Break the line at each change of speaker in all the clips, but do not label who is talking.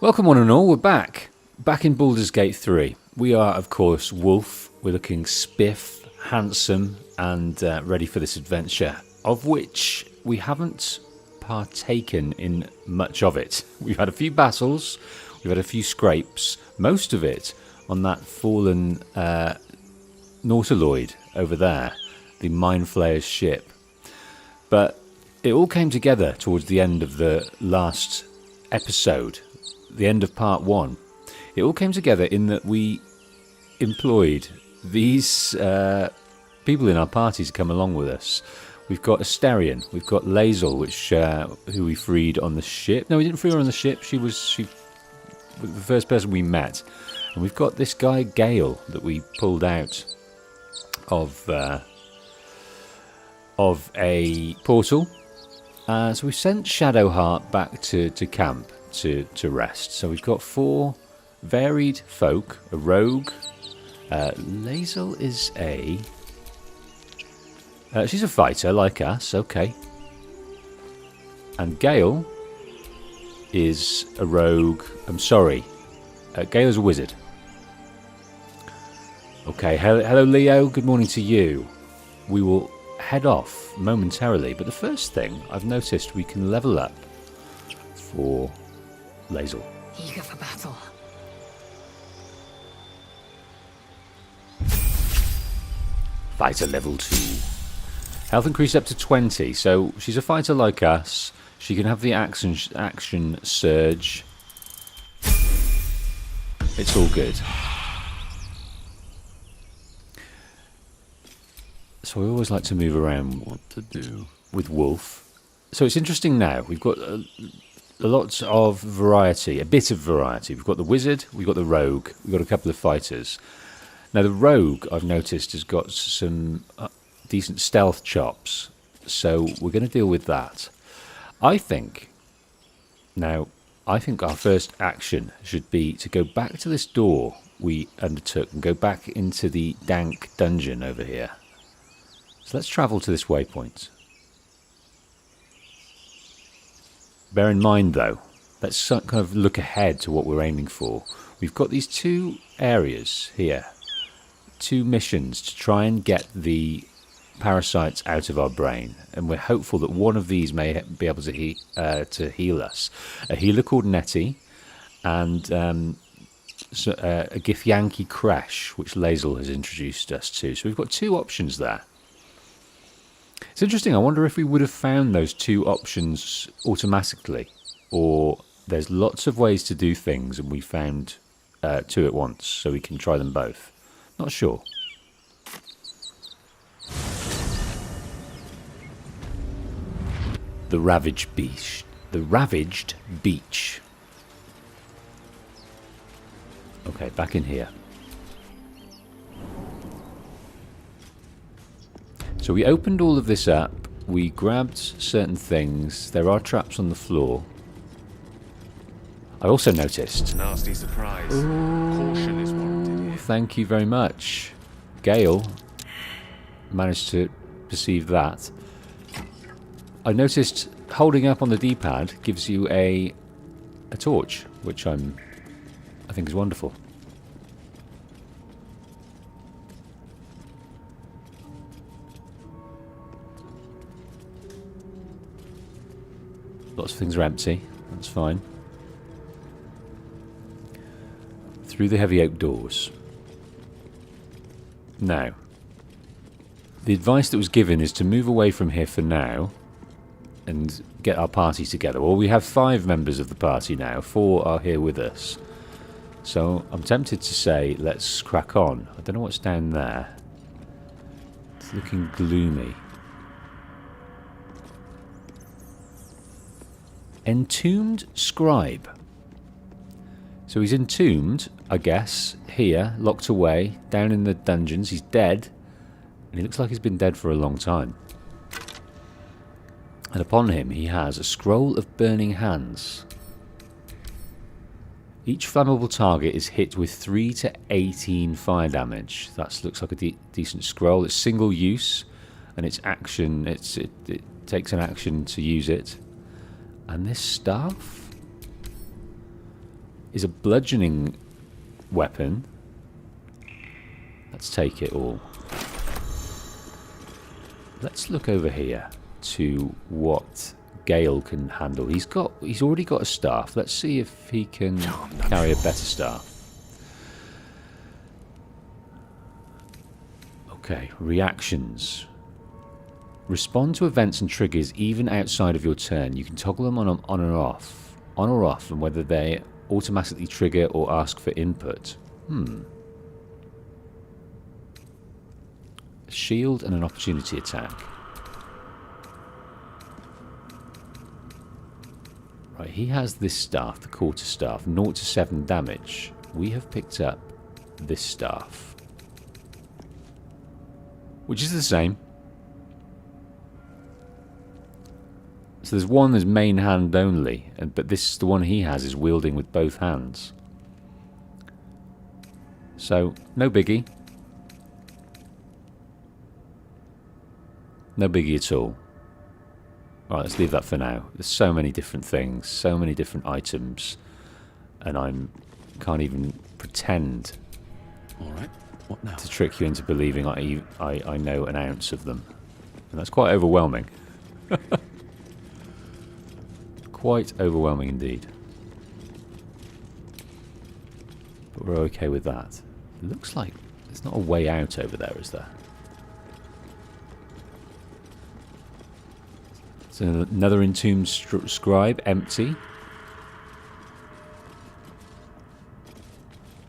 Welcome one and all, we're back in Baldurs Gate 3. We are, of course, Wolf. We're looking spiff, handsome, and ready for this adventure, of which we haven't partaken in much of it. We've had a few battles, we've had a few scrapes, most of it on that fallen Nautiloid over there, the Mind Flayer's ship. But it all came together towards the end of the last episode, the end of part 1. It all came together in that we employed these people in our party to come along with us. We've got Asterion, we've got Lazel, who we freed on the ship. No, we didn't free her on the ship. She was the first person we met. And we've got this guy Gale that we pulled out of a portal. So we sent Shadowheart back to camp to rest. So we've got 4 varied folk, a rogue. Lazel is she's a fighter like us, okay. And Gale is a rogue. I'm sorry, Gale is a wizard. Okay, hello Leo, good morning to you. We will head off momentarily, but the first thing I've noticed, we can level up for Lazel.
Eager for battle.
Fighter level 2. Health increase up to 20, so she's a fighter like us. She can have the action surge. It's all good. So we always like to move around what to do with Wolf. So it's interesting now. We've got a lot of variety, a bit of variety. We've got the wizard, we've got the rogue, we've got a couple of fighters. Now the rogue, I've noticed, has got some decent stealth chops. So we're going to deal with that. I think our first action should be to go back to this door we undertook and go back into the dank dungeon over here. So let's travel to this waypoint. Bear in mind though, let's kind of look ahead to what we're aiming for. We've got these 2 areas here, 2 missions to try and get the parasites out of our brain, and we're hopeful that one of these may be able to heal us. A healer called Nettie, and a Githyanki Crash, which Lazel has introduced us to. So we've got 2 options there. It's interesting, I wonder if we would have found those 2 options automatically, or there's lots of ways to do things and we found 2 at once, so we can try them both. Not sure. The Ravaged Beach. The Ravaged Beach. Okay, back in here. So we opened all of this up, we grabbed certain things, there are traps on the floor. I also noticed...
Nasty surprise.
Ooh,
caution is warranted.
Thank you very much. Gale managed to perceive that. I noticed holding up on the D-pad gives you a torch, which I think is wonderful. Lots of things are empty, that's fine. Through the heavy oak doors. Now, the advice that was given is to move away from here for now and get our party together. Well, we have 5 members of the party now, 4 are here with us. So I'm tempted to say, let's crack on. I don't know what's down there. It's looking gloomy. Entombed Scribe. So he's entombed, I guess, here, locked away, down in the dungeons. He's dead, and he looks like he's been dead for a long time. And upon him he has a scroll of burning hands. Each flammable target is hit with 3 to 18 fire damage. That looks like a decent scroll. It's single use, and its action, it takes an action to use it. And this staff? is a bludgeoning weapon. Let's take it all. Let's look over here to what Gale can handle. He's already got a staff. Let's see if he can carry a better staff. Okay, reactions. Respond to events and triggers even outside of your turn. You can toggle them on or off, and whether they automatically trigger or ask for input. A shield and an opportunity attack. Right, he has this staff, the quarter staff, 0 to 7 damage. We have picked up this staff, which is the same. So there's one that's main hand only, but this, the one he has, is wielding with both hands. So, no biggie. No biggie at all. Alright, let's leave that for now. There's so many different things, so many different items, and can't even pretend
Alright, what now?
to trick you into believing I know an ounce of them. And that's quite overwhelming. Quite overwhelming indeed. But we're okay with that. It looks like there's not a way out over there, is there? So another entombed scribe, empty.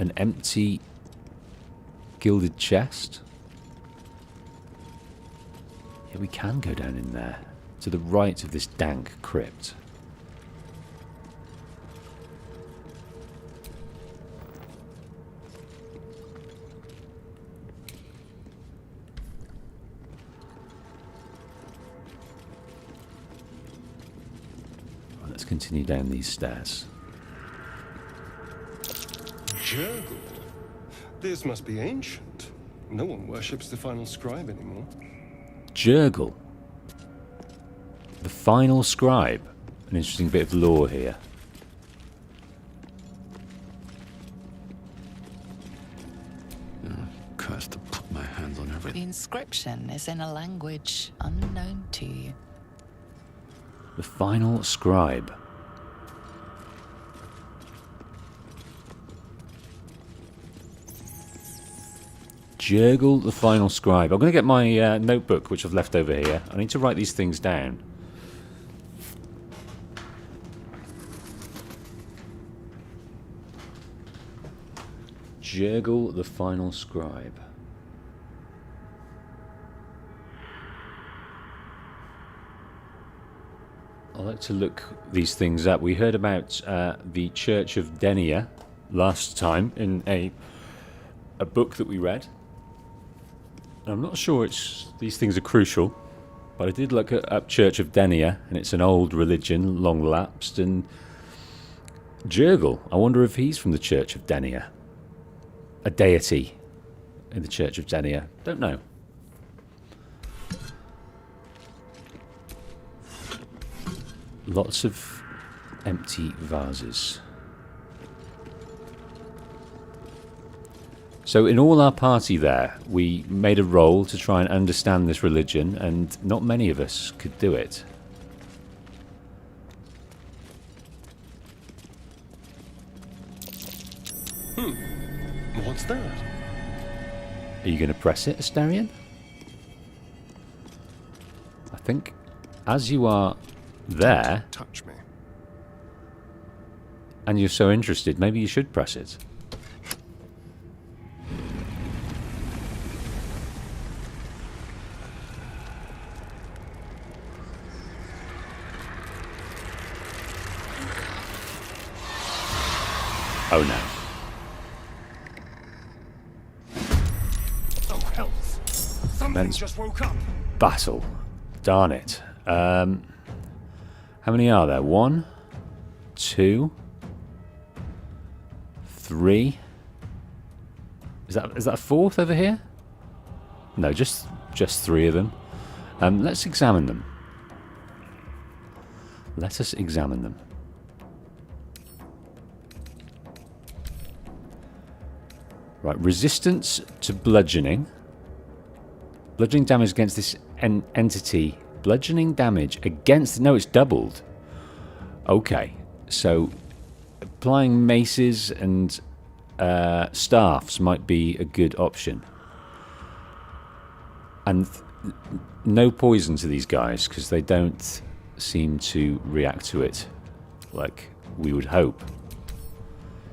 An empty gilded chest. Yeah, we can go down in there. To the right of this dank crypt. Let's continue down these stairs.
Jurgle? This must be ancient. No one worships the final scribe anymore.
Jurgle. The final scribe. An interesting bit of lore here.
Cursed to put my hands on
The
everything.
inscription is in a language unknown to you.
The final scribe. Jurgle the final scribe. I'm going to get my notebook, which I've left over here. I need to write these things down. Jurgle the final scribe. I like to look these things up. We heard about the Church of Denia last time in a book that we read. I'm not sure these things are crucial, but I did look up Church of Denia, and it's an old religion, long lapsed, and Jurgle, I wonder if he's from the Church of Denia. A deity in the Church of Denia. Don't know. Lots of empty vases. So in all our party there, we made a roll to try and understand this religion, and not many of us could do it.
What's that?
Are you going to press it, Astarion? I think as you are there,
Touch me.
and you're so interested, maybe you should press it. Oh no.
Oh, health. Something
Men's
just woke up.
battle. Darn it. How many are there? 1, 2, 3. Is that a fourth over here? No, just 3 of them. Let's examine them. Let us examine them. Right, resistance to bludgeoning. Bludgeoning damage against this entity. Bludgeoning damage against... No, it's doubled. Okay, so applying maces and staffs might be a good option. And no poison to these guys, because they don't seem to react to it like we would hope.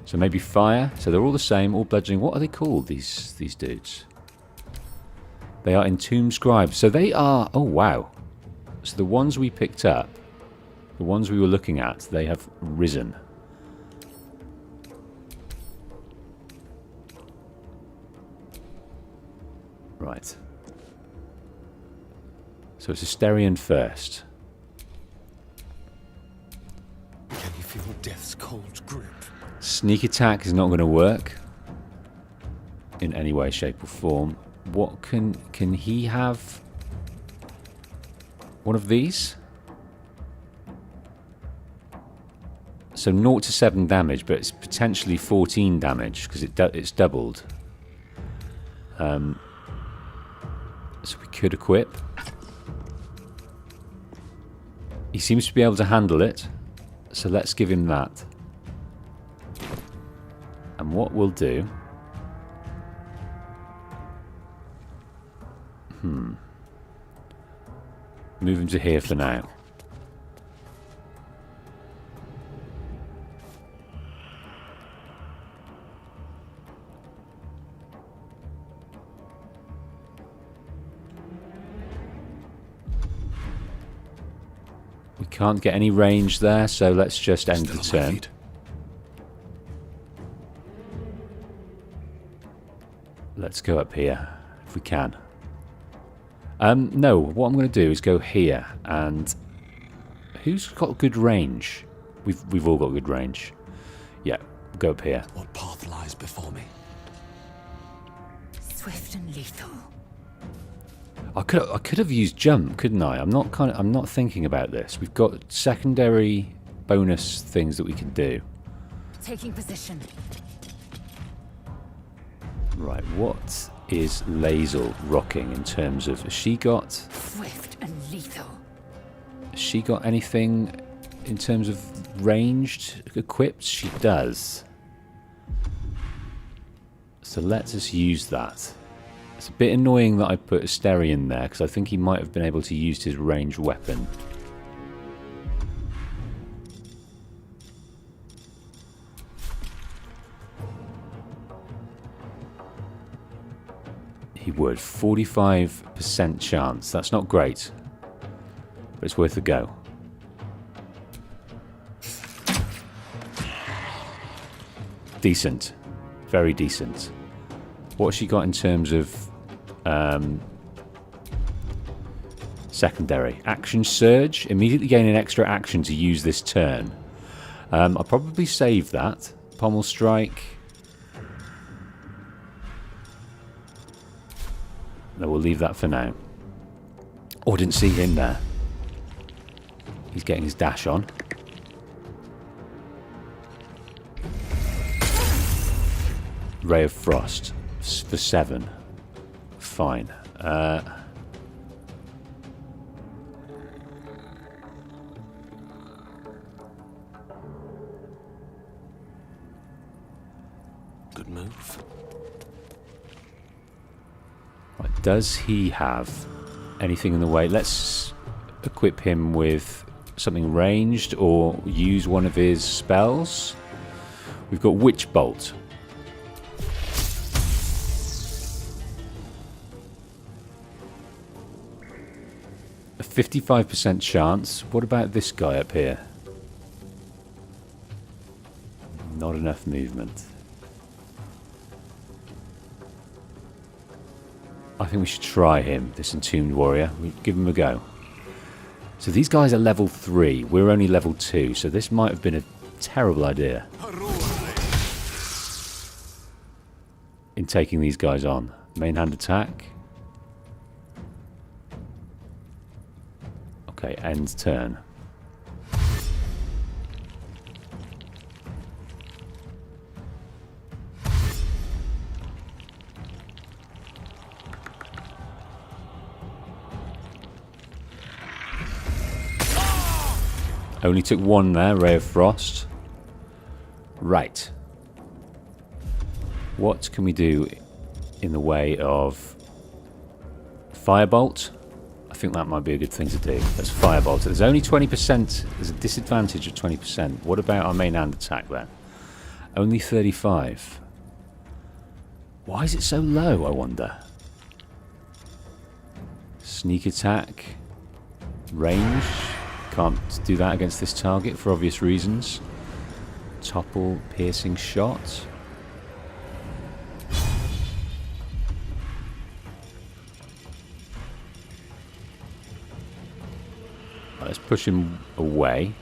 So maybe fire. So they're all the same, all bludgeoning. What are they called, these dudes? They are entombed scribes. So they are... Oh, wow. So the ones we picked up, the ones we were looking at, they have risen. Right. So it's Asterion first.
Can you feel death's cold grip?
Sneak attack is not going to work in any way, shape or form. What can he have? One of these? So 0 to 7 damage, but it's potentially 14 damage because it's doubled. So we could equip. He seems to be able to handle it, so let's give him that. And what we'll do... Move him to here for now. We can't get any range there, so let's just end the turn. Let's go up here, if we can. No, what I'm going to do is go here, and... Who's got good range? We've all got good range. Yeah, go up here.
What path lies before me?
Swift and lethal.
I could have used jump, couldn't I? I'm not thinking about this. We've got secondary bonus things that we can do.
Taking position.
Right, what is Lae'zel rocking in terms of... Has she got...
Swift and lethal.
Has she got anything in terms of ranged equipped? She does. So let's just use that. It's a bit annoying that I put Asterion there, because I think he might have been able to use his ranged weapon. He would. 45% chance. That's not great, but it's worth a go. Decent. Very decent. What's she got in terms of secondary? Action surge. Immediately gain an extra action to use this turn. I'll probably save that. Pommel strike. No, we'll leave that for now. Oh, I didn't see him there. He's getting his dash on. Ray of Frost for 7. Fine.
Good move.
Right, does he have anything in the way? Let's equip him with something ranged or use one of his spells. We've got Witch Bolt. A 55% chance. What about this guy up here? Not enough movement. I think we should try him, this Entombed Warrior. We'll give him a go. So these guys are level 3. We're only level 2, so this might have been a terrible idea in taking these guys on. Main hand attack. Okay, end turn. Only took one there, Ray of Frost. Right. What can we do in the way of Firebolt? I think that might be a good thing to do. Let's Firebolt. There's only 20%. There's a disadvantage of 20%. What about our main hand attack then? Only 35. Why is it so low, I wonder? Sneak attack. Range. Can't do that against this target for obvious reasons. Topple, piercing shot. Right, let's push him away.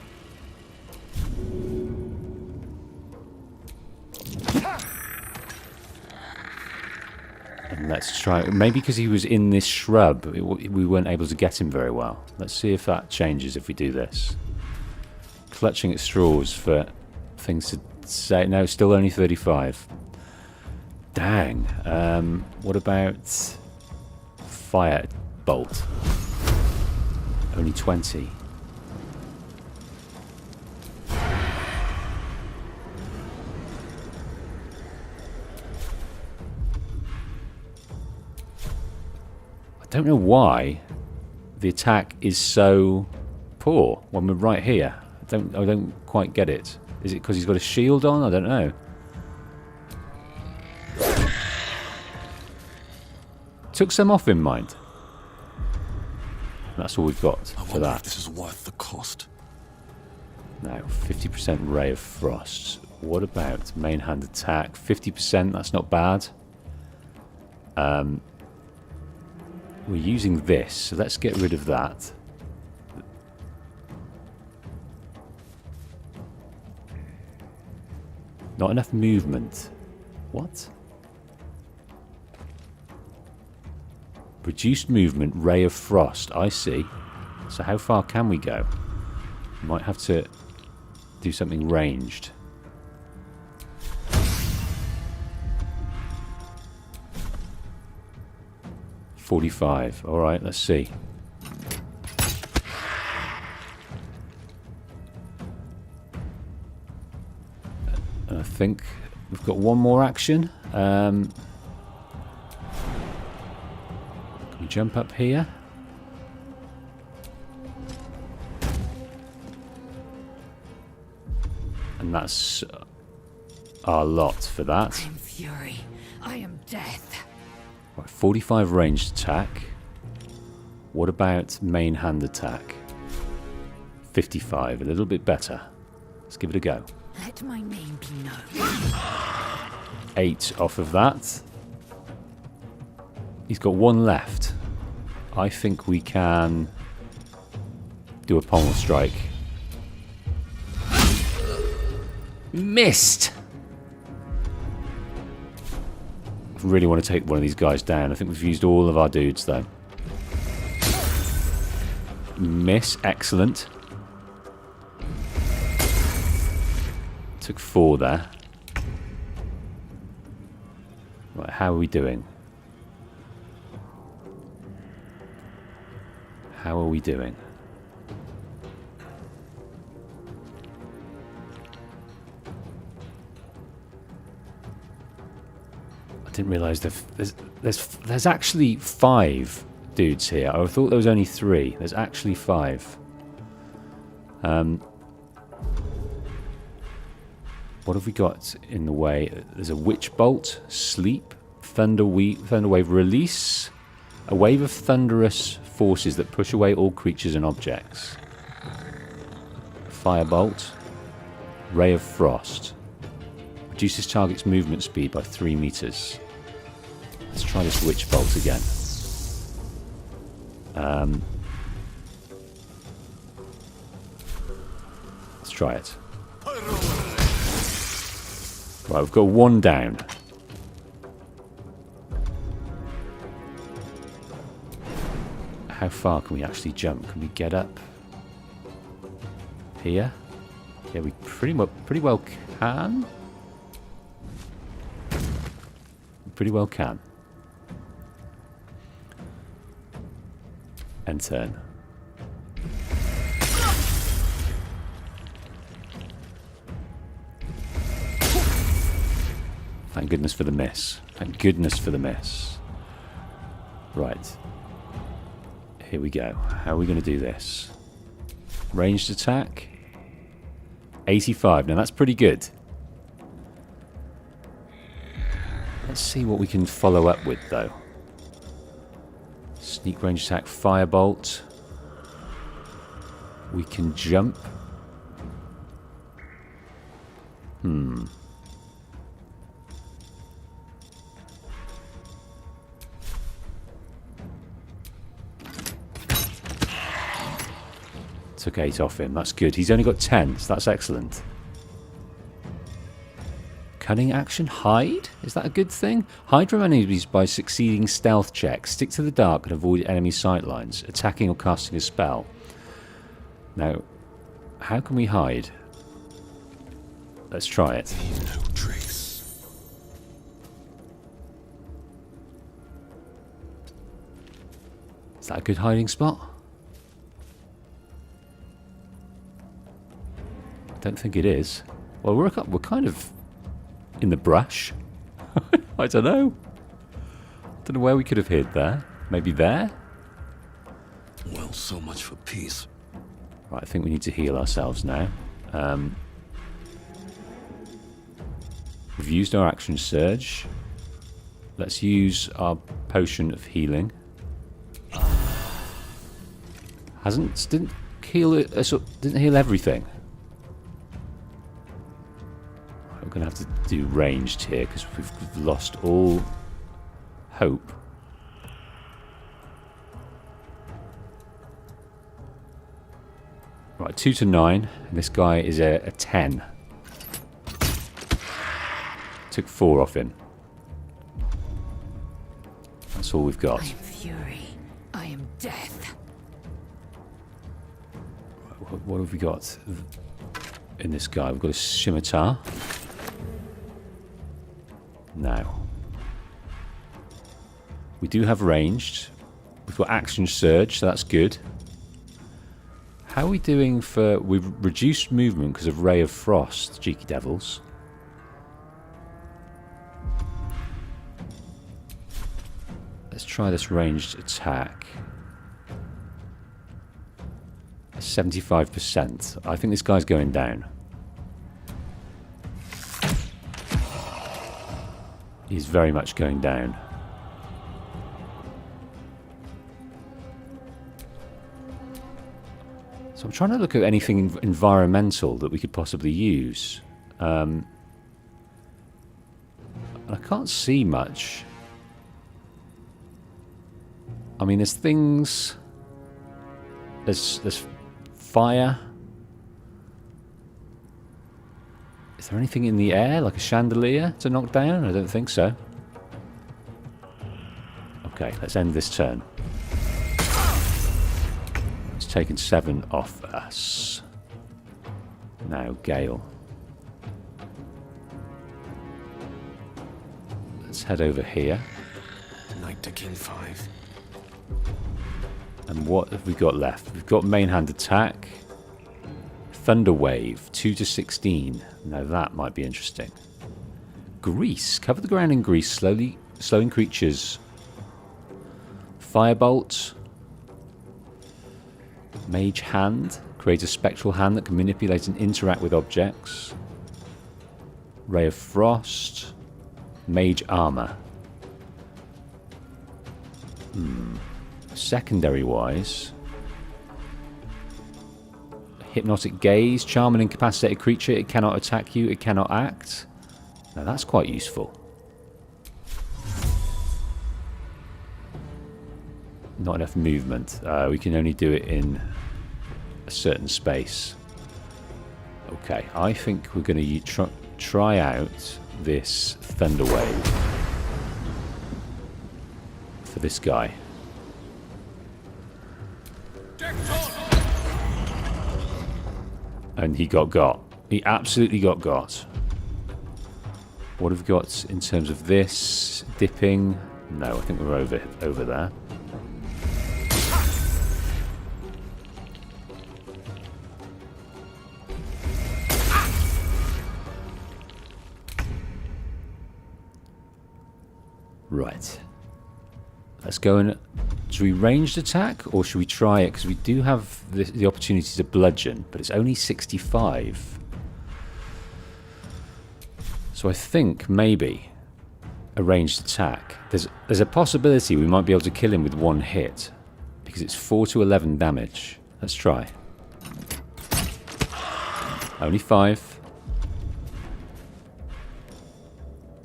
And let's try, maybe because he was in this shrub, we weren't able to get him very well. Let's see if that changes if we do this. Clutching at straws for things to say. No, still only 35. Dang. What about Firebolt? Only 20. I don't know why the attack is so poor when we're right here. I don't quite get it. Is it because he's got a shield on? I don't know. Took some off in mind. That's all we've got for that.
If this is worth the cost.
Now, 50% Ray of Frost. What about main hand attack? 50%, that's not bad. We're using this, so let's get rid of that. Not enough movement. What? Reduced movement, Ray of Frost. I see. So how far can we go? Might have to do something ranged. .45. All right, let's see. I think we've got one more action. Can we jump up here? And that's our lot for that.
I am fury. I am death.
Right, 45 ranged attack. What about main hand attack? 55, a little bit better. Let's give it a go.
Let my name be known.
8 off of that. He's got one left. I think we can do a pommel strike. Missed! I really want to take one of these guys down. I think we've used all of our dudes though. Miss, excellent. Took 4 there. Right, how are we doing? How are we doing? I didn't realise there's actually 5 dudes here. I thought there was only 3. There's actually 5. What have we got in the way? There's a witch bolt, sleep, thunder wave, release, a wave of thunderous forces that push away all creatures and objects. Firebolt, ray of frost, reduces target's movement speed by 3 meters. Let's try this witch bolt again. Let's try it. Right, we've got 1 down. How far can we actually jump? Can we get up here? Yeah, we pretty well can. We pretty well can. And turn. Thank goodness for the miss. Thank goodness for the miss. Right. Here we go. How are we going to do this? Ranged attack. 85. Now that's pretty good. Let's see what we can follow up with, though. Sneak range attack, firebolt. We can jump. Took 8 off him. That's good. He's only got 10, so that's excellent. Cunning action? Hide? Is that a good thing? Hide from enemies by succeeding stealth checks. Stick to the dark and avoid enemy sightlines. Attacking or casting a spell. Now, how can we hide? Let's try it.
No trace.
Is that a good hiding spot? I don't think it is. Well, we're kind of in the brush. I don't know. Don't know where we could have hid there. Maybe there?
Well, so much for peace.
Right, I think we need to heal ourselves now. We've used our action surge. Let's use our potion of healing. Didn't heal everything. We're going to have to do ranged here because we've lost all hope. Right, 2 to 9. And this guy is a 10. Took 4 off him. That's all we've got.
I am fury. I am death.
What have we got in this guy? We've got a scimitar. Now, we do have ranged. We've got action surge, so that's good. How are we doing for... We've reduced movement because of Ray of Frost, cheeky devils. Let's try this ranged attack. 75%. I think this guy's going down. He's very much going down. So I'm trying to look at anything environmental that we could possibly use. And I can't see much. I mean, there's things... There's fire. Is there anything in the air, like a chandelier, to knock down? I don't think so. Okay, let's end this turn. It's taken 7 off us. Now, Gale. Let's head over here.
Knight to King 5.
And what have we got left? We've got main hand attack. Thunder Wave, 2 to 16. Now that might be interesting. Grease. Cover the ground in grease, slowing creatures. Firebolt. Mage Hand. Create a spectral hand that can manipulate and interact with objects. Ray of Frost. Mage Armor. Secondary wise, Hypnotic Gaze, charm an incapacitated creature, it cannot attack you, it cannot act. Now that's quite useful. Not enough movement. We can only do it in a certain space. Okay, I think we're going to try out this Thunder Wave for this guy. And he got. He absolutely got. What have we got in terms of this? Dipping? No, I think we're over there. Right. Let's go and... Should we ranged attack, or should we try it? Because we do have the opportunity to bludgeon, but it's only 65. So I think maybe a ranged attack. There's a possibility we might be able to kill him with one hit, because it's 4 to 11 damage. Let's try. Only 5.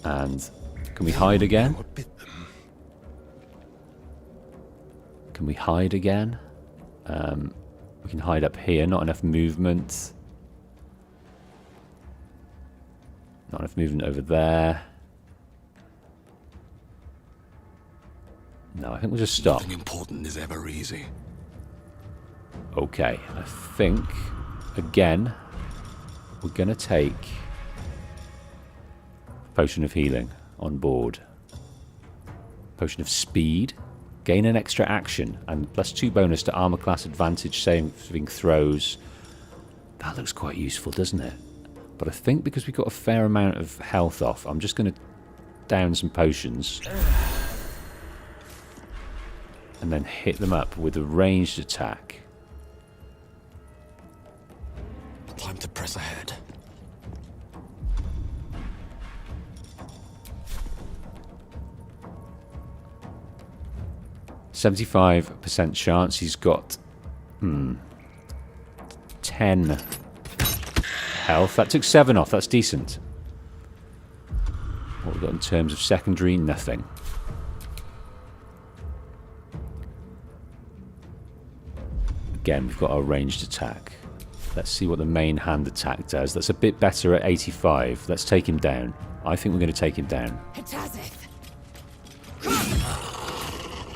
And can we hide again?
What bit them?
Can we hide again? We can hide up here. Not enough movement. Not enough movement over there. No, I think we'll just stop.
Nothing important is ever easy.
Okay, I think, again, we're going to take Potion of Healing on board. Potion of Speed. Gain an extra action and +2 bonus to armor class advantage saving throws. That looks quite useful, doesn't it? But I think because we've got a fair amount of health off, I'm just going to down some potions. And then hit them up with a ranged attack.
Time to press ahead.
%75% chance he's got 10 health. That took 7 off. That's decent. What we got in terms of secondary? Nothing. Again, we've got our ranged attack. Let's see what the main hand attack does. That's a bit better at 85. Let's take him down. I think we're going to take him down.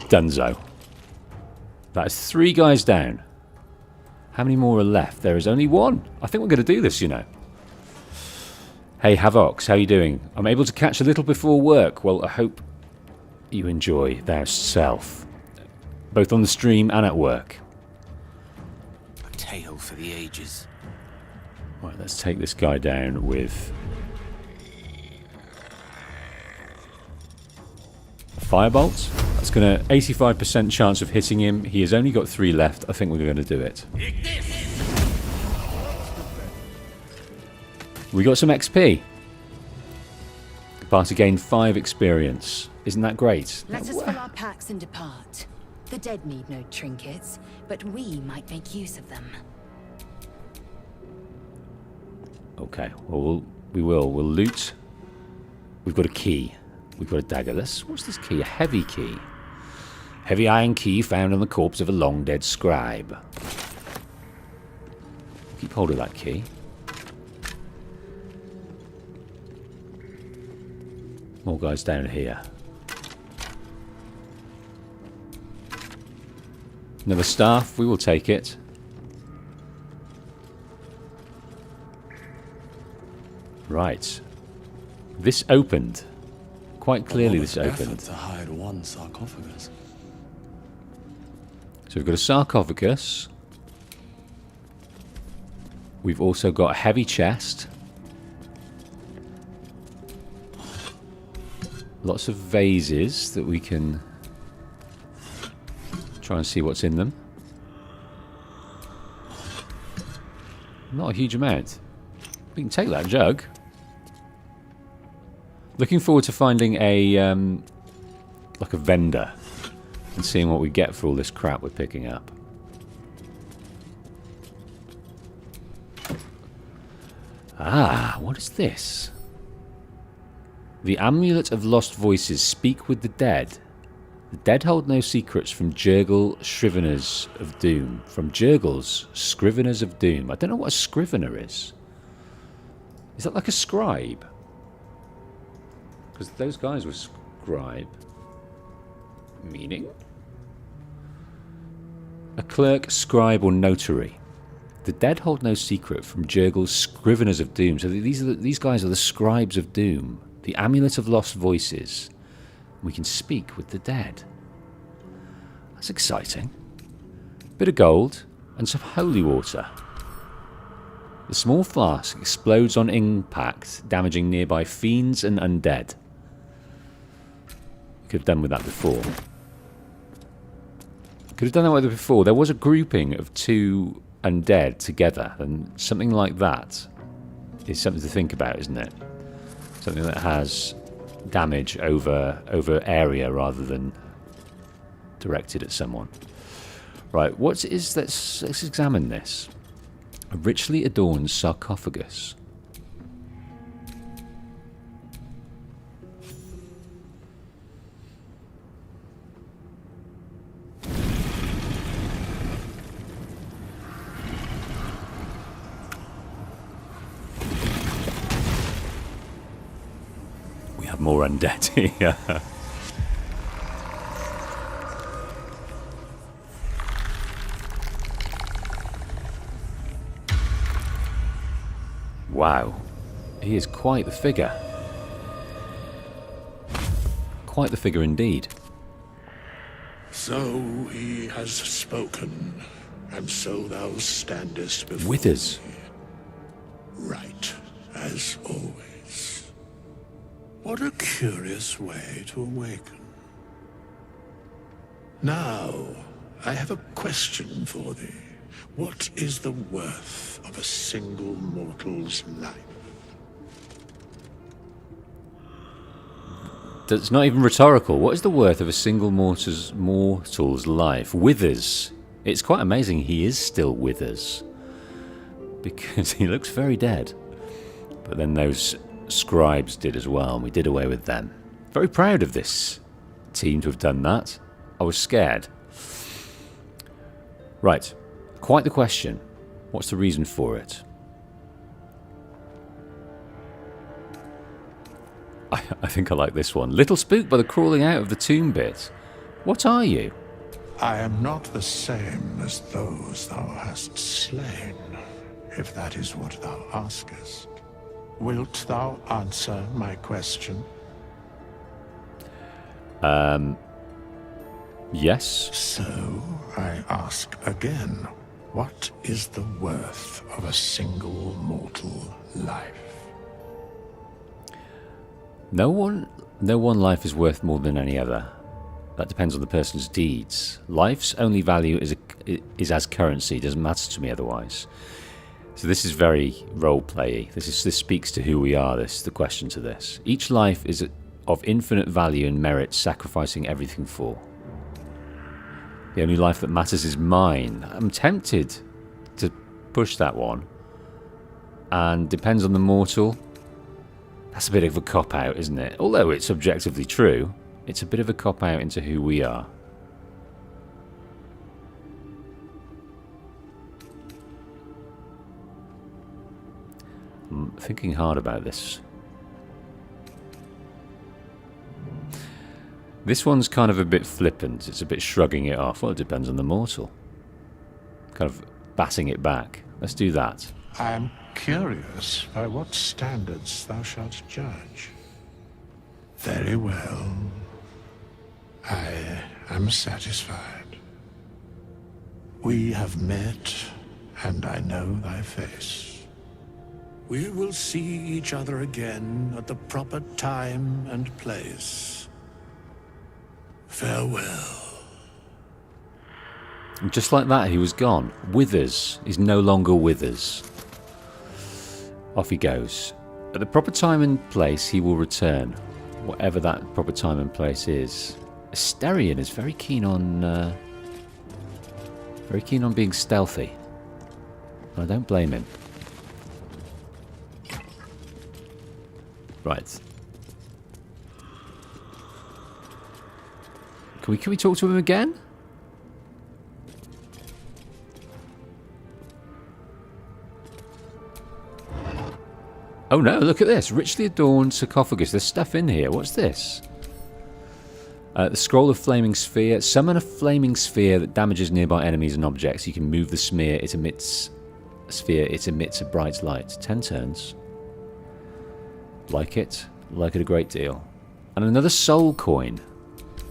Dunzo. That is 3 guys down. How many more are left? There is only 1. I think we're going to do this, you know. Hey, Havox, how you doing? I'm able to catch a little before work. Well, I hope you enjoy thyself. Both on the stream and at work.
A tale for the ages.
Right, let's take this guy down with a firebolt. That's going to 85% chance of hitting him. He has only got 3 left. I think we're going to do it. We got some XP. The party gained 5 experience. Isn't that great?
Let us fill our packs and depart. The dead need no trinkets, but we might make use of them.
Okay, well, we'll loot. We've got a key. We've got a dagger. What's this key? A heavy key. Heavy iron key found on the corpse of a long-dead scribe. Keep hold of that key. More guys down here. Another staff. We will take it. Right. This opened. Quite clearly this opened.
To hide one sarcophagus.
So we've got a sarcophagus. We've also got a heavy chest. Lots of vases that we can try and see what's in them. Not a huge amount. We can take that jug. Looking forward to finding a like a vendor and seeing what we get for all this crap we're picking up. Ah, what is this? The Amulet of Lost Voices. Speak with the dead. The dead hold no secrets from Jurgle Scriveners of Doom. From Jurgles Scriveners of Doom. I don't know what a scrivener is. Is that like a scribe? Because those guys were scribe. Meaning? A clerk, scribe, or notary. The dead hold no secret from Jurgle's Scriveners of Doom. So these guys are the scribes of Doom. The Amulet of Lost Voices. We can speak with the dead. That's exciting. Bit of gold and some holy water. The small flask explodes on impact, damaging nearby fiends and undead. Could have done with that before. Could have done that with it before. There was a grouping of 2 undead together, and something like that is something to think about, isn't it? Something that has damage over area rather than directed at someone. Right, what is... Let's examine this. A richly adorned sarcophagus. We have more undead here. Wow, he is quite the figure. Quite the figure indeed.
So he has spoken, and so thou standest before
Withers.
me. Right, as always. What a curious way to awaken. Now, I have a question for thee. What is the worth of a single mortal's life?
That's not even rhetorical. What is the worth of a single mortal's life? Withers. It's quite amazing he is still with us, because he looks very dead. But then those scribes did as well, and we did away with them. Very proud of this team to have done that. I was scared. Right. Quite the question. What's the reason for it? I think I like this one. Little spooked by the crawling out of the tomb bit. What are you?
I am not the same as those thou hast slain, if that is what thou askest. Wilt thou answer my question?
Yes.
So, I ask again, what is the worth of a single mortal life?
No one life is worth more than any other. That depends on the person's deeds. Life's only value is as currency. Doesn't matter to me otherwise. So this is very role-play-y. This speaks to who we are. This the question to this. Each life is of infinite value and merit, sacrificing everything for. The only life that matters is mine. I'm tempted to push that one. And depends on the mortal. That's a bit of a cop-out, isn't it? Although it's objectively true, it's a bit of a cop-out into who we are. I'm thinking hard about this. This one's kind of a bit flippant. It's a bit shrugging it off. Well, it depends on the mortal. Kind of batting it back. Let's do that.
I am curious by what standards thou shalt judge. Very well. I am satisfied. We have met, and I know thy face. We will see each other again at the proper time and place. Farewell.
And just like that, he was gone. Withers is no longer Withers. Off he goes. At the proper time and place, he will return. Whatever that proper time and place is. Asterion is very keen on being stealthy. I don't blame him. Right. Can we talk to him again? Oh no, look at this. Richly adorned sarcophagus. There's stuff in here. What's this? The scroll of flaming sphere. Summon a flaming sphere that damages nearby enemies and objects. You can move the sphere. It emits a bright light. 10 turns. Like it a great deal. And another soul coin.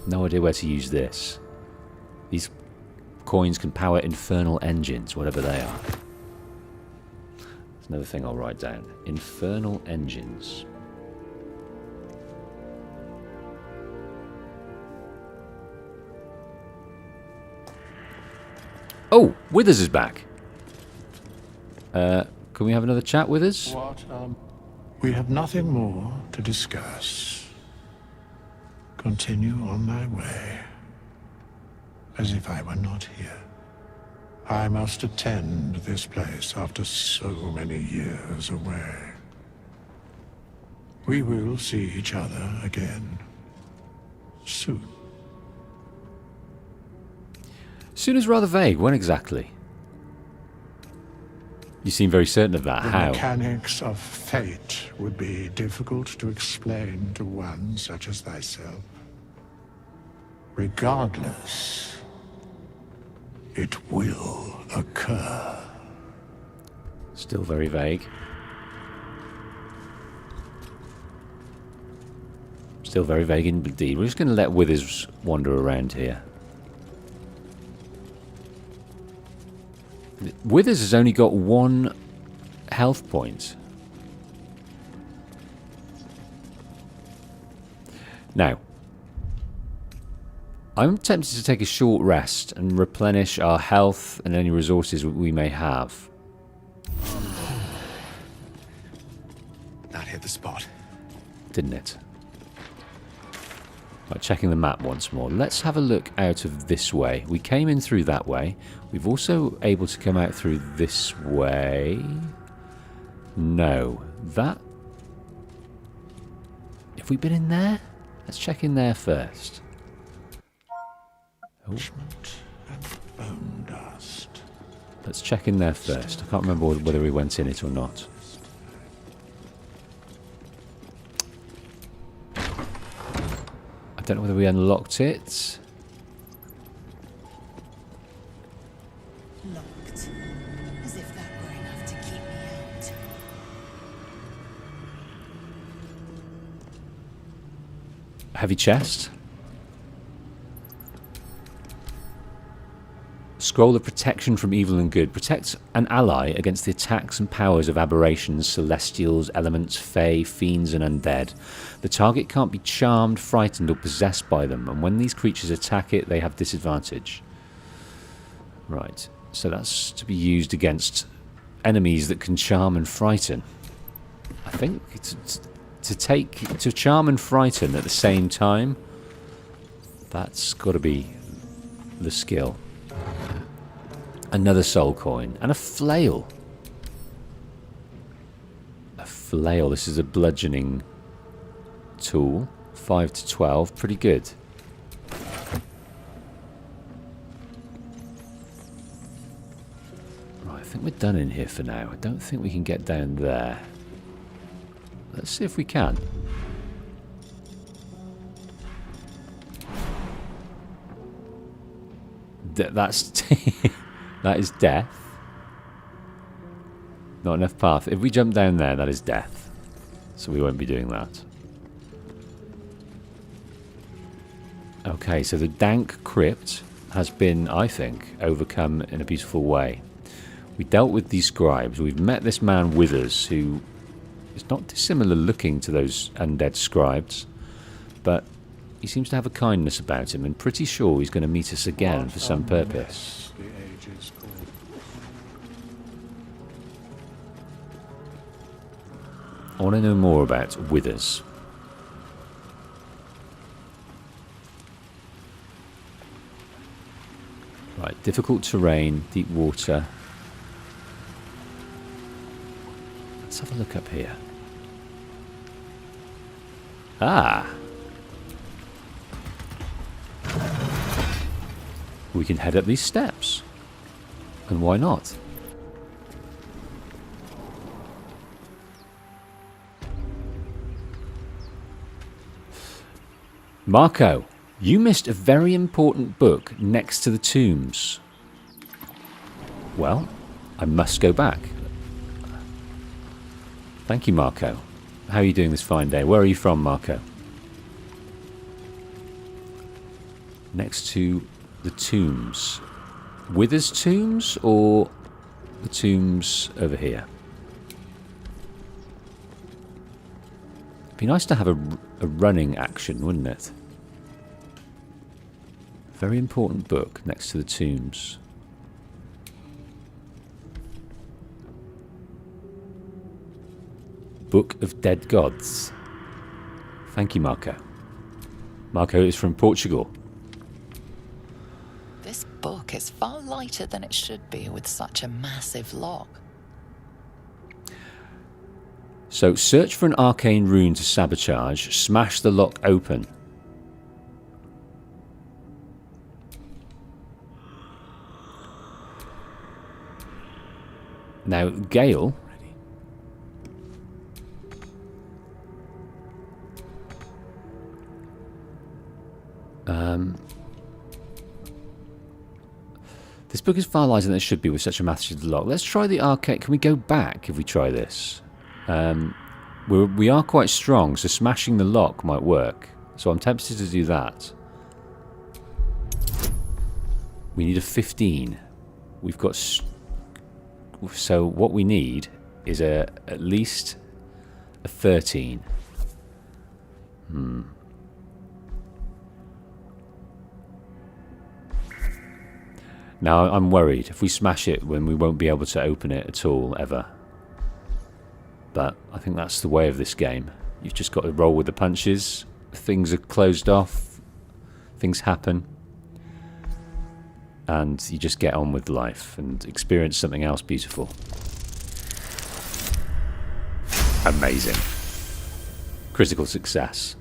No idea where to use this. These coins can power infernal engines, whatever they are. That's another thing I'll write down. Infernal engines. Oh, Withers is back. Can we have another chat, Withers?
What, we have nothing more to discuss. Continue on my way, as if I were not here. I must attend this place after so many years away. We will see each other again soon.
Soon is rather vague. When exactly? You seem very certain of that.
The
How?
mechanics of fate would be difficult to explain to one such as thyself. Regardless, it will occur.
Still very vague. Still very vague indeed. We're just going to let Withers wander around here. Withers has only got 1 health point. Now, I'm tempted to take a short rest and replenish our health and any resources we may have.
That hit the spot.
Didn't it? Right, checking the map once more. Let's have a look out of this way. We came in through that way. We've also able to come out through this way. No. That... Have we been in there? Let's check in there first. Oh.
And bone dust.
Let's check in there first. I can't remember whether we went in it or not. I don't know whether we unlocked it.
Locked. As if that were enough to keep me out.
Heavy chest. Scroll of protection from evil and good. Protects an ally against the attacks and powers of aberrations, celestials, elements, fae, fiends, and undead. The target can't be charmed, frightened, or possessed by them, and when these creatures attack it, they have disadvantage. Right, so that's to be used against enemies that can charm and frighten. I think to charm and frighten at the same time, that's got to be the skill. Another soul coin. And a flail. A flail. This is a bludgeoning tool. 5 to 12. Pretty good. Right, I think we're done in here for now. I don't think we can get down there. Let's see if we can. That's... That is death. Not enough path. If we jump down there, that is death. So we won't be doing that. Okay, so the dank crypt has been, I think, overcome in a beautiful way. We dealt with these scribes. We've met this man Withers, who is not dissimilar looking to those undead scribes, but he seems to have a kindness about him, and pretty sure he's going to meet us again for some purpose. I want to know more about Withers. Right, difficult terrain, deep water. Let's have a look up here. Ah! We can head up these steps. And why not? Marco, you missed a very important book next to the tombs. Well, I must go back. Thank you, Marco. How are you doing this fine day? Where are you from, Marco? Next to the tombs. Withers tombs or the tombs over here? It'd be nice to have a running action, wouldn't it? Very important book next to the tombs. Book of Dead Gods. Thank you, Marco. Marco is from Portugal.
This book is far lighter than it should be with such a massive lock.
So, search for an arcane rune to sabotage. Smash the lock open. Now, Gale... this book is far lighter than it should be with such a massive lock. Let's try the arcane. Can we go back if we try this? We are quite strong, so smashing the lock might work. So I'm tempted to do that. We need a 15. We've got... So what we need is at least a 13. Now I'm worried. If we smash it, then we won't be able to open it at all, ever. But I think that's the way of this game. You've just got to roll with the punches. Things are closed off. Things happen. And you just get on with life and experience something else beautiful. Amazing. Critical success.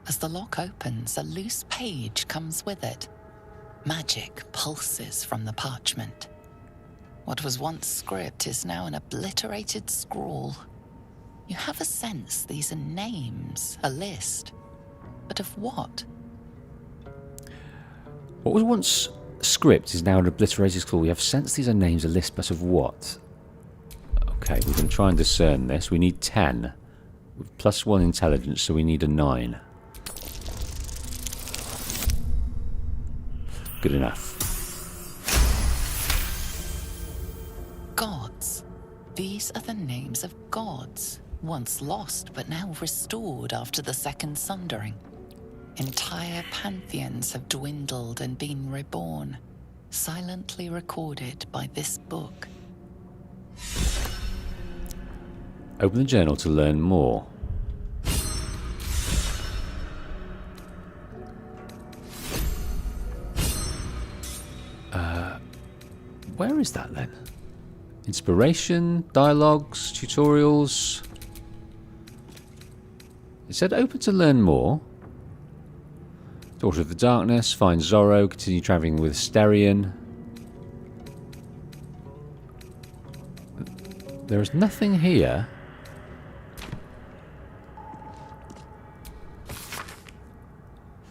As the lock opens, a loose page comes with it. Magic pulses from the parchment. What was once script is now an obliterated scrawl. You have a sense these are names, a list. But of what?
What was once script is now an obliterated scrawl. We have sense these are names, a list, but of what? Okay, we're going to try and discern this. We need 10. With +1 intelligence, so we need a 9. Good enough.
Gods. These are the names of gods, once lost but now restored after the Second Sundering. Entire pantheons have dwindled and been reborn, silently recorded by this book.
Open the journal to learn more. Where is that then? Inspiration, dialogues, tutorials. It said open to learn more. Daughter of the Darkness, find Zorru, continue travelling with Asterion. There is nothing here.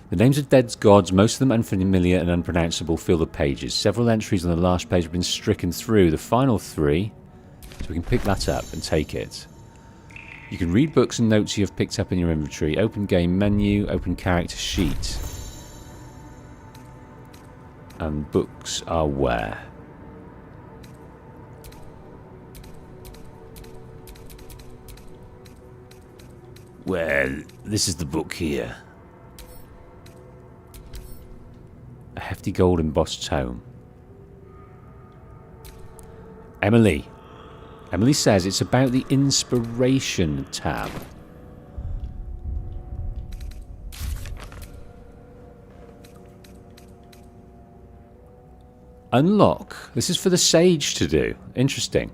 The names of dead gods, most of them unfamiliar and unpronounceable, fill the pages. Several entries on the last page have been stricken through. The final 3, so we can pick that up and take it. You can read books and notes you have picked up in your inventory. Open game menu, open character sheet. And books are where? Well, this is the book here. A hefty gold embossed tome. Emily says it's about the inspiration tab. Unlock. This is for the sage to do. Interesting.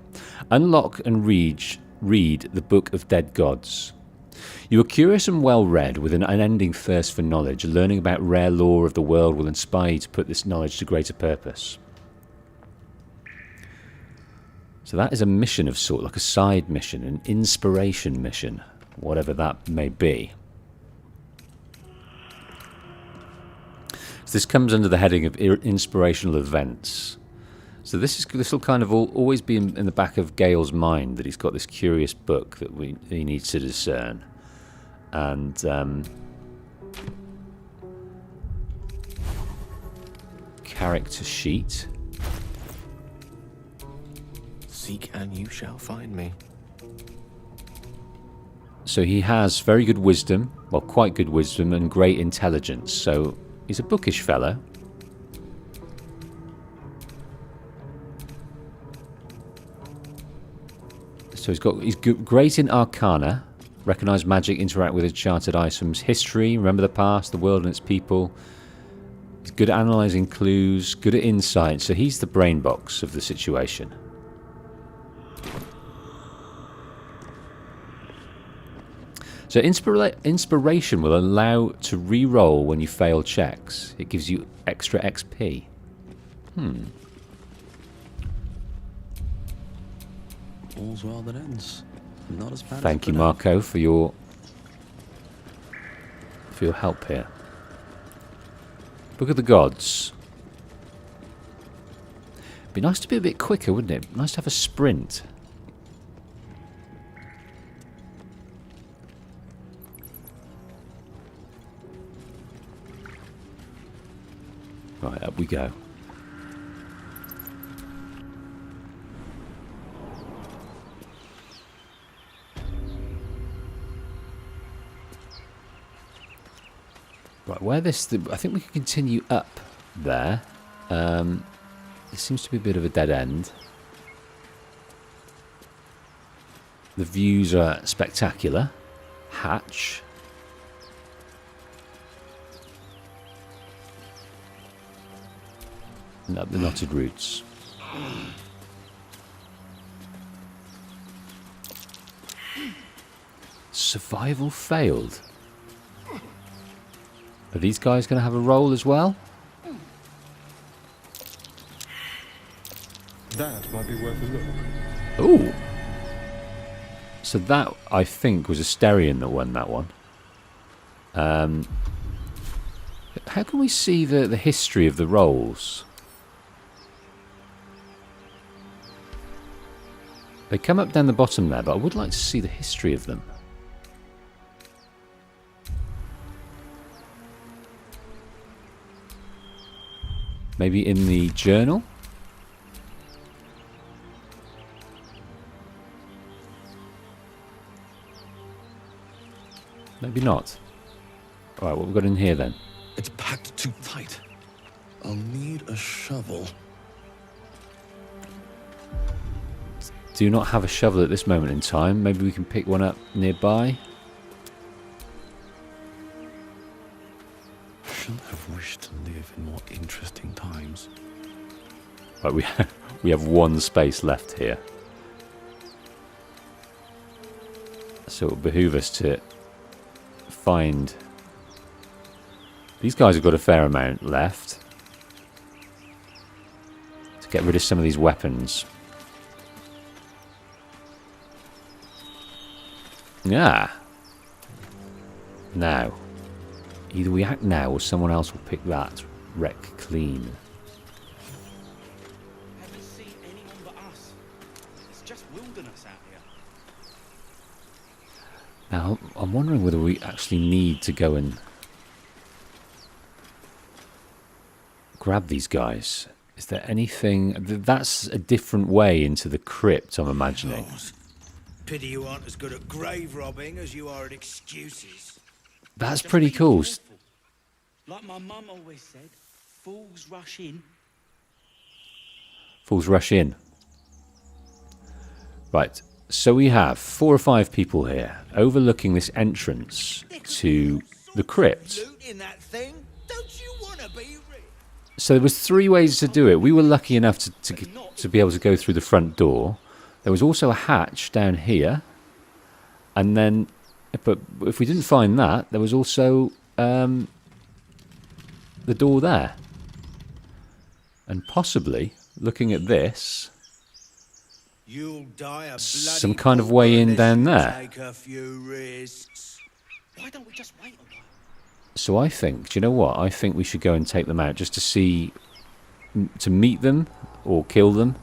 Unlock and read the Book of Dead Gods. You are curious and well-read, with an unending thirst for knowledge. Learning about rare lore of the world will inspire you to put this knowledge to greater purpose. So that is a mission of sort, like a side mission, an inspiration mission, whatever that may be. So this comes under the heading of inspirational events. So this will kind of always be in the back of Gale's mind, that he's got this curious book that he needs to discern. And character sheet.
Seek and you shall find me.
So he has very good wisdom, well, quite good wisdom, and great intelligence. So He's a bookish fellow. So he's great in Arcana. Recognise magic, interact with enchanted items. History, remember the past, the world and its people. He's good at analysing clues, good at insight. So he's the brain box of the situation. So inspiration will allow to re-roll when you fail checks. It gives you extra XP.
All's well that ends. Not as bad.
Thank you, Marco, for your help here. Book of the Gods. Be nice to be a bit quicker, wouldn't it? Nice to have a sprint. Right, up we go. Right, where this... I think we can continue up there. It seems to be a bit of a dead end. The views are spectacular. Hatch. And up the knotted roots. Survival failed. Are these guys going to have a roll as well?
That might be worth a look.
Ooh. So that, I think, was Asterion that won that one. How can we see the history of the rolls? They come up down the bottom there, but I would like to see the history of them. Maybe in the journal? Maybe not. Alright, what have we got in here then?
It's packed too tight. I'll need a shovel.
Do not have a shovel at this moment in time. Maybe we can pick one up nearby.
Shouldn't have wished to live in more interesting times.
Right, we have one space left here. So it'll behoove us to find... These guys have got a fair amount left. To get rid of some of these weapons. Yeah. Now. Either we act now or someone else will pick that wreck clean.
Haven't seen anyone but us. It's just wilderness out here.
Now, I'm wondering whether we actually need to go and grab these guys. Is there anything... That's a different way into the crypt, I'm imagining.
Pity you aren't as good at grave robbing as you are at excuses.
That's pretty cool.
Like my mum always said, fools rush in.
Fools rush in. Right, so we have 4 or 5 people here overlooking this entrance to the crypt.
Loot in that thing? Don't you want to be rich?
So there was 3 ways to do it. We were lucky enough to be able to go through the front door. There was also a hatch down here. And then, but if we didn't find that, there was also the door there. And possibly, looking at this,
You'll die a bloody
some kind of way in down there.
Take a few risks.
Why don't we just wait a while?
So I think, do you know what? I think we should go and take them out just to see, to meet them or kill them.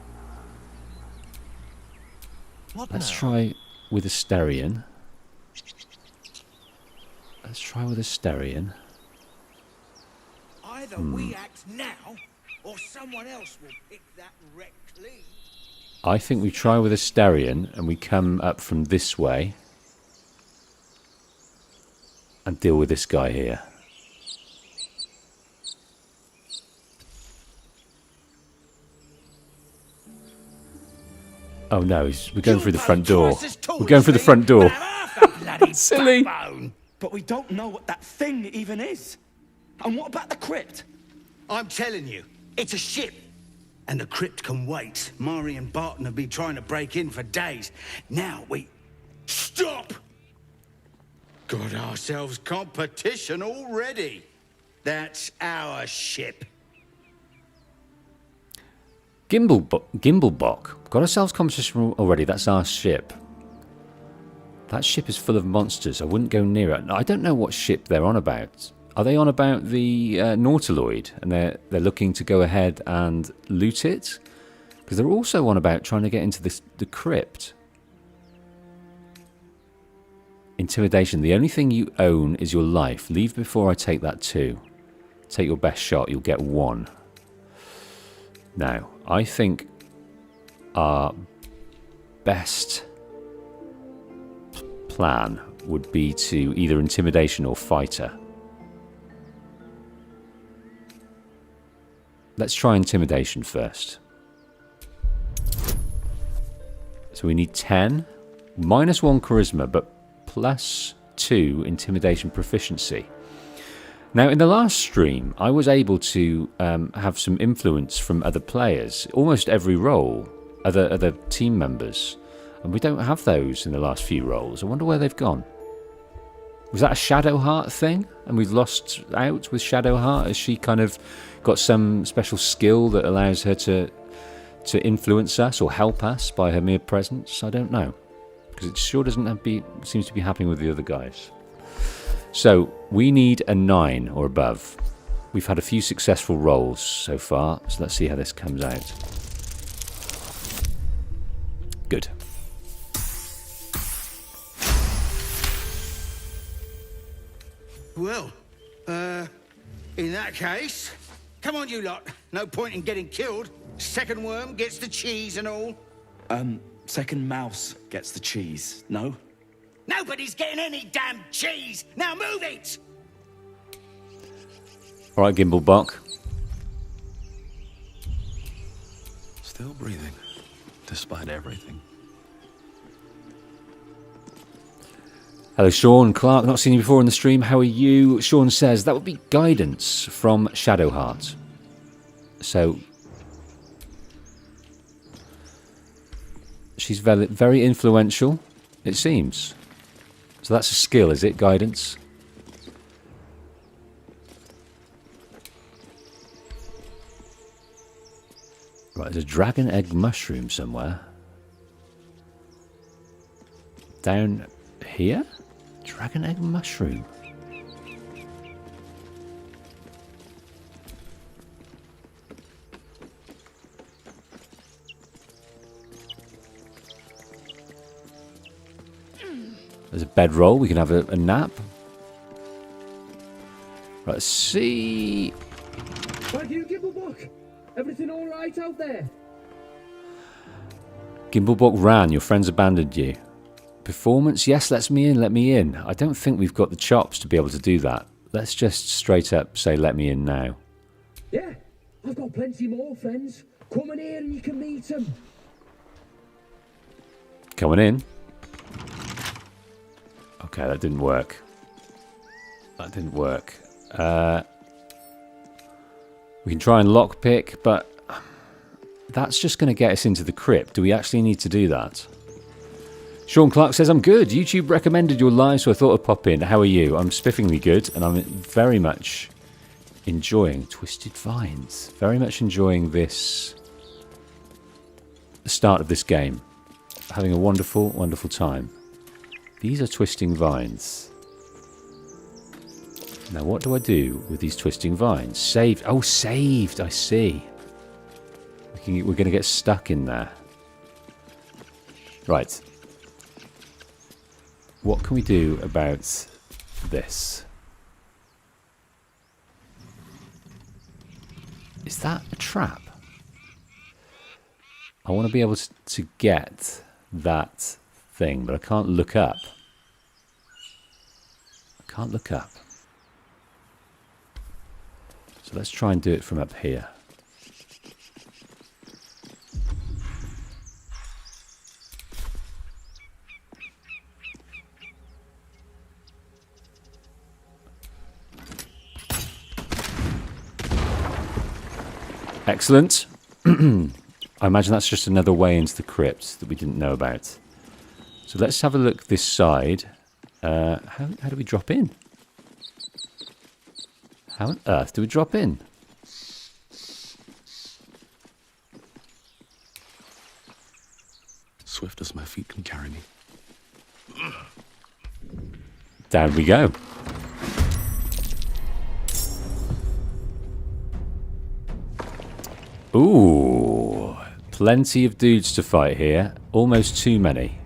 Let's try with Asterion. Let's try with Asterion.
Either we act now, or someone else will pick that wreck clean.
I think we try with Asterion and we come up from this way and deal with this guy here. Oh no, we're going through the front door.
Twice as tall
We're going
as
through the
me,
front door.
but have half a bloody
Silly.
backbone. But we don't know what that thing even is. And what about the crypt?
I'm telling you, it's a ship. And the crypt can wait. Mari and Barton have been trying to break in for days. Now we... Stop! Got ourselves competition already. That's our ship.
Gimblebock. Got ourselves competition already. That's our ship. That ship is full of monsters. I wouldn't go near it. I don't know what ship they're on about. Are they on about the Nautiloid? And they're looking to go ahead and loot it? Because they're also on about trying to get into the crypt. Intimidation. The only thing you own is your life. Leave before I take that too. Take your best shot. You'll get 1. Now, I think our best plan would be to either intimidation or fighter. Let's try intimidation first. So we need 10. -1 charisma, but +2 intimidation proficiency. Now, in the last stream, I was able to have some influence from other players, almost every role, other team members. And we don't have those in the last few roles. I wonder where they've gone. Was that a Shadowheart thing? And we've lost out with Shadowheart? Has she kind of got some special skill that allows her to influence us or help us by her mere presence? I don't know. Because it sure doesn't seems to be happening with the other guys. So, we need a 9 or above. We've had a few successful rolls so far, so let's see how this comes out. Good.
Well, in that case, come on you lot. No point in getting killed. Second worm gets the cheese and all.
Second mouse gets the cheese, no?
Nobody's getting any damn cheese! Now move it!
Alright, Gimblebock.
Still breathing, despite everything.
Hello, Sean Clark. Not seen you before in the stream. How are you? Sean says that would be guidance from Shadowheart. So she's very, very influential, it seems. So that's a skill, is it? Guidance. Right, there's a dragon egg mushroom somewhere. Down here? Dragon egg mushroom. There's a bedroll. We can have a nap. Right, let's see.
Thank you, Gimblebock. Everything all right out there?
Gimblebock ran. Your friends abandoned you. Performance? Yes, let me in, let me in. I don't think we've got the chops to be able to do that. Let's just straight up say let me in now.
Yeah, I've got plenty more friends. Come in here and you can meet them.
Coming in. Okay, that didn't work. That didn't work. We can try and lockpick, but that's just going to get us into the crypt. Do we actually need to do that? Sean Clark says, I'm good. YouTube recommended your live, so I thought I'd pop in. How are you? I'm spiffingly good, and I'm very much enjoying Twisted Vines. Very much enjoying this, the start of this game. Having a wonderful, wonderful time. These are twisting vines. Now, what do I do with these twisting vines? Saved. Oh, saved. I see. We're going to get stuck in there. Right. What can we do about this? Is that a trap? I want to be able to get that thing, but I can't look up. I can't look up. So let's try and do it from up here. Excellent. I imagine that's just another way into the crypt that we didn't know about. So let's have a look this side. How do we drop in? How on earth do we drop in?
Swift as my feet can carry me.
Down we go. Ooh, plenty of dudes to fight here. Almost too many.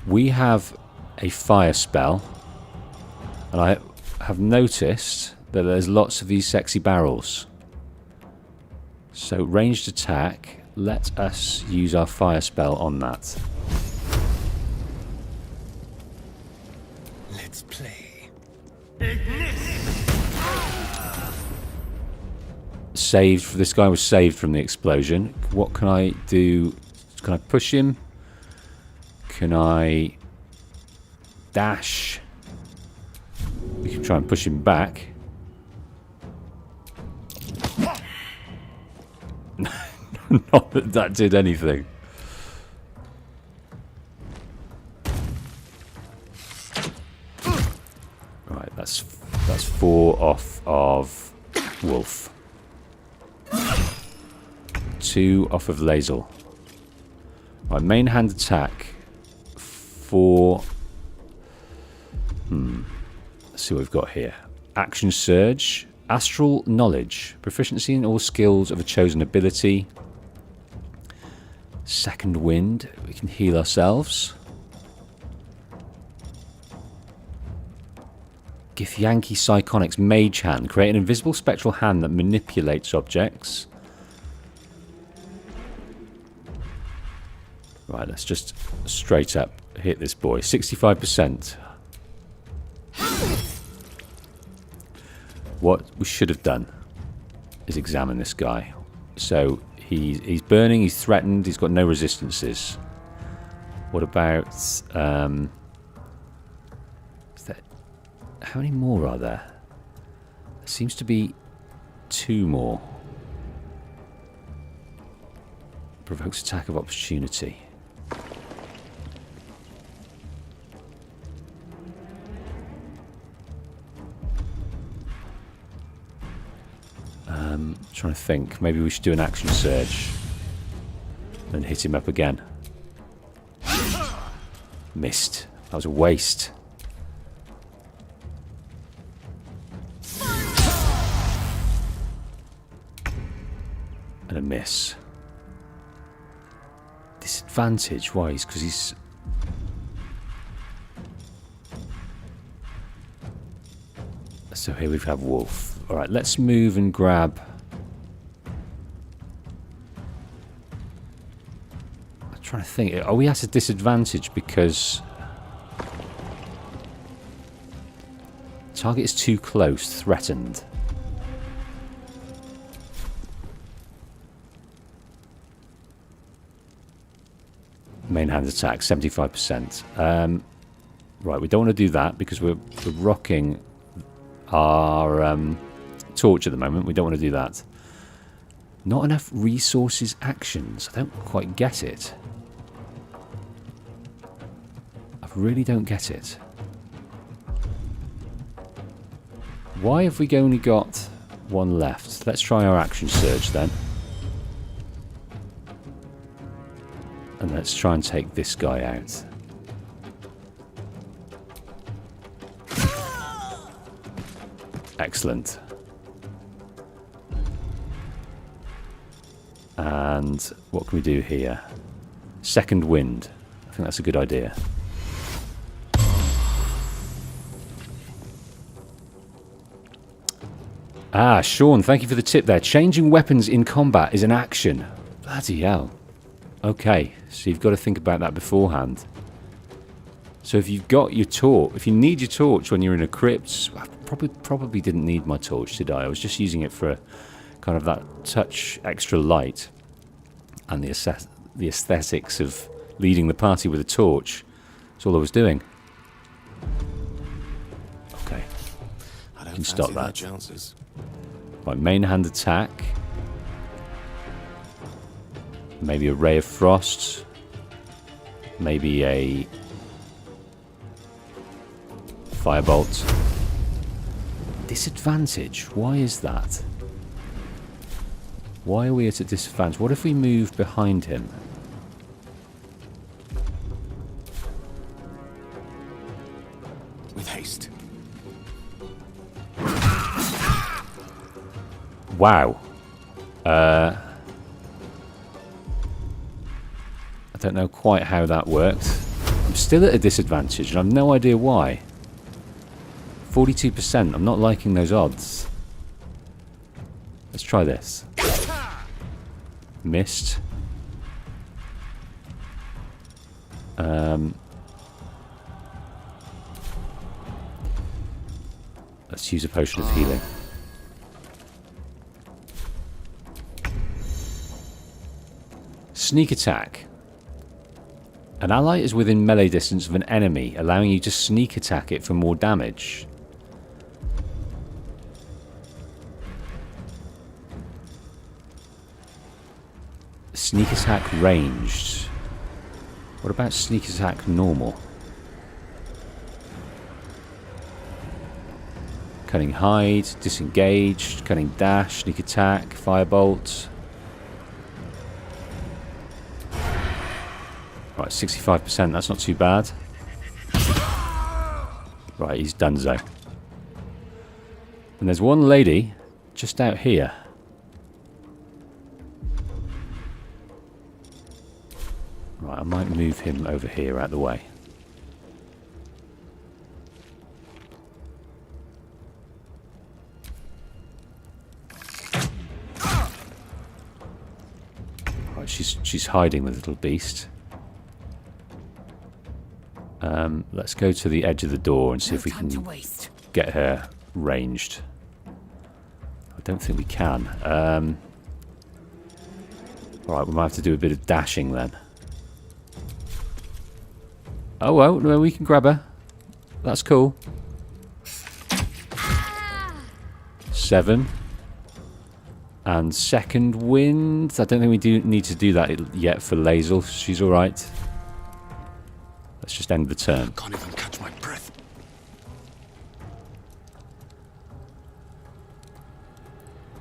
We have a fire spell, and I have noticed that there's lots of these sexy barrels. So ranged attack, let us use our fire spell on that.
Let's play.
Saved. This guy was saved from the explosion. What can I do? Can I push him? Can I dash? We can try and push him back. Not that that did anything. Right, that's 4 off of Wolf. 2 off of Lazel. Right, main hand attack for... Let's see what we've got here. Action Surge. Astral Knowledge. Proficiency in all skills of a chosen ability. Second Wind. We can heal ourselves. Githyanki Psychonics Mage Hand. Create an invisible spectral hand that manipulates objects. Right, let's just straight up hit this boy. 65%. What we should have done is examine this guy. So he's burning, he's threatened, he's got no resistances. What about... is there, how many more are there? There seems to be 2 more. Provokes attack of opportunity. Trying to think. Maybe we should do an action surge and hit him up again. Missed. That was a waste. And a miss. Disadvantage. Why? Because he's... So here we have Wolf. Alright, let's move and grab... I'm trying to think. Are we at a disadvantage because... Target is too close, threatened. Main hand attack, 75%. Right, we don't want to do that because we're rocking our torch at the moment. We don't want to do that. Not enough resources actions. I don't quite get it. I really don't get it. Why have we only got 1 left? Let's try our action surge then. And let's try and take this guy out. Excellent. And what can we do here? Second Wind. I think that's a good idea. Ah, Sean, thank you for the tip there. Changing weapons in combat is an action. Bloody hell. Okay, so you've got to think about that beforehand. So if you've got your torch, if you need your torch when you're in a crypt, I probably didn't need my torch, did I? I was just using it for kind of that touch extra light and the aesthetics of leading the party with a torch. That's all I was doing. Okay. can stop
Fancy their
that.
chances.
Right, main hand attack. Maybe a Ray of Frost. Maybe a Firebolt. Disadvantage? Why is that? Why are we at a disadvantage? What if we move behind him?
With haste.
Wow. I don't know quite how that worked. I'm still at a disadvantage and I've no idea why. 42%. I'm not liking those odds. Let's try this. Missed. Let's use a potion of healing. Sneak attack. An ally is within melee distance of an enemy, allowing you to sneak attack it for more damage. Sneak attack ranged. What about sneak attack normal? Cunning hide, disengaged, cunning dash, sneak attack, firebolt. Right, 65%, that's not too bad. Right, he's donezo. And there's one lady just out here. Right, I might move him over here out the way. Right, she's hiding, the little beast. Let's go to the edge of the door and see if we can get her ranged. I don't think we can. Alright, we might have to do a bit of dashing then. Oh well, no, we can grab her. That's cool. 7. And second wind. I don't think we do need to do that yet for Lae'zel. She's alright. Let's just end the turn.
Can't even catch my breath.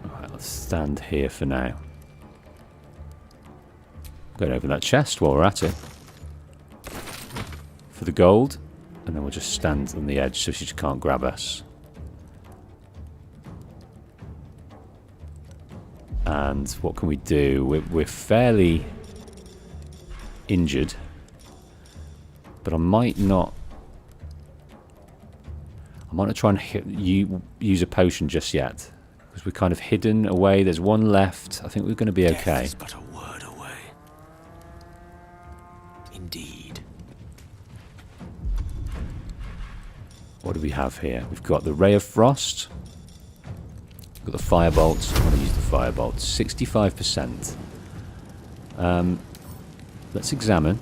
Alright, let's stand here for now. Go and open that chest while we're at it. For the gold. And then we'll just stand on the edge so she just can't grab us. And what can we do? We're fairly injured. But I might not try and use a potion just yet. Because we're kind of hidden away. There's one left. I think we're going to be okay.
Death is but a word away. Indeed.
What do we have here? We've got the Ray of Frost. We've got the Firebolt. I'm going to use the Firebolt. 65%. Let's examine.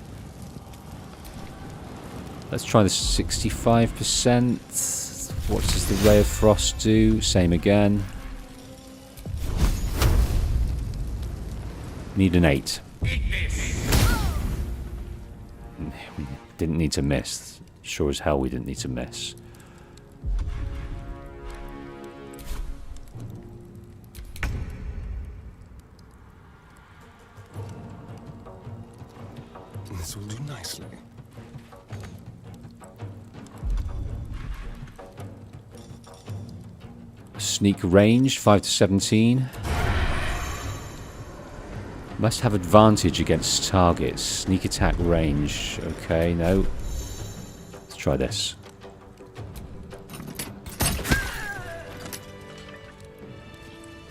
Let's try the 65%. What does the Ray of Frost do? Same again. Need an 8. We didn't need to miss. Sure as hell we didn't need to miss.
This will do nicely.
Sneak range, 5 to 17. Must have advantage against targets. Sneak attack range. Okay, no. Let's try this.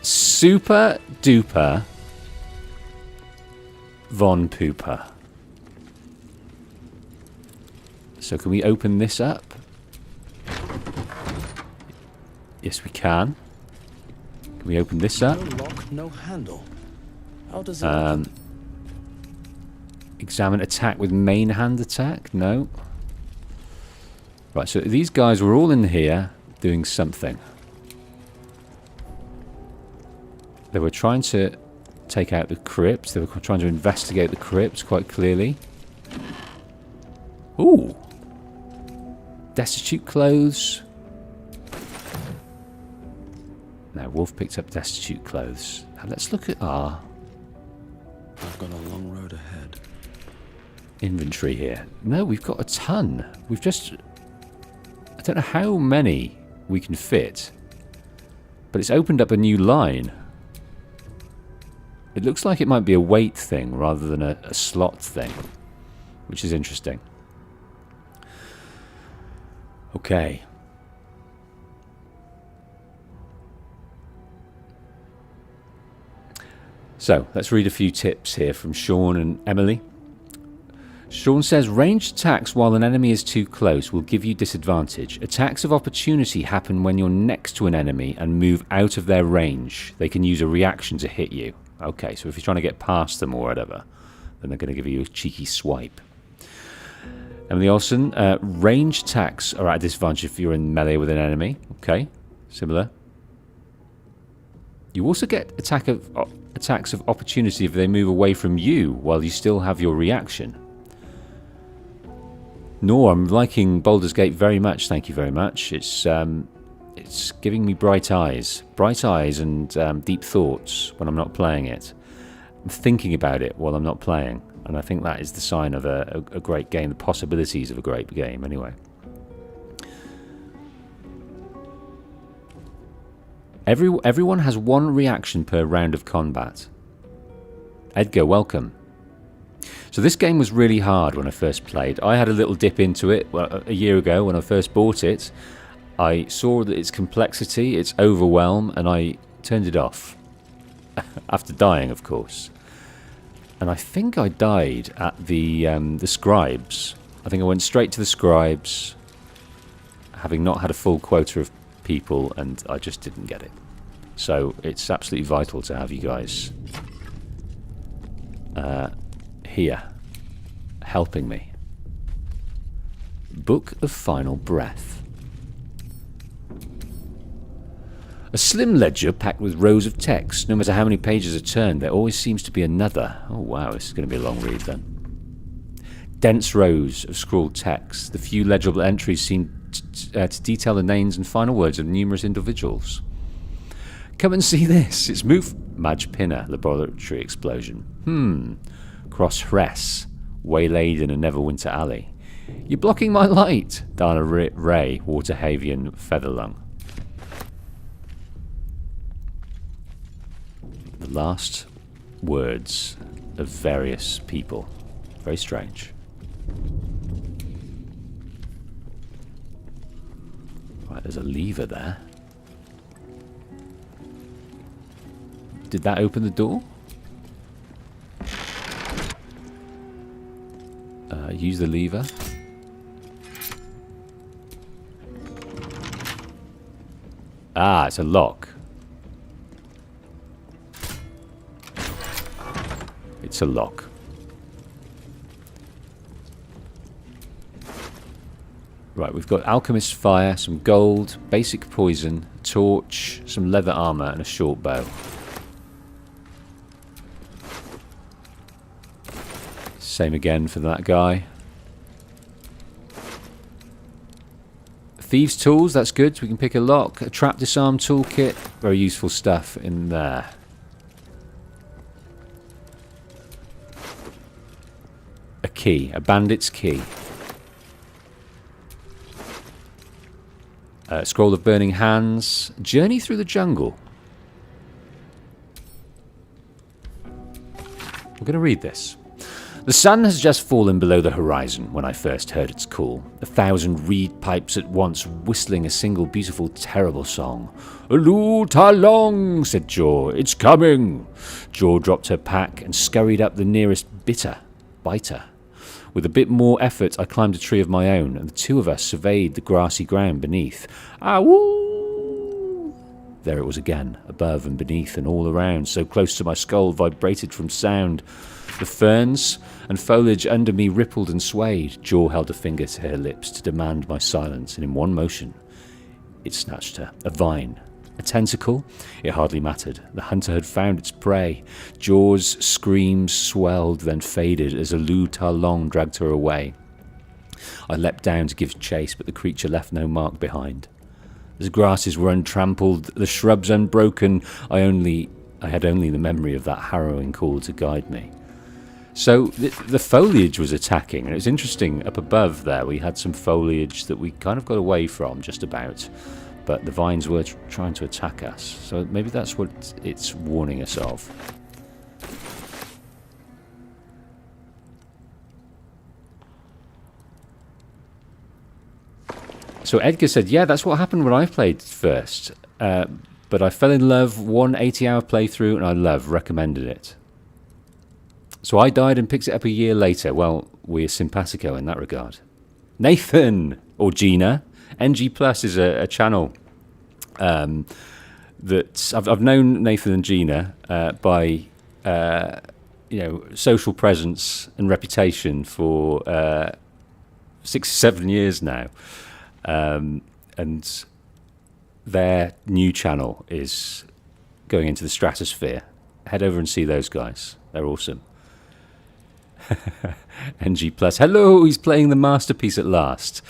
Super duper Von Pooper. So can we open this up? Yes, we can. Can we open this up?
No lock, no handle. How does it open?
Examine attack with main hand attack? No. Right, so these guys were all in here doing something. They were trying to take out the crypt. They were trying to investigate the crypt quite clearly. Ooh. Destitute clothes. Now, Wolf picked up destitute clothes. Now, let's look at our
I've got a long road ahead.
inventory here. No, we've got a ton. We've just... I don't know how many we can fit. But it's opened up a new line. It looks like it might be a weight thing rather than a slot thing. Which is interesting. Okay. So, let's read a few tips here from Sean and Emily. Sean says, ranged attacks while an enemy is too close will give you disadvantage. Attacks of opportunity happen when you're next to an enemy and move out of their range. They can use a reaction to hit you. Okay, so if you're trying to get past them or whatever, then they're going to give you a cheeky swipe. Emily Olsen, ranged attacks are at a disadvantage if you're in melee with an enemy. Okay, similar. You also get attacks of opportunity if they move away from you while you still have your reaction. No, I'm liking Baldur's Gate very much. Thank you very much. It's giving me bright eyes and deep thoughts when I'm not playing it. I'm thinking about it while I'm not playing, and I think that is the sign of a great game. The possibilities of a great game, anyway. Everyone has one reaction per round of combat. Edgar, welcome. So this game was really hard when I first played. I had a little dip into it a year ago when I first bought it. I saw that its complexity, its overwhelm, and I turned it off. After dying, of course. And I think I died at the scribes. I think I went straight to the scribes, having not had a full quota of people, and I just didn't get it. So it's absolutely vital to have you guys here, helping me. Book of Final Breath. A slim ledger packed with rows of text. No matter how many pages are turned, there always seems to be another. Oh wow, this is going to be a long read then. Dense rows of scrawled text. The few legible entries seem to detail the names and final words of numerous individuals. Come and see this. It's Madge Pinner, laboratory explosion. Cross Hress, waylaid in a Neverwinter alley. You're blocking my light. Dana Ray, Waterhavian Featherlung. The last words of various people. Very strange. Right, there's a lever there. Did that open the door? Use the lever. Ah, it's a lock. It's a lock. Right, we've got alchemist fire, some gold, basic poison, a torch, some leather armor, and a short bow. Same again for that guy. Thieves' tools, that's good. We can pick a lock. A trap disarm toolkit. Very useful stuff in there. A key. A bandit's key. Scroll of burning hands. Journey through the jungle. We're going to read this. The sun has just fallen below the horizon when I first heard its call. 1,000 reed pipes at once whistling a single beautiful, terrible song. "Alu Talong," said Jaw. "It's coming." Jaw dropped her pack and scurried up the nearest biter. With a bit more effort, I climbed a tree of my own, and the two of us surveyed the grassy ground beneath. "Ah-woo!" There it was again, above and beneath and all around, so close to my skull, vibrated from sound. The ferns and foliage under me rippled and swayed. Jaw held a finger to her lips to demand my silence, and in one motion, it snatched her. A vine A tentacle? It hardly mattered. The hunter had found its prey. Jaws' screams swelled, then faded as a Lu Talong dragged her away. I leapt down to give chase, but the creature left no mark behind. The grasses were untrampled, the shrubs unbroken. I had only the memory of that harrowing call to guide me. So the foliage was attacking, and it was interesting. Up above there, we had some foliage that we kind of got away from, just about. But the vines were trying to attack us. So maybe that's what it's warning us of. So Edgar said, yeah, that's what happened when I played first. But I fell in love, 180-hour playthrough, and I recommended it. So I died and picked it up a year later. Well, we're simpatico in that regard. Nathan, or Gina. NG Plus is a channel that I've known Nathan and Gina by social presence and reputation for 6-7 years now. And their new channel is going into the stratosphere. Head over and see those guys. They're awesome. NG Plus. Hello, he's playing the masterpiece at last.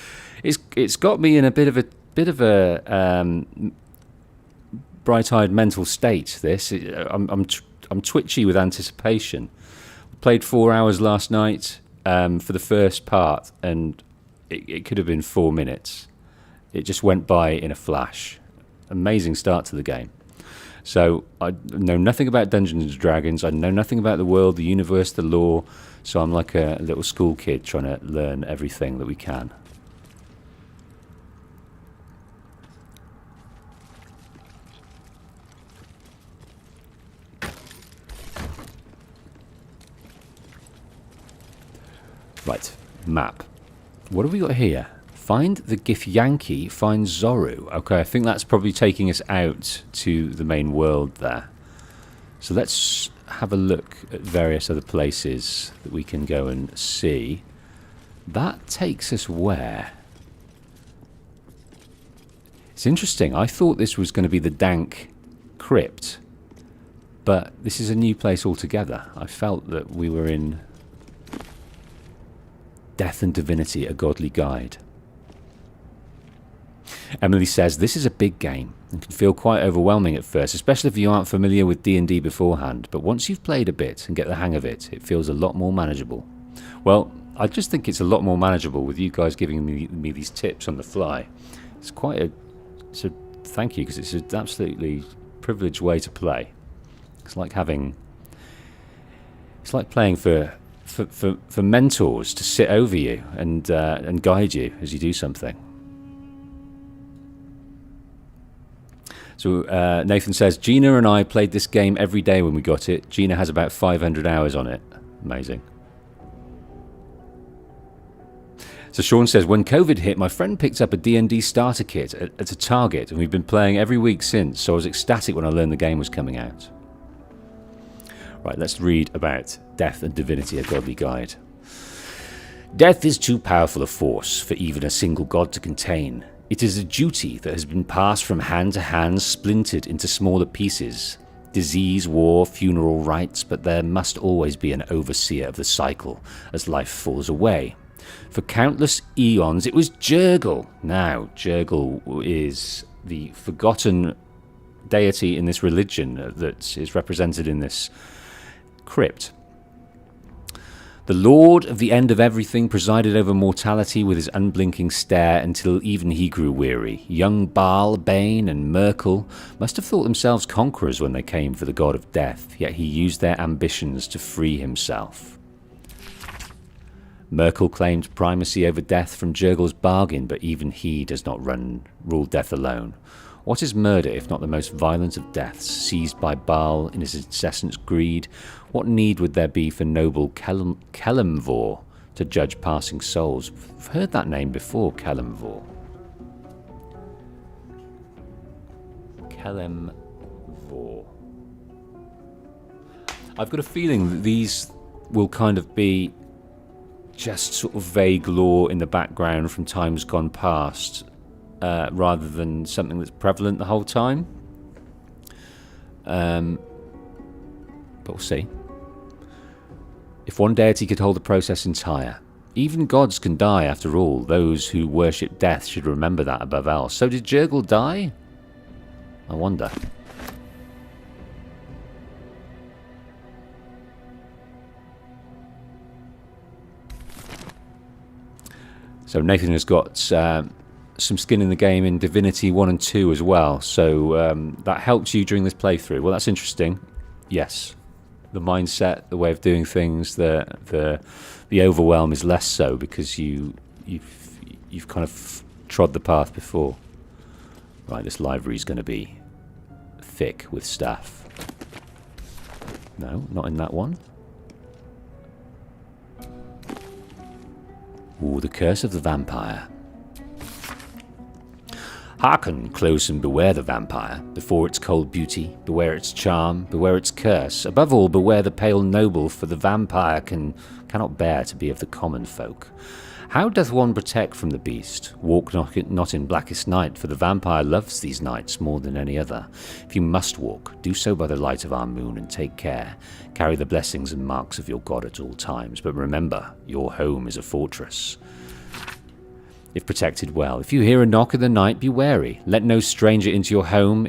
It's got me in a bit of a bright-eyed mental state. I'm twitchy with anticipation. Played 4 hours last night for the first part, and it could have been 4 minutes. It just went by in a flash. Amazing start to the game. So I know nothing about Dungeons and Dragons. I know nothing about the world, the universe, the lore. So I'm like a little school kid trying to learn everything that we can. Right, map. What have we got here? Find the Githyanki, find Zorru. Okay, I think that's probably taking us out to the main world there. So let's have a look at various other places that we can go and see. That takes us where? It's interesting. I thought this was going to be the dank crypt, but this is a new place altogether. I felt that we were in Death and Divinity, a Godly Guide. Emily says, this is a big game and can feel quite overwhelming at first, especially if you aren't familiar with D&D beforehand, but once you've played a bit and get the hang of it, it feels a lot more manageable. Well, I just think it's a lot more manageable with you guys giving me these tips on the fly. It's quite a thank you, because it's an absolutely privileged way to play. It's like playing for mentors to sit over you and guide you as you do something. So Nathan says, Gina and I played this game every day when we got it. Gina has about 500 hours on it. Amazing. So Sean says, when COVID hit, my friend picked up a D&D starter kit at a Target, and we've been playing every week since, so I was ecstatic when I learned the game was coming out. Right, let's read about Death and Divinity, a Godly Guide. Death is too powerful a force for even a single god to contain. It is a duty that has been passed from hand to hand, splintered into smaller pieces. Disease, war, funeral rites, but there must always be an overseer of the cycle as life falls away. For countless eons, it was Jurgle. Now, Jurgle is the forgotten deity in this religion that is represented in this crypt. The Lord of the End of Everything presided over mortality with his unblinking stare until even he grew weary. Young Baal, Bane, and Merkel must have thought themselves conquerors when they came for the god of death, yet he used their ambitions to free himself. Merkel claimed primacy over death from Jurgle's bargain, but even he does not rule death alone. What is murder if not the most violent of deaths, seized by Baal in his incessant greed? What need would there be for noble Kelemvor to judge passing souls? I've heard that name before, Kelemvor. Kelemvor. I've got a feeling that these will kind of be just sort of vague lore in the background from times gone past, rather than something that's prevalent the whole time. But we'll see. If one deity could hold the process entire. Even gods can die, after all. Those who worship death should remember that above else. So did Jurgle die? I wonder. So Nathan has got some skin in the game in Divinity 1 and 2 as well. So that helped you during this playthrough. Well, that's interesting. Yes. The mindset, the way of doing things, the overwhelm is less so because you've kind of trod the path before. Right, this library is going to be thick with stuff. No, not in that one. Ooh, the curse of the vampire. Hearken close and beware the vampire. Before its cold beauty, beware its charm, beware its curse. Above all, beware the pale noble, for the vampire cannot bear to be of the common folk. How doth one protect from the beast? Walk not in blackest night, for the vampire loves these nights more than any other. If you must walk, do so by the light of our moon, and take care. Carry the blessings and marks of your god at all times, but remember, your home is a fortress. If protected well. If you hear a knock in the night, be wary. Let no stranger into your home.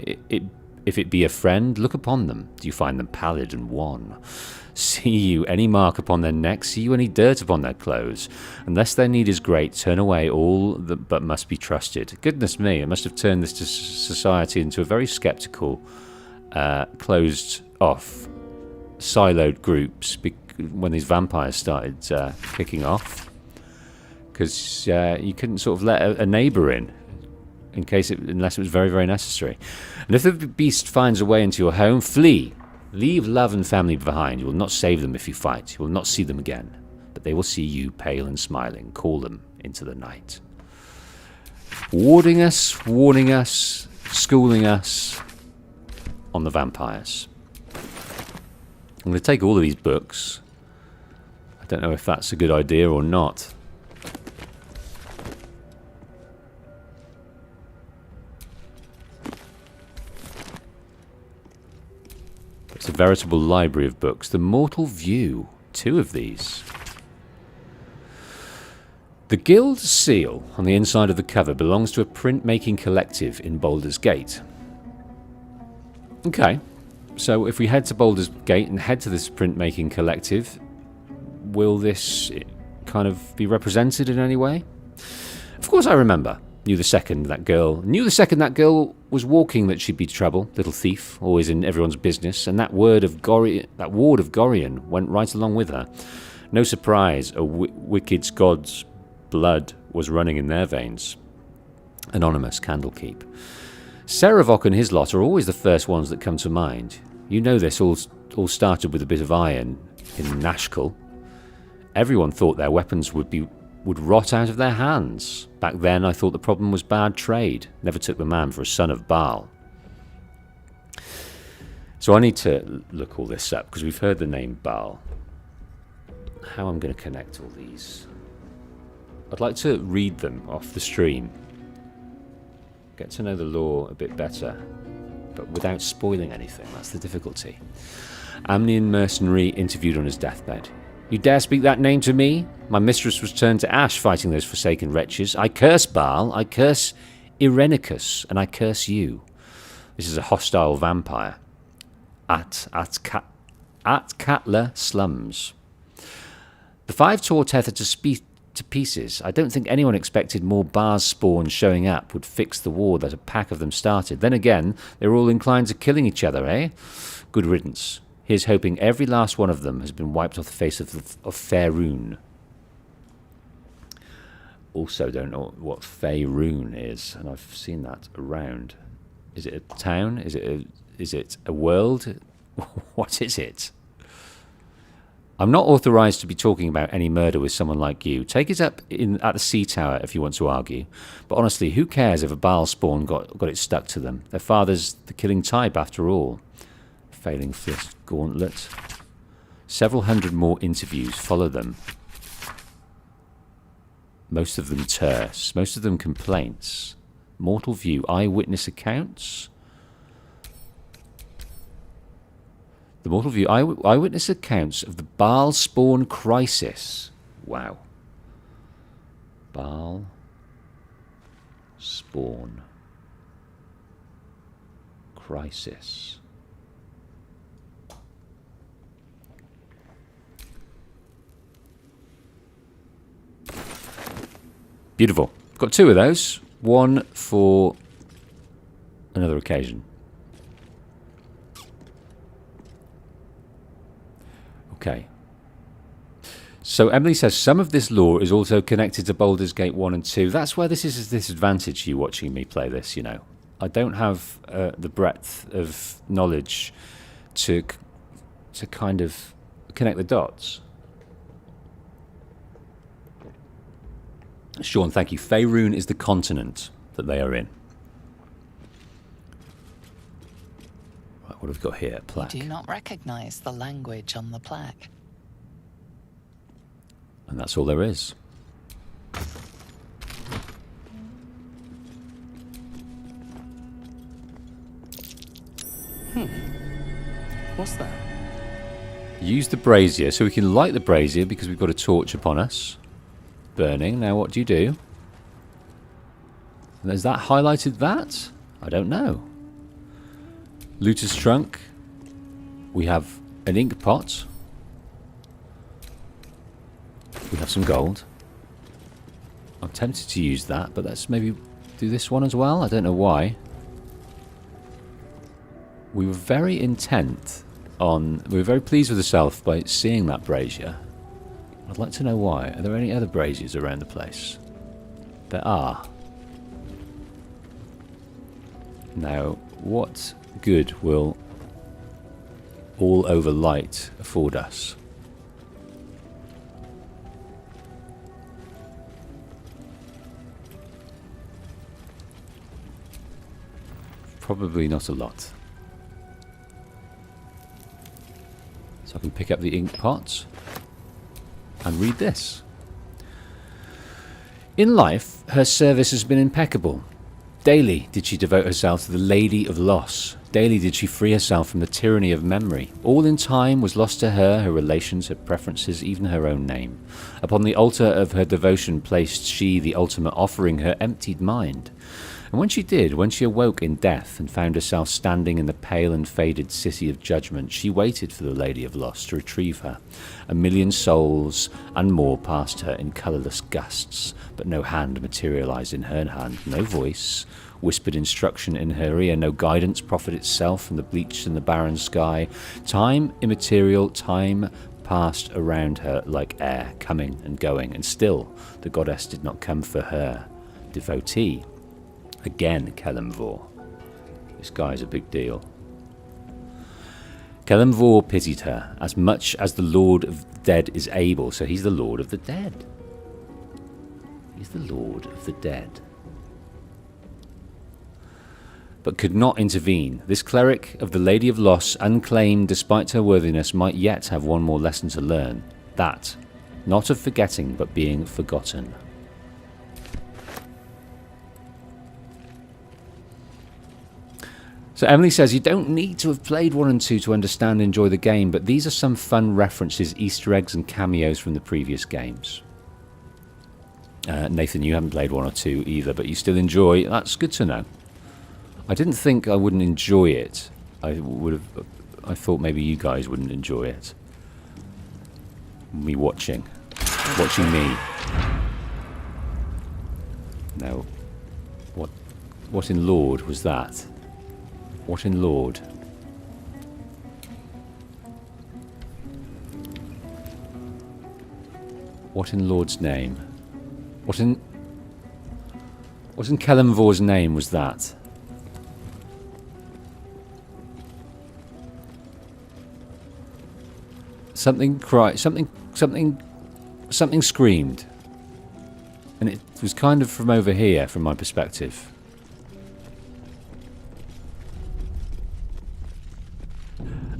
If it be a friend, look upon them. Do you find them pallid and wan? See you any mark upon their necks? See you any dirt upon their clothes? Unless their need is great, turn away all that but must be trusted. Goodness me, it must have turned this society into a very sceptical, closed off, siloed groups when these vampires started kicking off. Because you couldn't sort of let a neighbour in case unless it was very, very necessary. And if the beast finds a way into your home, flee. Leave love and family behind. You will not save them if you fight. You will not see them again. But they will see you, pale and smiling. Call them into the night. Warning us, schooling us on the vampires. I'm going to take all of these books. I don't know if that's a good idea or not. It's a veritable library of books. The Mortal View. 2 of these. The Guild seal on the inside of the cover belongs to a printmaking collective in Baldurs Gate. Okay. So if we head to Baldurs Gate and head to this printmaking collective, will this kind of be represented in any way? Of course I remember. Knew the second that girl was walking that she'd be trouble. Little thief, always in everyone's business, and that ward of Gorion went right along with her. No surprise, a wicked god's blood was running in their veins. Anonymous Candlekeep. Seravok and his lot are always the first ones that come to mind. You know this all started with a bit of iron in Nashkel. Everyone thought their weapons would rot out of their hands. Back then, I thought the problem was bad trade. Never took the man for a son of Baal. So I need to look all this up, because we've heard the name Baal. How I'm going to connect all these. I'd like to read them off the stream. Get to know the lore a bit better, but without spoiling anything. That's the difficulty. Amnian mercenary interviewed on his deathbed. You dare speak that name to me? My mistress was turned to ash fighting those forsaken wretches. I curse Baal, I curse Irenicus, and I curse you. This is a hostile vampire. At Katla slums. The 5 tore tethered to pieces. I don't think anyone expected more Bars spawn showing up would fix the war that a pack of them started. Then again, they were all inclined to killing each other, eh? Good riddance. Here's hoping every last one of them has been wiped off the face of Faerun. Also don't know what Faerun is, and I've seen that around. Is it a town? Is it a world? What is it? I'm not authorised to be talking about any murder with someone like you. Take it up at the Sea Tower if you want to argue. But honestly, who cares if a Baal spawn got it stuck to them? Their father's the killing type after all. Failing fist gauntlet. Several hundred more interviews follow them. Most of them terse. Most of them complaints. Mortal View. Eyewitness accounts. The Mortal View eyewitness accounts of the Baal spawn crisis. Wow. Baal spawn crisis. Beautiful. Got 2 of those. 1 for another occasion. Okay. So Emily says some of this lore is also connected to Baldur's Gate 1 and 2. That's where this is a disadvantage to you watching me play this, you know. I don't have the breadth of knowledge to kind of connect the dots. Sean, thank you. Faerun is the continent that they are in. Right, what have we got here? Plaque.
You do not recognize the language on the plaque.
And that's all there is.
What's that?
Use the brazier. So we can light the brazier because we've got a torch upon us. Burning. Now what do you do? And has that highlighted that? I don't know. Looter's trunk. We have an ink pot. We have some gold. I'm tempted to use that, but let's maybe do this one as well. I don't know why. We were very intent on... We were very pleased with ourselves by seeing that brazier. I'd like to know why. Are there any other braziers around the place? There are. Now, what good will all over light afford us? Probably not a lot. So I can pick up the ink pot and read this. In life, her service has been impeccable. Daily did she devote herself to the Lady of Loss. Daily did she free herself from the tyranny of memory. All in time was lost to her, her relations, her preferences, even her own name. Upon the altar of her devotion placed she the ultimate offering, her emptied mind. And when she did, when she awoke in death and found herself standing in the pale and faded city of judgment, she waited for the Lady of Loss to retrieve her. 1,000,000 souls and more passed her in colourless gusts, but no hand materialised in her hand, no voice whispered instruction in her ear, no guidance proffered itself from the bleached and the barren sky. Time, immaterial, time passed around her like air, coming and going, and still the goddess did not come for her devotee. Again, Kelemvor. This guy's a big deal. Kelemvor pitied her as much as the Lord of the Dead is able. So he's the Lord of the Dead. He's the Lord of the Dead. But could not intervene. This cleric of the Lady of Loss, unclaimed despite her worthiness, might yet have one more lesson to learn. That, not of forgetting, but being forgotten. So Emily says, you don't need to have played 1 and 2 to understand and enjoy the game, but these are some fun references, Easter eggs and cameos from the previous games. Nathan, you haven't played 1 or 2 either, but you still enjoy. That's good to know. I didn't think I wouldn't enjoy it. I thought maybe you guys wouldn't enjoy it. Me watching me. Now, what in Lord was that? What in Lord? What in Lord's name? What in Kelemvor's name was that? Something cried, something screamed. And it was kind of from over here, from my perspective.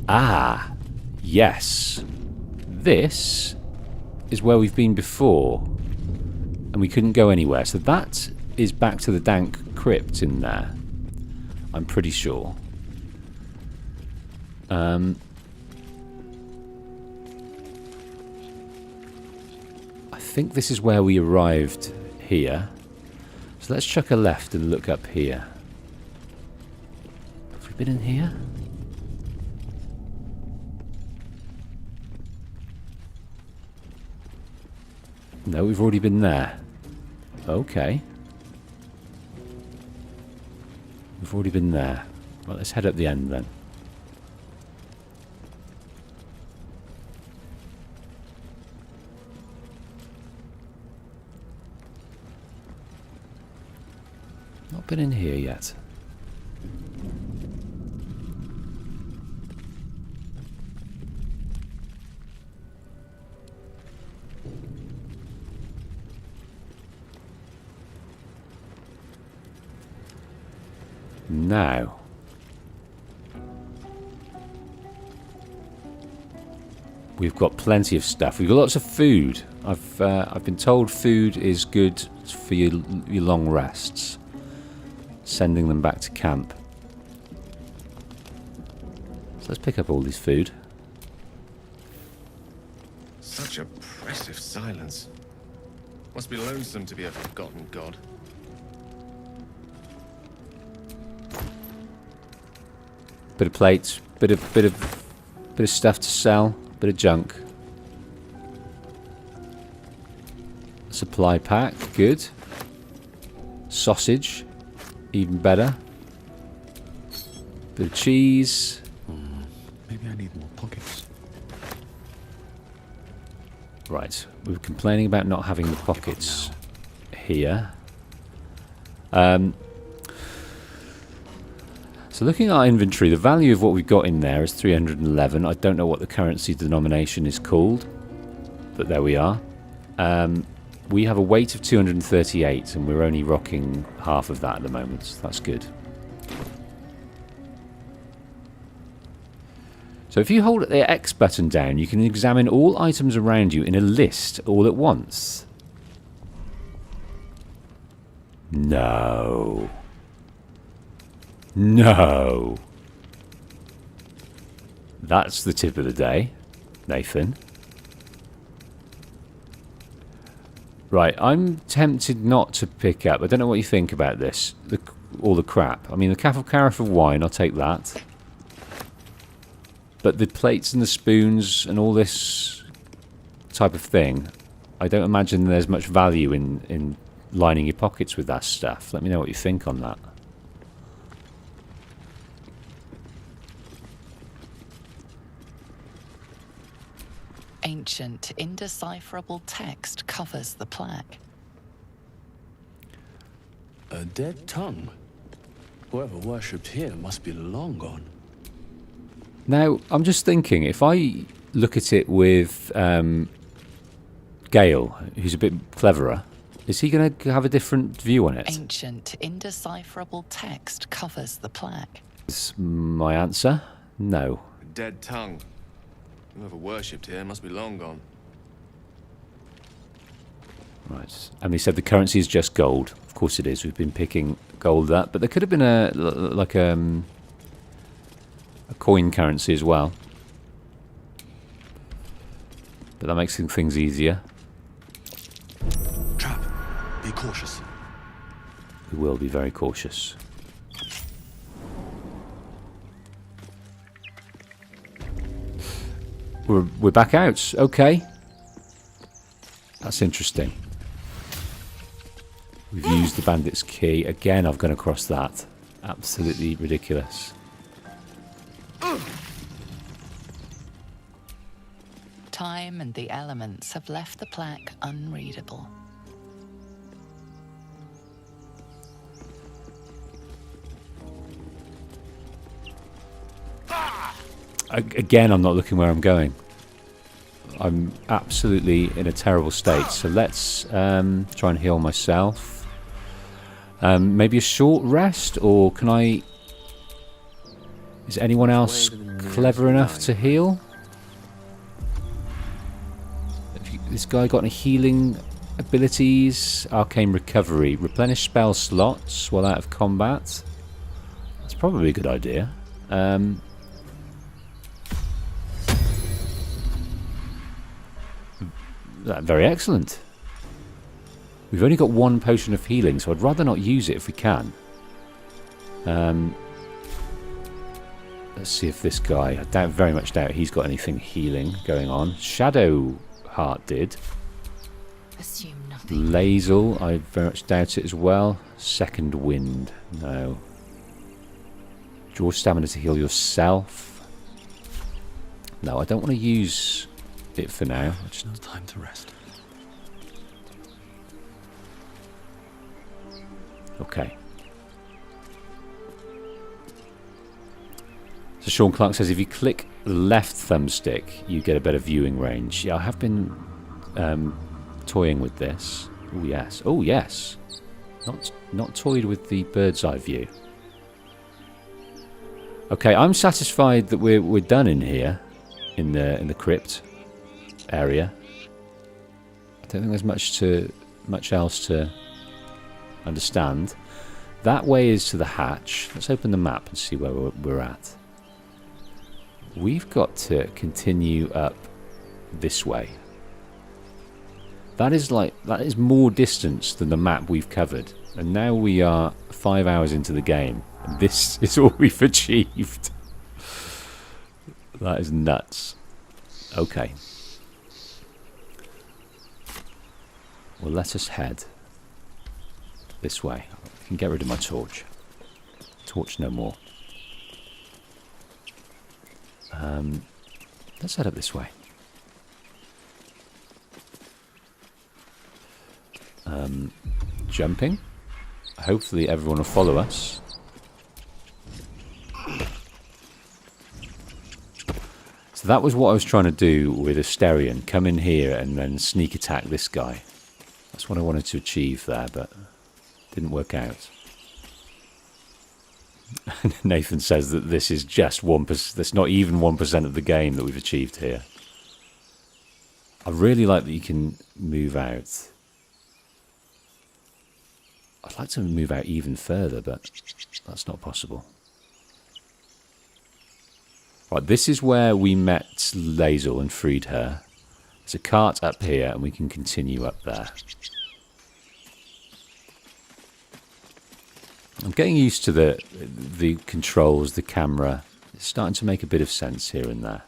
Ah, yes. This is where we've been before. And we couldn't go anywhere. So that is back to the dank crypt in there. I'm pretty sure. think this is where we arrived here. So let's chuck a left and look up here. Have we been in here? No, we've already been there. Okay. We've already been there. Well, let's head up the end then. Not been in here yet. Now, we've got plenty of stuff. We've got lots of food. I've been told food is good for your long rests. Sending them back to camp. So let's pick up all this food.
Such oppressive silence. Must be lonesome to be a forgotten god.
Bit of plates, bit of stuff to sell, bit of junk. Supply pack, good. Sausage, even better. Bit of cheese.
Maybe I need more pockets.
Right, we were complaining about not having the pockets here. So looking at our inventory, the value of what we've got in there is 311. I don't know what the currency denomination is called, but there we are. We have a weight of 238, and we're only rocking half of that at the moment. So that's good. So if you hold the X button down, you can examine all items around you in a list all at once. No. No. That's the tip of the day, Nathan. Right, I'm tempted not to pick up. I don't know what you think about this. All the crap. I mean, the carafe of wine, I'll take that. But the plates and the spoons and all this type of thing, I don't imagine there's much value in lining your pockets with that stuff. Let me know what you think on that.
Ancient, indecipherable text covers the plaque.
A dead tongue. Whoever worshipped here must be long gone.
Now, I'm just thinking, if I look at it with Gale, who's a bit cleverer, is he going to have a different view on it?
Ancient, indecipherable text covers the plaque.
Is my answer? No.
A dead tongue. Whoever worshipped here must be long gone.
Right. And they said the currency is just gold. Of course it is. We've been picking gold up. But there could have been a coin currency as well. But that makes things easier.
Trap. Be cautious.
We will be very cautious. We're back out. Okay. That's interesting. We've used the bandit's key. Again, I've gone across that. Absolutely ridiculous.
Time and the elements have left the plaque unreadable.
Again, I'm not looking where I'm going. I'm absolutely in a terrible state. So let's try and heal myself. Maybe a short rest, or can I... Is anyone else clever enough to heal? This guy got any healing abilities? Arcane recovery. Replenish spell slots while out of combat. That's probably a good idea. Very excellent. We've only got one potion of healing, so I'd rather not use it if we can. Let's see if this guy... I very much doubt he's got anything healing going on. Shadow Heart did.
Assume nothing.
Lazel, I very much doubt it as well. Second Wind, no. Draw stamina to heal yourself. No, I don't want to use it for now.
It's no time to rest.
Okay. So Sean Clark says if you click the left thumbstick, you get a better viewing range. Yeah, I have been toying with this. Oh yes. Oh yes. Not toyed with the bird's eye view. Okay, I'm satisfied that we're done in here, in the crypt area. I don't think there's much else to understand. That way is to the hatch. Let's open the map and see where we're at. We've got to continue up this way. That is more distance than the map we've covered. And now we are 5 hours into the game. And this is all we've achieved. That is nuts. Okay. Well, let us head this way. I can get rid of my torch. Torch no more. Let's head up this way. Jumping. Hopefully everyone will follow us. So that was what I was trying to do with Asterion. Come in here and then sneak attack this guy. That's what I wanted to achieve there, but didn't work out. Nathan says that this is just 1%. That's not even 1% of the game that we've achieved here. I really like that you can move out. I'd like to move out even further, but that's not possible. Right, this is where we met Lazel and freed her. There's a cart up here, and we can continue up there. I'm getting used to the controls, the camera. It's starting to make a bit of sense here and there.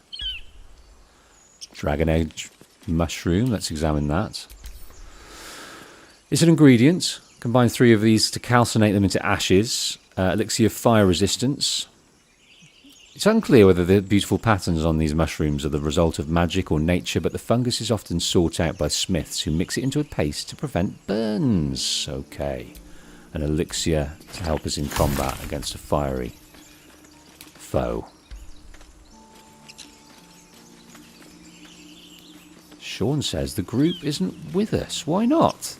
Dragon Egg Mushroom, let's examine that. It's an ingredient. Combine 3 of these to calcinate them into ashes. Elixir of Fire Resistance. It's unclear whether the beautiful patterns on these mushrooms are the result of magic or nature, but the fungus is often sought out by smiths who mix it into a paste to prevent burns. Okay. An elixir to help us in combat against a fiery foe. Sean says the group isn't with us. Why not?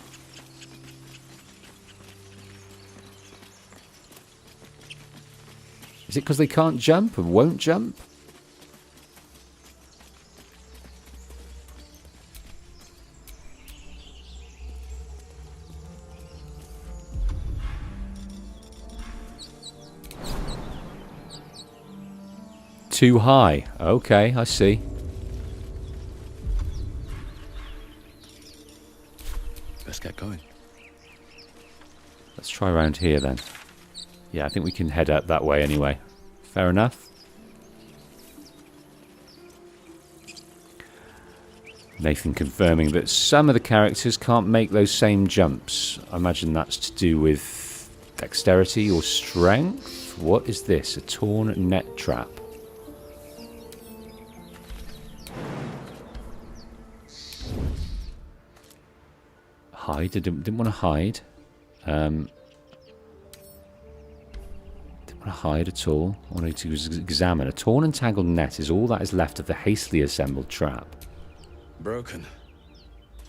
Is it because they can't jump and won't jump? Too high. Okay, I see.
Let's get going.
Let's try around here then. Yeah, I think we can head out that way anyway. Fair enough. Nathan confirming that some of the characters can't make those same jumps. I imagine that's to do with dexterity or strength. What is this? A torn net trap. Hide. I didn't want to hide. Didn't want to hide at all. I wanted to examine. A torn and tangled net is all that is left of the hastily assembled trap.
Broken.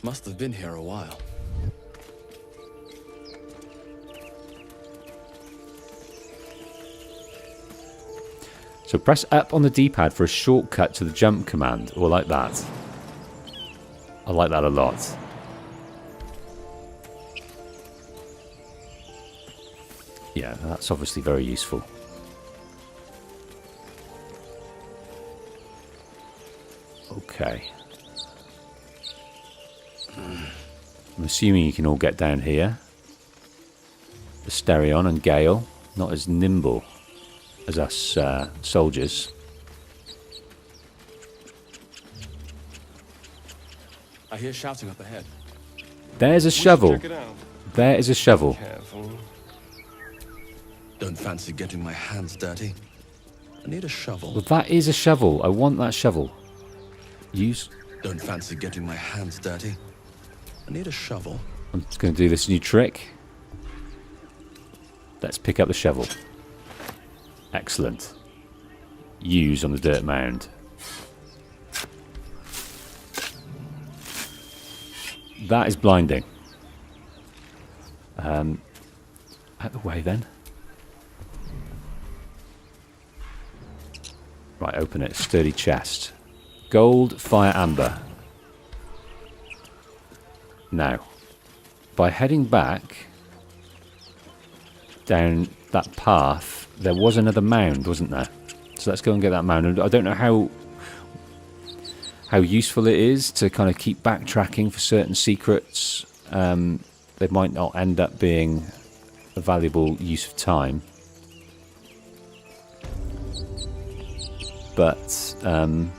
Must have been here a while.
So press up on the D-pad for a shortcut to the jump command, or like that. I like that a lot. Yeah, that's obviously very useful. Okay. I'm assuming you can all get down here. Asterion and Gale, not as nimble as us soldiers.
I hear shouting up ahead.
There's a
We should
shovel.
check it out.
There is a shovel.
Careful.
Don't fancy getting my hands dirty. I need a shovel.
Well, that is a shovel. I want that shovel. Use.
Don't fancy getting my hands dirty. I need a shovel.
I'm just going to do this new trick. Let's pick up the shovel. Excellent. Use on the dirt mound. That is blinding. Out the way then. Right, open it. Sturdy chest. Gold, fire, amber. Now, by heading back down that path, there was another mound, wasn't there? So let's go and get that mound. And I don't know how useful it is to kind of keep backtracking for certain secrets. They might not end up being a valuable use of time. But, oh,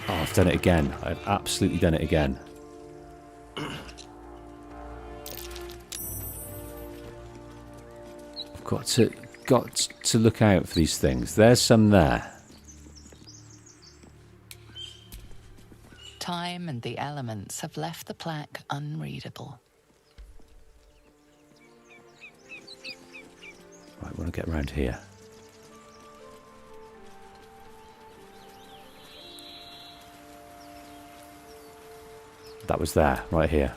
I've done it again. I've absolutely done it again. I've got to look out for these things. There's some there.
Time and the elements have left the plaque unreadable.
Right, I want to get around here. That was there, right here.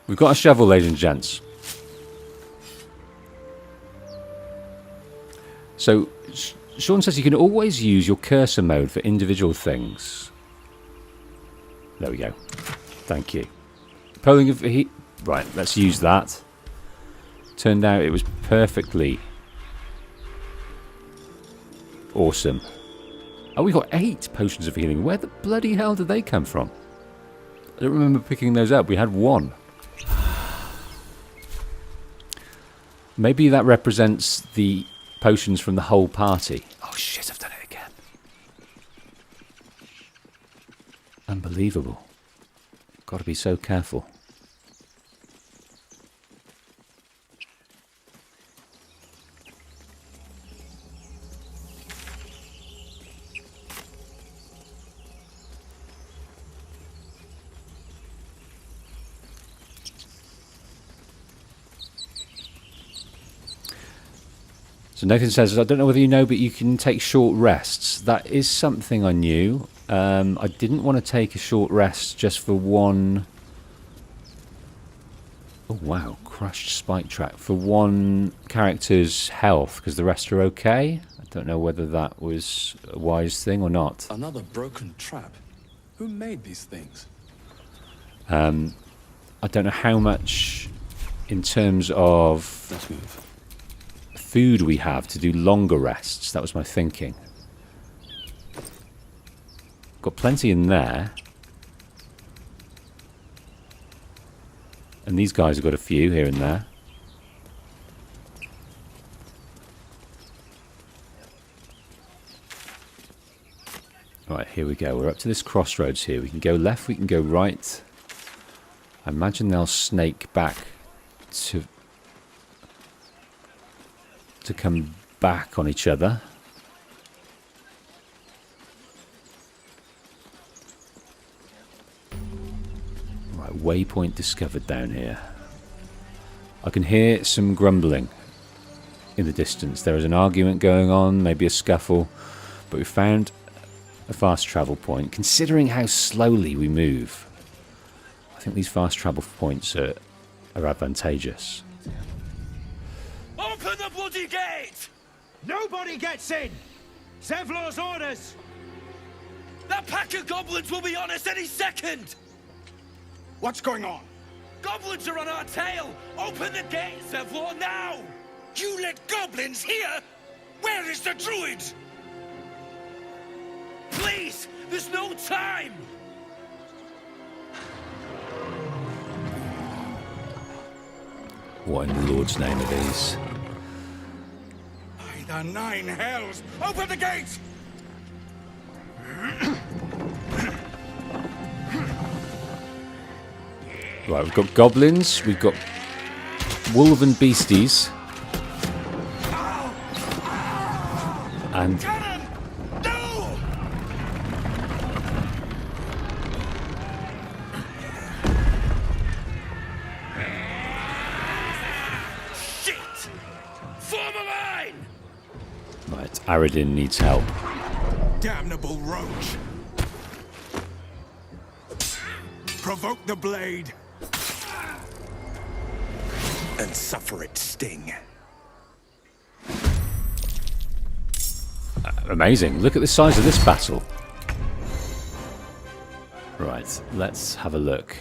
We've got a shovel, ladies and gents. So, Sean says you can always use your cursor mode for individual things. There we go. Thank you. Polling of heat. Right, let's use that. Turned out it was perfectly awesome. Oh, we got 8 potions of healing. Where the bloody hell did they come from? I don't remember picking those up. We had 1. Maybe that represents the potions from the whole party. Oh shit, I've done it again. Unbelievable. Got to be so careful. So Nathan says, I don't know whether you know, but you can take short rests. That is something I knew. I didn't want to take a short rest just for one... Oh wow, crushed spike track. For one character's health, because the rest are okay. I don't know whether that was a wise thing or not.
Another broken trap. Who made these things?
I don't know how much in terms of...
Let's move.
Food we have to do longer rests. That was my thinking. Got plenty in there. And these guys have got a few here and there. Right, here we go. We're up to this crossroads here. We can go left, we can go right. I imagine they'll snake back to come back on each other. Right, waypoint discovered down here. I can hear some grumbling in the distance. There is an argument going on, maybe a scuffle, but we found a fast travel point. Considering how slowly we move, I think these fast travel points are advantageous.
Open the bloody gate!
Nobody gets in! Zevlor's orders!
That pack of goblins will be on us any second!
What's going on?
Goblins are on our tail! Open the gate, Zevlor, now!
You let goblins here? Where is the druid?
Please! There's no time!
What in the Lord's name are these?
By the 9 hells! Open the gates!
Right, we've got goblins, we've got wolven beasties, and right, Aradin needs help.
Damnable roach! Provoke the blade! And suffer its sting.
Amazing. Look at the size of this battle. Right, let's have a look.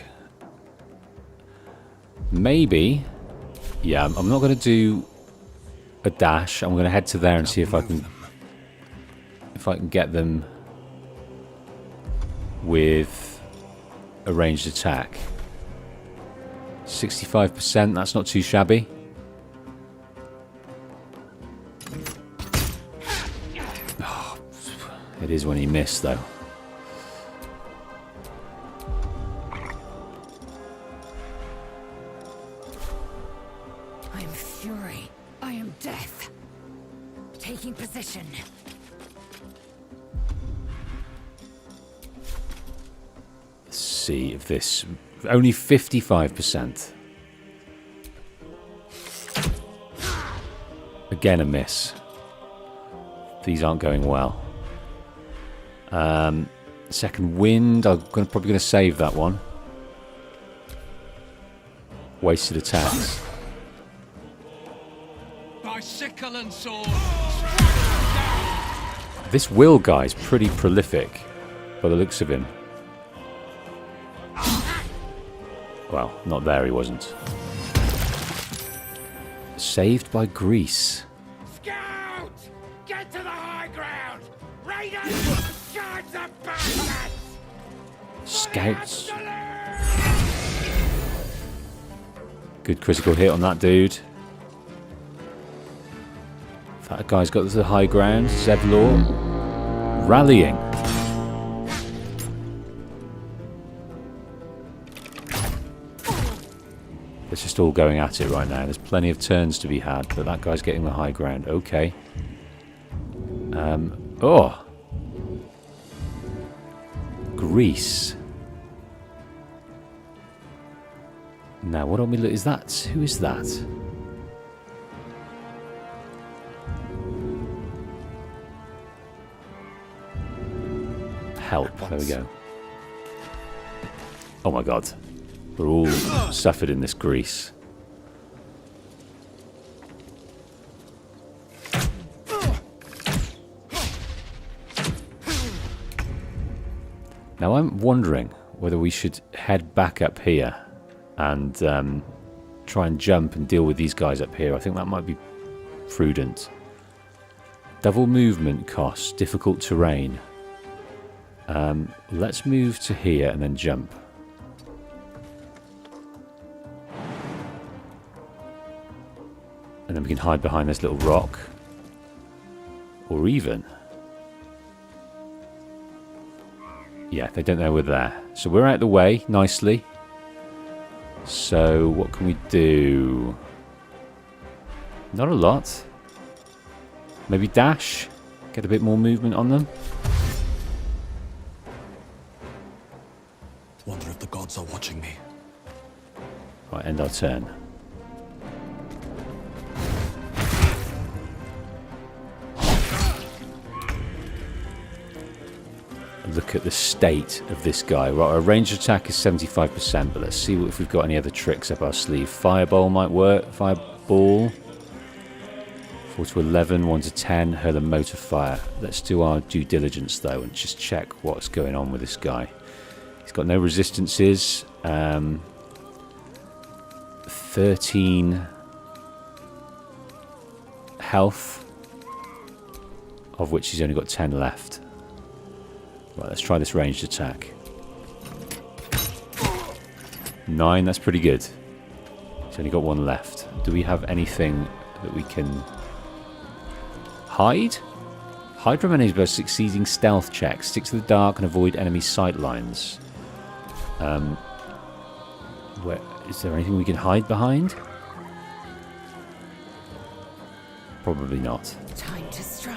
Maybe... Yeah, I'm not going to do a dash. I'm going to head to there and see if I can... If I can get them with a ranged attack. 65%, that's not too shabby. Oh, it is when he missed, though.
I am fury. I am death. Taking position.
Let's see if this... Only 55%. Again, a miss. These aren't going well. Second wind. I'm probably going to save that one. Wasted attacks.
By sickle and sword.
This Will guy's pretty prolific, by the looks of him. Well, not there, he wasn't. Saved by Greece.
Scout! Get to the high ground! Raiders! Charge the bastards!
Scouts. Good critical hit on that dude. That guy's got the high ground. Zevlor. Rallying. It's just all going at it right now. There's plenty of turns to be had, but that guy's getting the high ground. Okay. Oh. Greece. Now, what are we look? Is that? Who is that? Help. There we go. Oh my god. We're all suffered in this grease. Now I'm wondering whether we should head back up here and try and jump and deal with these guys up here. I think that might be prudent. Double movement cost, difficult terrain. Let's move to here and then jump. And then we can hide behind this little rock. Or even... Yeah, they don't know we're there. So we're out of the way, nicely. So, what can we do? Not a lot. Maybe dash? Get a bit more movement on them?
Wonder if the gods are watching me.
Right, end our turn. Look at the state of this guy. Right, our range attack is 75%, but let's see if we've got any other tricks up our sleeve. Fireball might work. Fireball. 4 to 11, 1 to 10. Hurl a motor fire. Let's do our due diligence, though, and just check what's going on with this guy. He's got no resistances. 13 health, of which he's only got 10 left. Right, let's try this ranged attack. 9, that's pretty good. He's Right, only got one left. Do we have anything that we can hide? Hide from enemies by succeeding stealth checks. Stick to the dark and avoid enemy sight lines. Where, is there anything we can hide behind? Probably not.
Time to strike.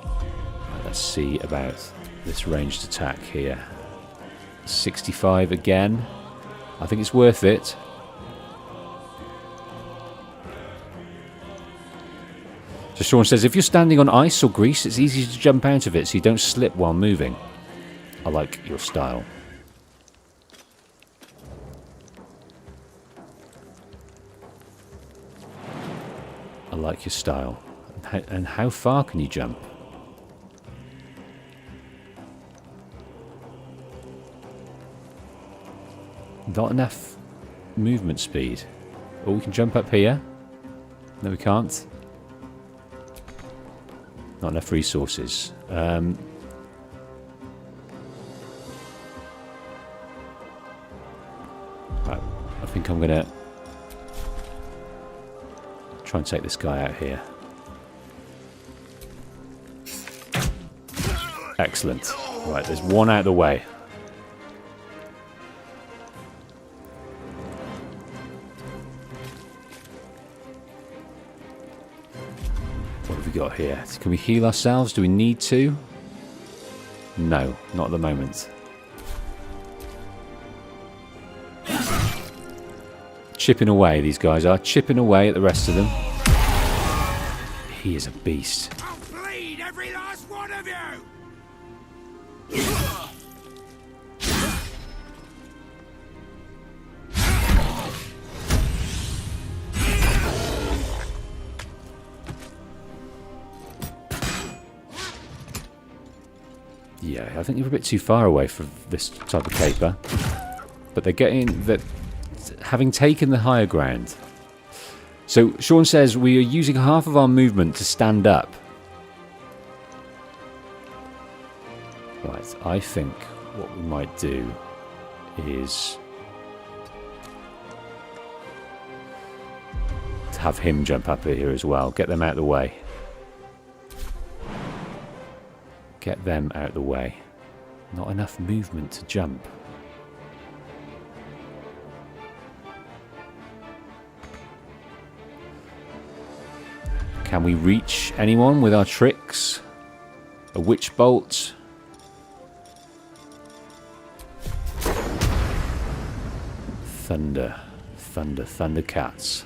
Right, let's see about this ranged attack here. 65 again. I think it's worth it. So Sean says, if you're standing on ice or grease, it's easy to jump out of it so you don't slip while moving. I like your style. I like your style. And how far can you jump? Not enough movement speed. Oh, we can jump up here. No, we can't. Not enough resources. Right, I think I'm going to try and take this guy out here. Excellent. Right, there's one out of the way. What have we got here? Can we heal ourselves? Do we need to? No, not at the moment. Chipping away, these guys are. Chipping away at the rest of them. He is a beast.
I'll bleed every last one of you!
Yeah, I think you're a bit too far away for this type of caper. But they're getting that, having taken the higher ground. So Sean says we are using half of our movement to stand up. Right, I think what we might do is to have him jump up here as well. Get them out of the way. Get them out of the way. Not enough movement to jump. Can we reach anyone with our tricks? A witch bolt? Thunder. Thunder. Thunder cats.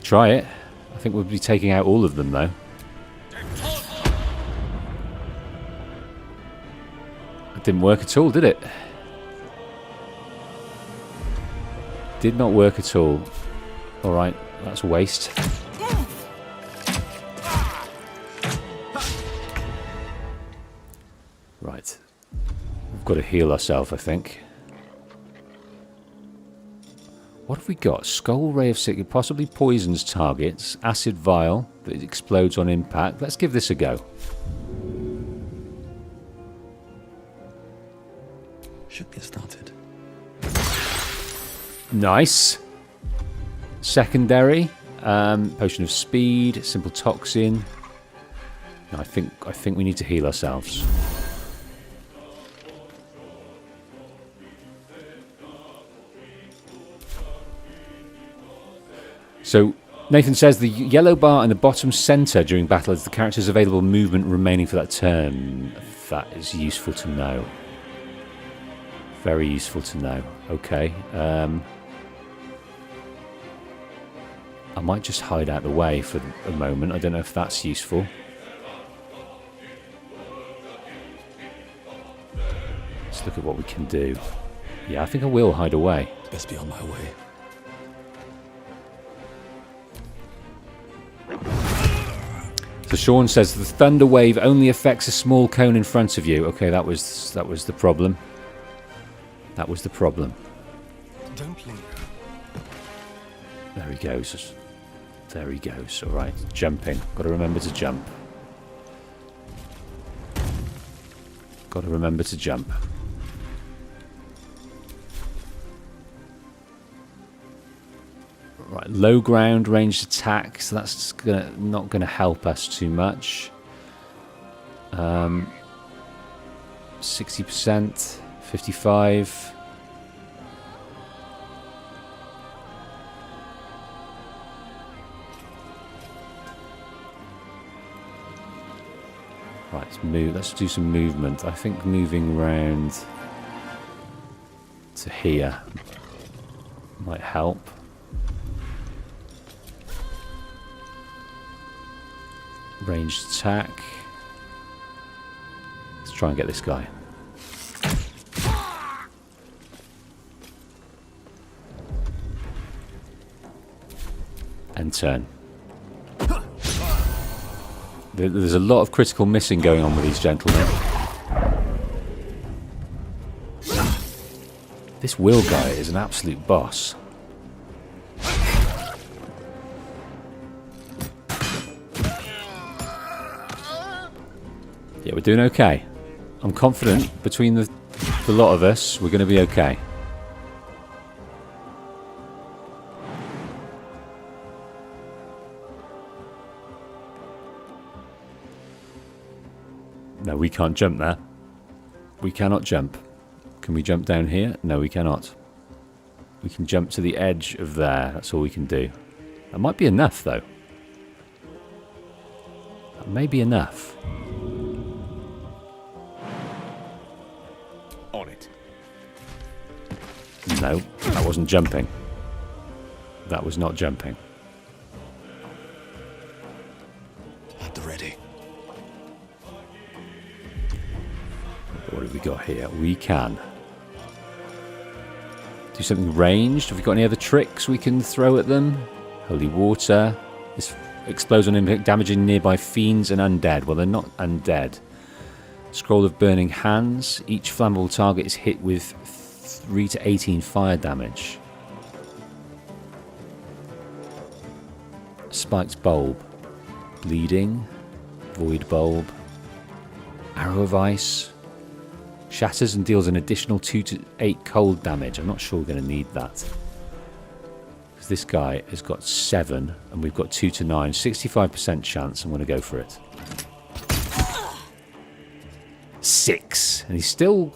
Try it. I think we'll be taking out all of them though. It didn't work at all, did it? Did not work at all. Alright, that's a waste. Right. We've got to heal ourselves, I think. What have we got? Skull Ray of Sick, possibly poisons targets. Acid Vial that explodes on impact. Let's give this a go.
Should get started.
Nice. Secondary. Potion of Speed. Simple Toxin. No, I think we need to heal ourselves. So, Nathan says the yellow bar in the bottom centre during battle is the character's available movement remaining for that turn. That is useful to know. Very useful to know. Okay. I might just hide out the way for a moment. I don't know if that's useful. Let's look at what we can do. Yeah, I think I will hide away.
Best be on my way.
So Sean says the thunder wave only affects a small cone in front of you. Okay, that was the problem. That was the problem.
Don't linger.
There he goes. There he goes. All right, jumping. Got to remember to jump. Got to remember to jump. Right, low ground ranged attack, so that's not going to help us too much. 60%, 55. Right, let's move. Let's do some movement. I think moving around to here might help. Ranged attack. Let's try and get this guy. And turn. There's a lot of critical missing going on with these gentlemen. This Will guy is an absolute boss. Yeah, we're doing okay. I'm confident between the lot of us, we're going to be okay. No, we can't jump there. We cannot jump. Can we jump down here? No, we cannot. We can jump to the edge of there. That's all we can do. That might be enough, though. That may be enough.
On it.
No, that wasn't jumping. That was not jumping.
At the ready.
What have we got here? We can do something ranged. Have we got any other tricks we can throw at them? Holy water. This explodes on impact, damaging nearby fiends and undead. Well, they're not undead. Scroll of burning hands. Each flammable target is hit with 3 to 18 fire damage. Spiked bulb. Bleeding. Void bulb. Arrow of ice. Shatters and deals an additional 2 to 8 cold damage. I'm not sure we're going to need that. Because this guy has got 7 and we've got 2 to 9. 65% chance. I'm going to go for it. 6. And he's still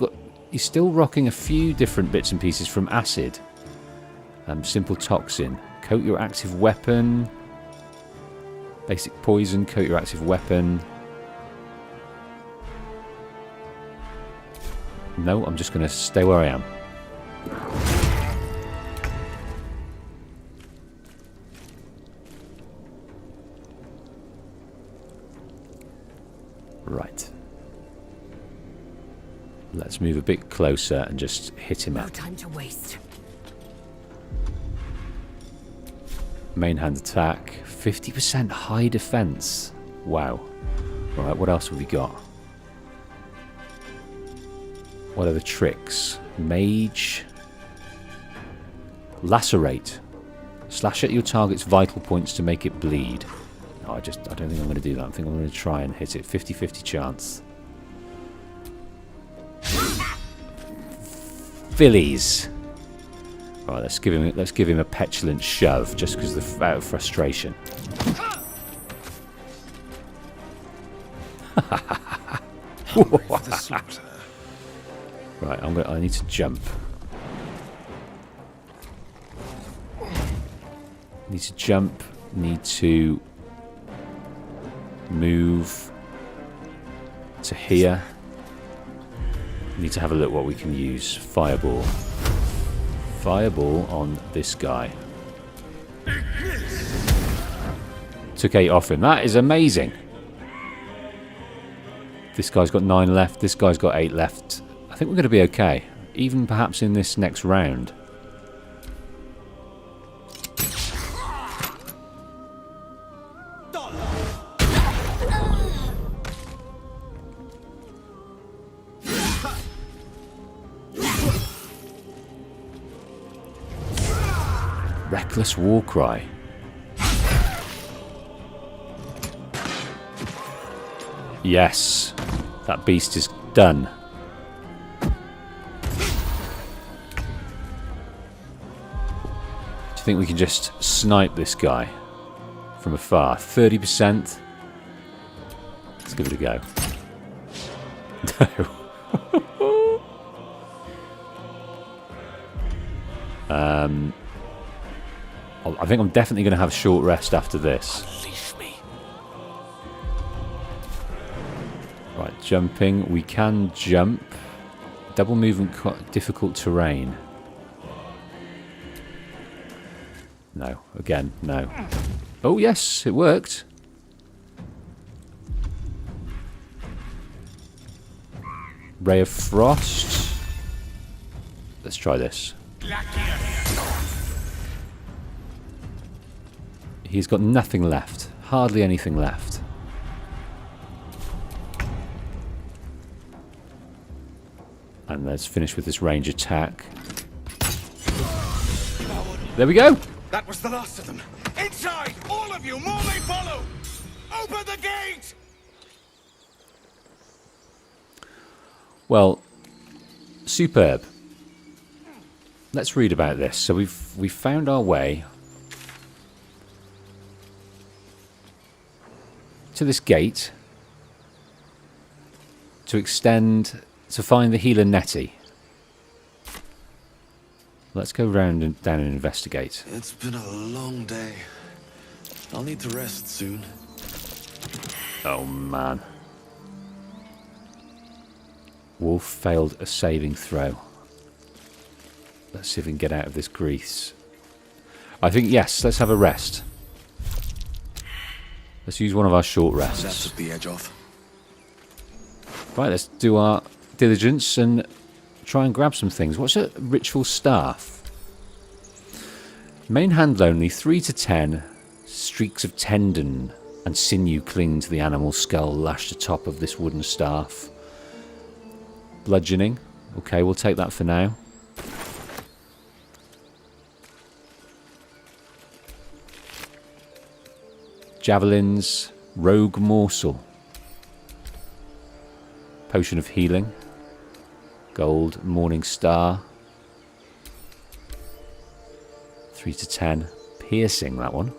rocking a few different bits and pieces from acid. Simple toxin. Coat your active weapon. Basic poison. Coat your active weapon. No, I'm just going to stay where I am. Right. Let's move a bit closer and just hit him up.
No time to waste.
Main hand attack. 50% high defense. Wow. Alright, what else have we got? What are the tricks? Mage. Lacerate. Slash at your target's vital points to make it bleed. No, I don't think I'm going to do that. I think I'm going to try and hit it. 50-50 chance. Phillies. Right, let's give him a petulant shove just because out of frustration. Right, I need to jump. Need to jump. Need to move to here. Need to have a look what we can use. Fireball. Fireball on this guy. Took 8 off him. That is amazing. This guy's got 9 left. This guy's got 8 left. I think we're going to be okay. Even perhaps in this next round. Reckless war cry. Yes. That beast is done. think we can just snipe this guy from afar. 30%. Let's give it a go. No. I think I'm definitely going to have a short rest after this. Right, jumping. We can jump. Double movement, difficult terrain. No, again, no. Oh yes, it worked. Ray of Frost. Let's try this. He's got nothing left. Hardly anything left. And let's finish with this range attack. There we go!
That was the last of them. Inside! All of you! More may follow! Open the gate!
Well, superb. Let's read about this. So we've found our way to this gate to find the healer Nettie. Let's go round and down and investigate.
It's been a long day. I'll need to rest soon.
Oh man. Wolf failed a saving throw. Let's see if we can get out of this grease. I think, yes, let's have a rest. Let's use one of our short rests.
That took the edge off.
Right, let's do our diligence and try and grab some things. What's a ritual staff? Main hand only, 3 to 10. Streaks of tendon and sinew cling to the animal's skull lashed atop of this wooden staff. Bludgeoning. Okay, we'll take that for now. Javelins. Rogue morsel. Potion of healing. Gold. Morning star. 3 to 10. Piercing, that one.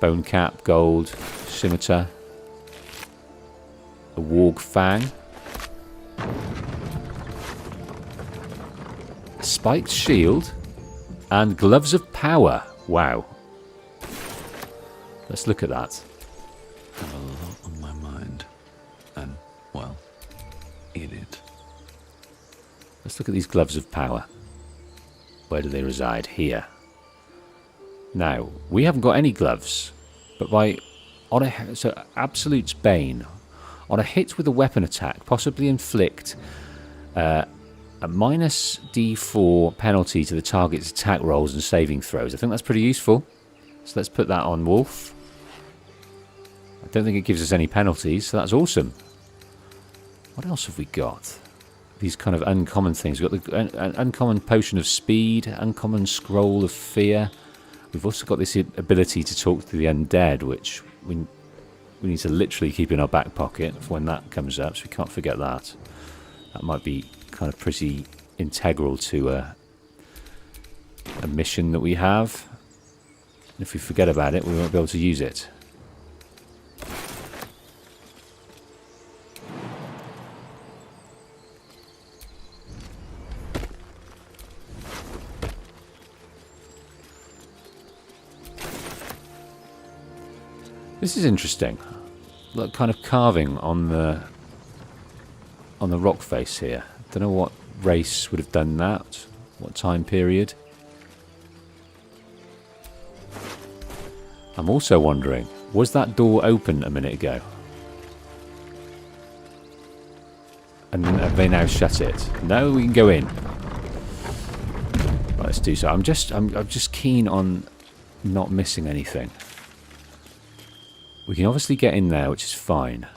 Bone cap, gold, scimitar. A warg fang. A spiked shield. And gloves of power. Wow. Let's look at that.
I have a lot on my mind. And, well, in it.
Let's look at these gloves of power. Where do they reside? Here. Now, we haven't got any gloves, but so Absolute's Bane. On a hit with a weapon attack, possibly inflict a minus D4 penalty to the target's attack rolls and saving throws. I think that's pretty useful. So let's put that on Wolf. I don't think it gives us any penalties, so that's awesome. What else have we got? These kind of uncommon things. We've got the uncommon potion of speed, uncommon scroll of fear. We've also got this ability to talk to the undead, which we need to literally keep in our back pocket for when that comes up, so we can't forget that. That might be kind of pretty integral to a mission that we have. And if we forget about it, we won't be able to use it. This is interesting. Look, kind of carving on the rock face here. Don't know what race would have done that. What time period? I'm also wondering, was that door open a minute ago? And have they now shut it? No, we can go in. Right, let's do so. I'm just keen on not missing anything. We can obviously get in there, which is fine.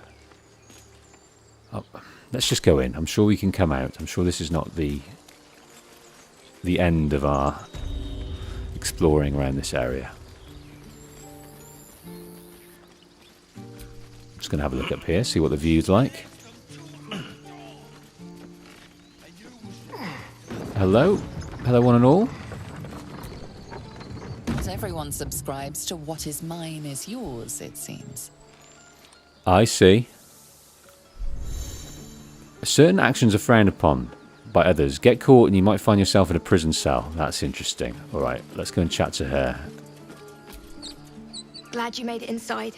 Oh, let's just go in. I'm sure we can come out. I'm sure this is not the end of our exploring around this area. I'm just going to have a look up here, see what the view's like. Hello? Hello, one and all?
Not everyone subscribes to what is mine is yours, it seems.
I see. Certain actions are frowned upon by others. Get caught and you might find yourself in a prison cell. That's interesting. Alright, let's go and chat to her.
Glad you made it inside.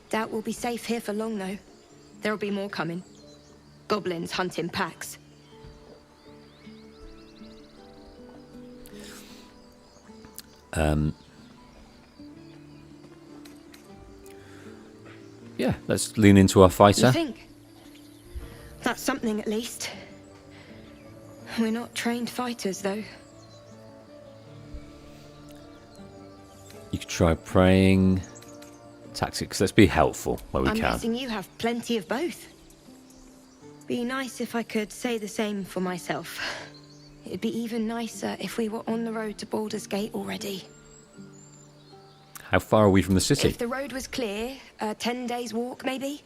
Doubt we'll be safe here for long, though. There'll be more coming. Goblins hunt in packs.
Yeah, let's lean into our fighter.
You think? That's something, at least. We're not trained fighters, though.
You could try praying. Tactics. Let's be helpful where we
I'm
can.
guessing you have plenty of both. Be nice if I could say the same for myself. It'd be even nicer if we were on the road to Baldurs Gate already.
How far are we from the city?
If the road was clear, 10 days walk maybe.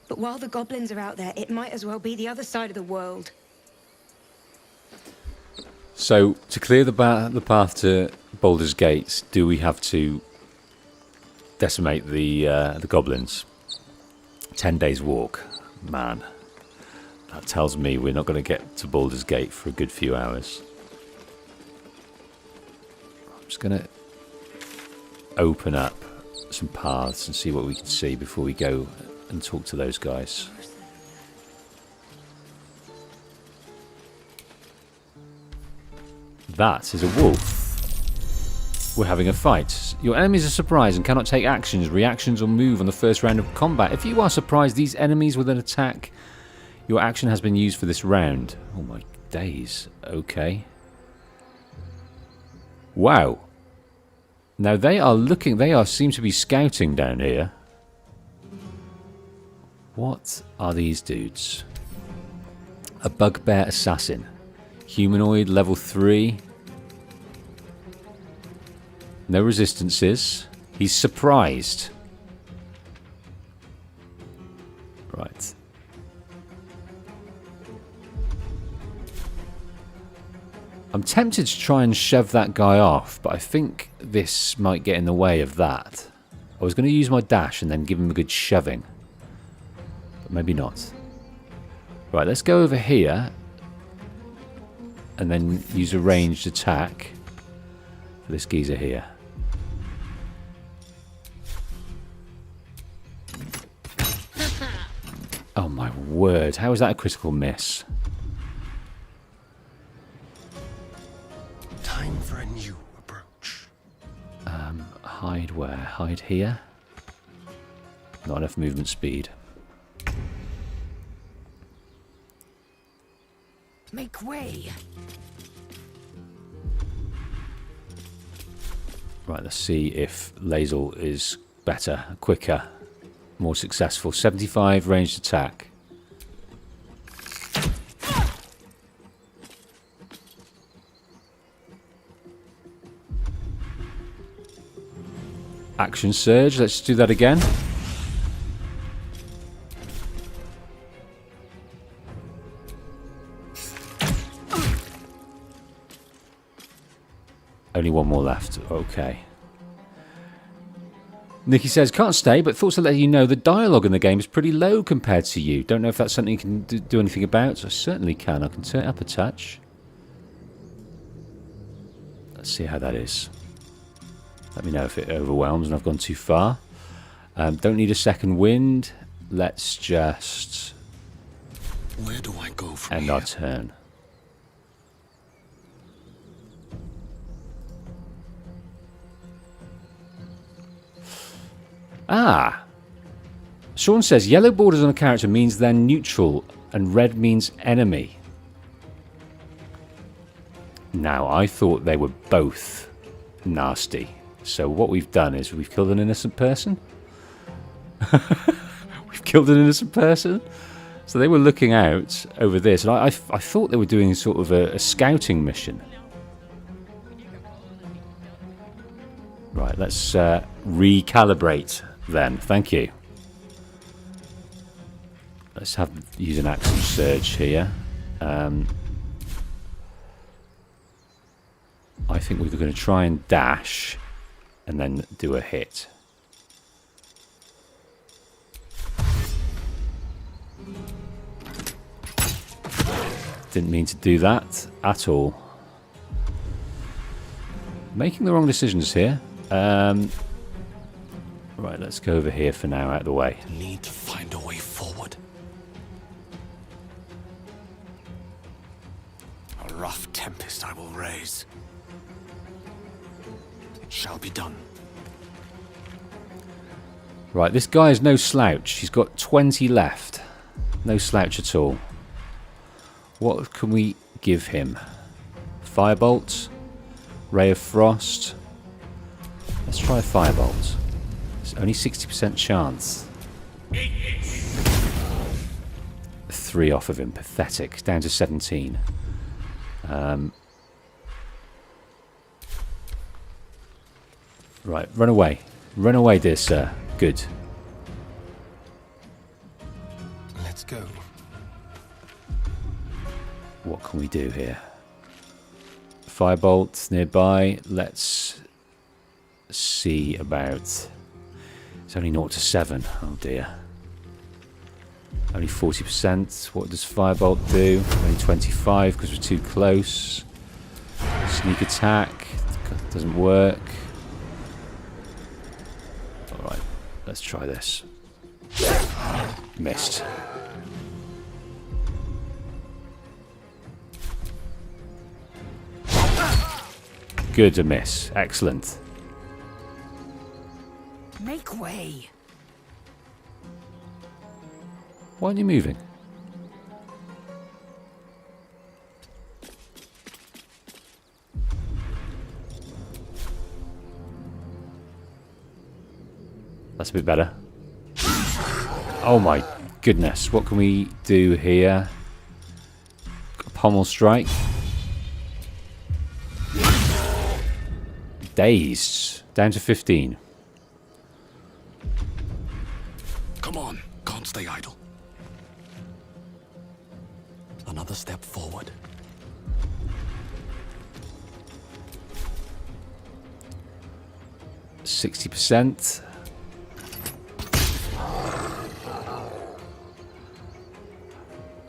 But while the goblins are out there, it might as well be the other side of the world.
So, to clear the path to Baldur's Gate, do we have to decimate the goblins? 10 days walk. Man, that tells me we're not going to get to Baldur's Gate for a good few hours. I'm just going to open up some paths and see what we can see before we go and talk to those guys. That is a wolf. We're having a fight. Your enemies are surprised and cannot take actions, reactions or move on the first round of combat. If you are surprised these enemies with an attack, your action has been used for this round. Oh my days. Okay. Wow. Now they seem to be scouting down here. What are these dudes? A bugbear assassin. Humanoid, level 3. No resistances. He's surprised. Right. I'm tempted to try and shove that guy off, but I think this might get in the way of that. I was going to use my dash and then give him a good shoving. But maybe not. Right, let's go over here and then use a ranged attack for this geezer here. Oh my word, how is that a critical miss?
Time for a new approach.
Hide where? Hide here? Not enough movement speed.
Make way.
Right, let's see if Lae'zel is better, quicker, more successful. 75 ranged attack. Action surge, let's do that again. Only one more left. Okay. Nikki says, can't stay, but thought to let you know the dialogue in the game is pretty low compared to you. Don't know if that's something you can do anything about. I certainly can. I can turn it up a touch. Let's see how that is. Let me know if it overwhelms and I've gone too far. Don't need a second wind. Let's just
Where do I go from
end
here?
our turn. Ah! Sean says, yellow borders on a character means they're neutral and red means enemy. Now, I thought they were both nasty. So what we've done is we've killed an innocent person. We've killed an innocent person. So they were looking out over this. And I thought they were doing sort of a scouting mission. Right, let's recalibrate then. Thank you. Let's use an action surge here. I think we're going to try and dash and then do a hit. Didn't mean to do that at all. Making the wrong decisions here. Right, let's go over here for now, out of the way.
Need to find a way forward. A rough tempest I will raise. It shall be done.
Right, this guy is no slouch. He's got 20 left. No slouch at all. What can we give him? Firebolt? Ray of Frost? Let's try a Firebolt. It's only 60% chance. 3 off of him. Pathetic. Down to 17. Right, run away. Run away, dear sir. Good.
Let's go.
What can we do here? Firebolt nearby. Let's see about... It's only 0 to 7. Oh dear. Only 40%. What does Firebolt do? Only 25 because we're too close. Sneak attack. Doesn't work. Alright. Let's try this. Missed. Good, a miss. Excellent.
Make way.
Why aren't you moving? That's a bit better. Oh my goodness. What can we do here? A pommel strike. Dazed. Down to 15.
Come on, can't stay idle. Another step forward.
%60.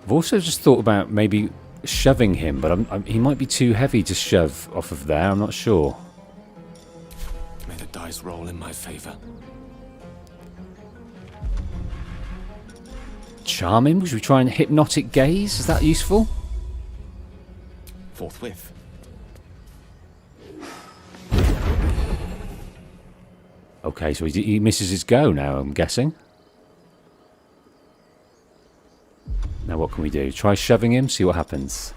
I've also just thought about maybe shoving him, but he might be too heavy to shove off of there. I'm not sure.
May the dice roll in my favor.
Charm him? Should we try and hypnotic gaze? Is that useful?
Forthwith.
Okay, so he misses his go now, I'm guessing. Now what can we do? Try shoving him, see what happens.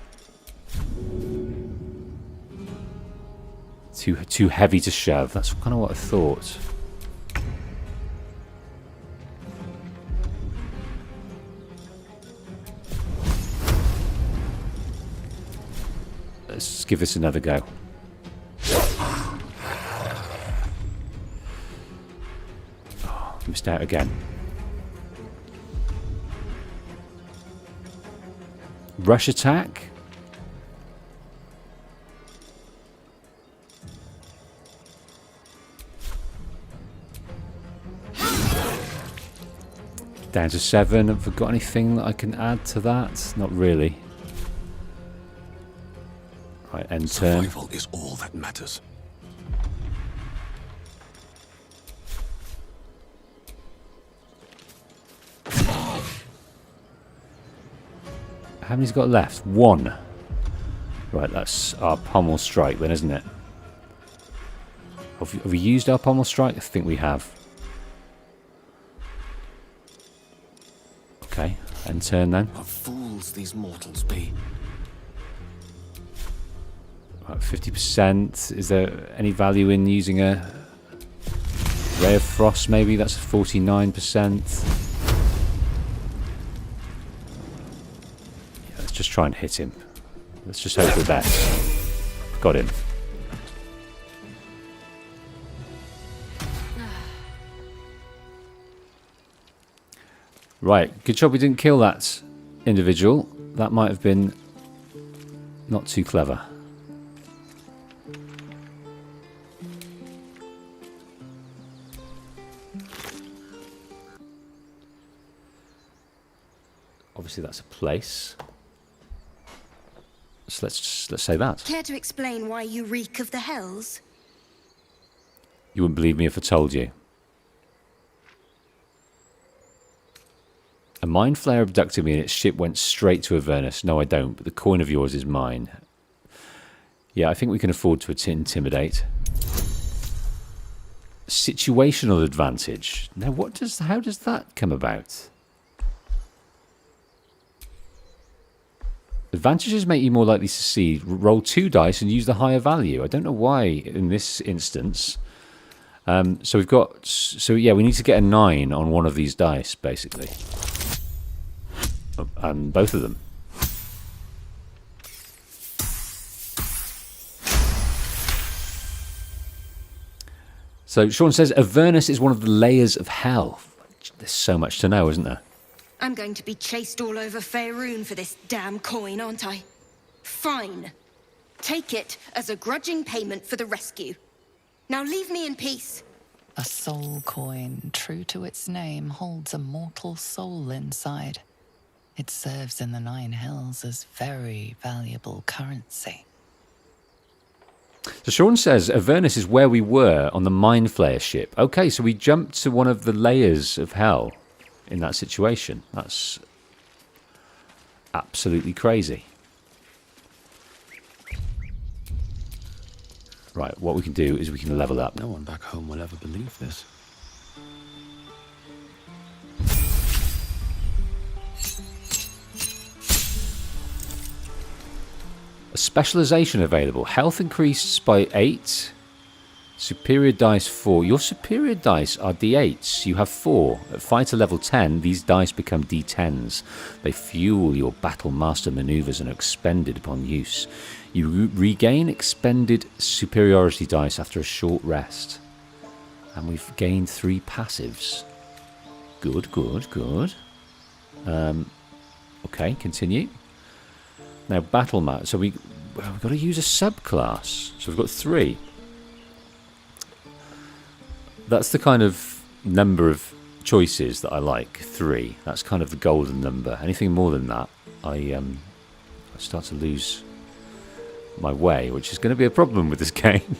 Too heavy to shove. That's kind of what I thought. Let's give this another go. Oh, missed out again. Rush attack. Down to 7. Have I got anything that I can add to that? Not really. Right, end turn.
Survival is all that matters.
How many's got left? 1. Right, that's our pommel strike then, isn't it? Have we used our pommel strike? I think we have. Okay, end turn then.
What fools these mortals be.
Right, 50%. Is there any value in using a Ray of Frost maybe? That's 49%. Let's just try and hit him. Let's just hope for the best. Got him. Right, good job we didn't kill that individual. That might have been not too clever. Obviously, that's a place. So let's say that.
Care to explain why you reek of the hells?
You wouldn't believe me if I told you. A mind flayer abducted me and its ship went straight to Avernus. No, I don't, but the coin of yours is mine. Yeah, I think we can afford to intimidate. Situational advantage. Now, how does that come about? Advantages make you more likely to succeed. Roll 2 dice and use the higher value. I don't know why in this instance. So we've got... So yeah, we need to get a 9 on one of these dice, basically. And both of them. So Sean says, Avernus is one of the layers of hell. There's so much to know, isn't there?
I'm going to be chased all over Faerun for this damn coin, aren't I? Fine. Take it as a grudging payment for the rescue. Now leave me in peace.
A soul coin, true to its name, holds a mortal soul inside. It serves in the Nine Hells as very valuable currency.
So Sean says, Avernus is where we were on the Mind Flayer ship. Okay, so we jumped to one of the layers of hell in that situation. That's absolutely crazy. Right, what we can do is we can level up.
No one back home will ever believe this.
A specialization available. Health increased by 8. Superior dice 4. Your superior dice are d8s. You have 4. At fighter level 10, these dice become d10s. They fuel your battle master maneuvers and are expended upon use. You regain expended superiority dice after a short rest. And we've gained 3 passives. Good, good, good. Okay, continue. Now, battle map. So we've got to use a subclass. So we've got 3. That's the kind of number of choices that I like. 3. That's kind of the golden number. Anything more than that, I start to lose my way, which is going to be a problem with this game.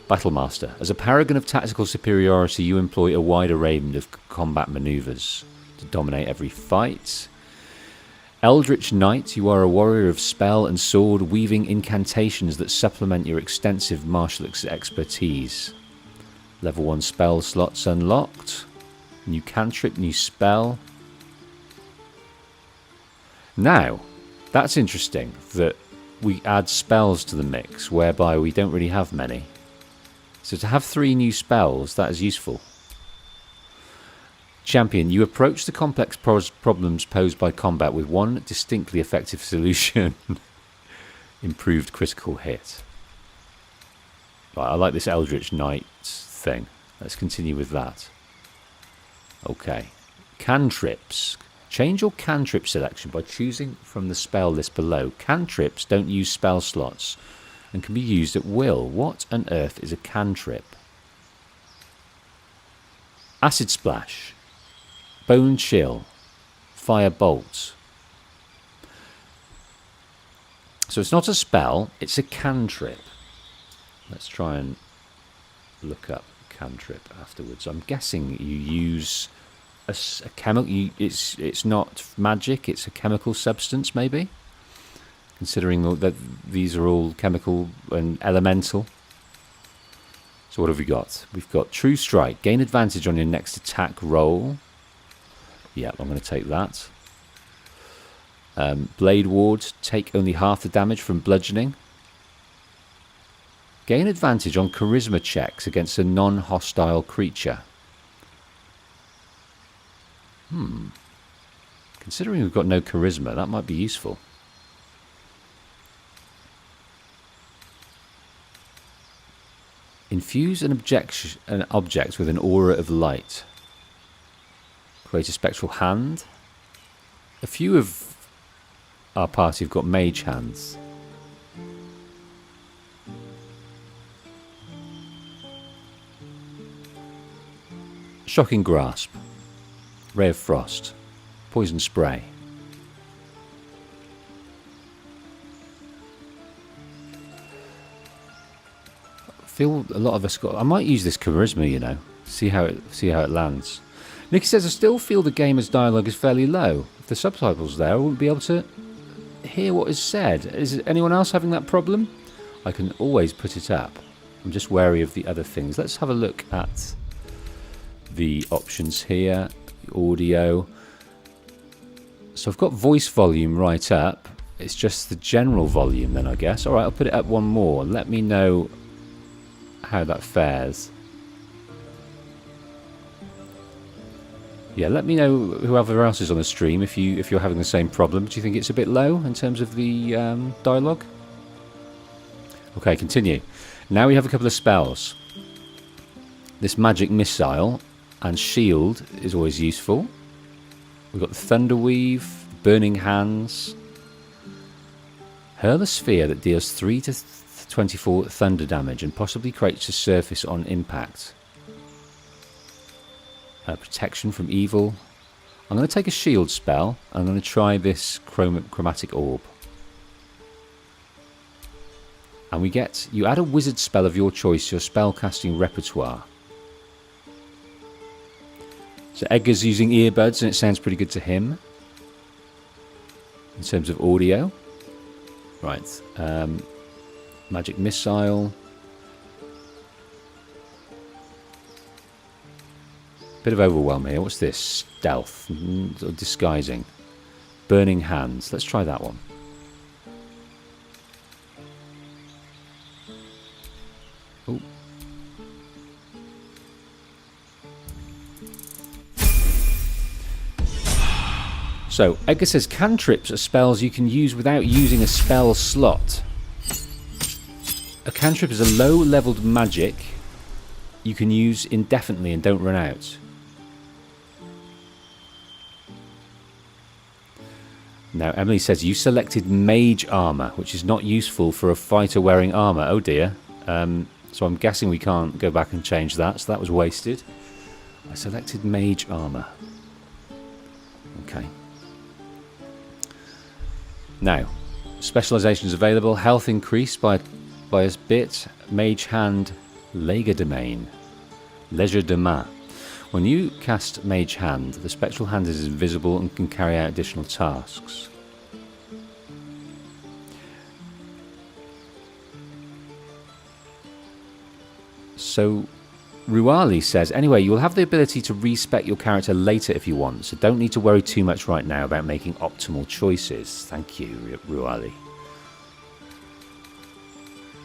Battlemaster. As a paragon of tactical superiority, you employ a wide array of combat maneuvers to dominate every fight. Eldritch Knight, you are a warrior of spell and sword, weaving incantations that supplement your extensive martial expertise. Level 1 spell slots unlocked. New cantrip, new spell. Now, that's interesting that we add spells to the mix, whereby we don't really have many. So to have 3 new spells, that is useful. Champion, you approach the complex problems posed by combat with one distinctly effective solution. Improved critical hit. Right, I like this Eldritch Knight thing. Let's continue with that. Okay. Cantrips. Change your cantrip selection by choosing from the spell list below. Cantrips don't use spell slots and can be used at will. What on earth is a cantrip? Acid Splash. Bone Chill. Fire Bolt. So it's not a spell, it's a cantrip. Let's try and look up cantrip afterwards. I'm guessing you use a chemical. It's not magic, it's a chemical substance, maybe? Considering that these are all chemical and elemental. So what have we got? We've got True Strike. Gain advantage on your next attack roll. Yeah, I'm going to take that. Blade Ward. Take only half the damage from bludgeoning. Gain advantage on charisma checks against a non-hostile creature. Considering we've got no charisma, that might be useful. Infuse an object with an aura of light. Create a spectral hand. A few of our party have got mage hands. Shocking Grasp. Ray of Frost. Poison Spray. feel a lot of us got... I might use this charisma, you know. See how it lands. Nikki says, I still feel the gamer's dialogue is fairly low. If the subtitles there, I wouldn't be able to hear what is said. Is anyone else having that problem? I can always put it up. I'm just wary of the other things. Let's have a look at the options here. The audio. So I've got voice volume right up. It's just the general volume then, I guess. Alright, I'll put it up one more. Let me know how that fares. Yeah, let me know whoever else is on the stream if you're having the same problem. Do you think it's a bit low in terms of the dialogue? Okay, continue. Now we have a couple of spells. This magic missile and shield is always useful. We've got the thunder weave, burning hands. Hurl a sphere that deals 3 to 24 thunder damage and possibly creates a surface on impact. Protection from evil. I'm going to take a shield spell. I'm going to try this chromatic orb. And we get... You add a wizard spell of your choice to your spellcasting repertoire. So Edgar's using earbuds and it sounds pretty good to him. In terms of audio. Right. Magic missile. Bit of overwhelm here. What's this? Stealth. Disguising. Burning hands. Let's try that one. Ooh. So, Edgar says cantrips are spells you can use without using a spell slot. A cantrip is a low-leveled magic you can use indefinitely and don't run out. Now, Emily says, you selected mage armor, which is not useful for a fighter wearing armor. Oh dear. So I'm guessing we can't go back and change that, so that was wasted. I selected mage armor. Okay. Now, specializations available. Health increased by a bit. Mage hand, legerdemain. Legerdemain. When you cast Mage Hand, the spectral hand is invisible and can carry out additional tasks. So, Ruali says, anyway, you will have the ability to respec your character later if you want, so don't need to worry too much right now about making optimal choices. Thank you, Ruali.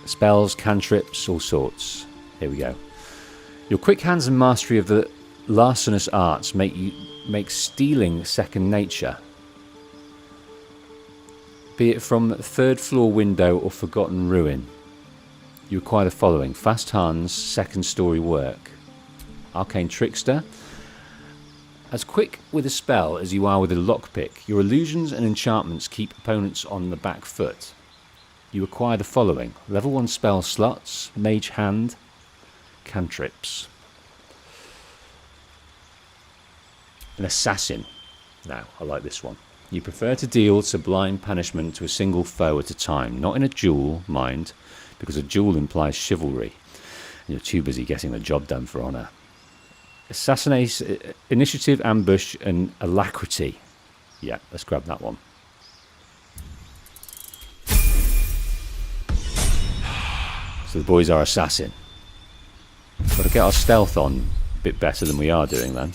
Spells, cantrips, all sorts. Here we go. Your quick hands and mastery of the larcenous arts make stealing second nature. Be it from third floor window or forgotten ruin. You acquire the following: Fast Hands, second story work. Arcane Trickster. As quick with a spell as you are with a lockpick, your illusions and enchantments keep opponents on the back foot. You acquire the following: level 1 spell slots, Mage Hand, cantrips. An assassin. Now, I like this one. You prefer to deal sublime punishment to a single foe at a time, not in a duel, mind, because a duel implies chivalry, and you're too busy getting the job done for honour. Assassination, initiative, ambush, and alacrity. Yeah, let's grab that one. So the boys are assassin. Got to get our stealth on a bit better than we are doing then.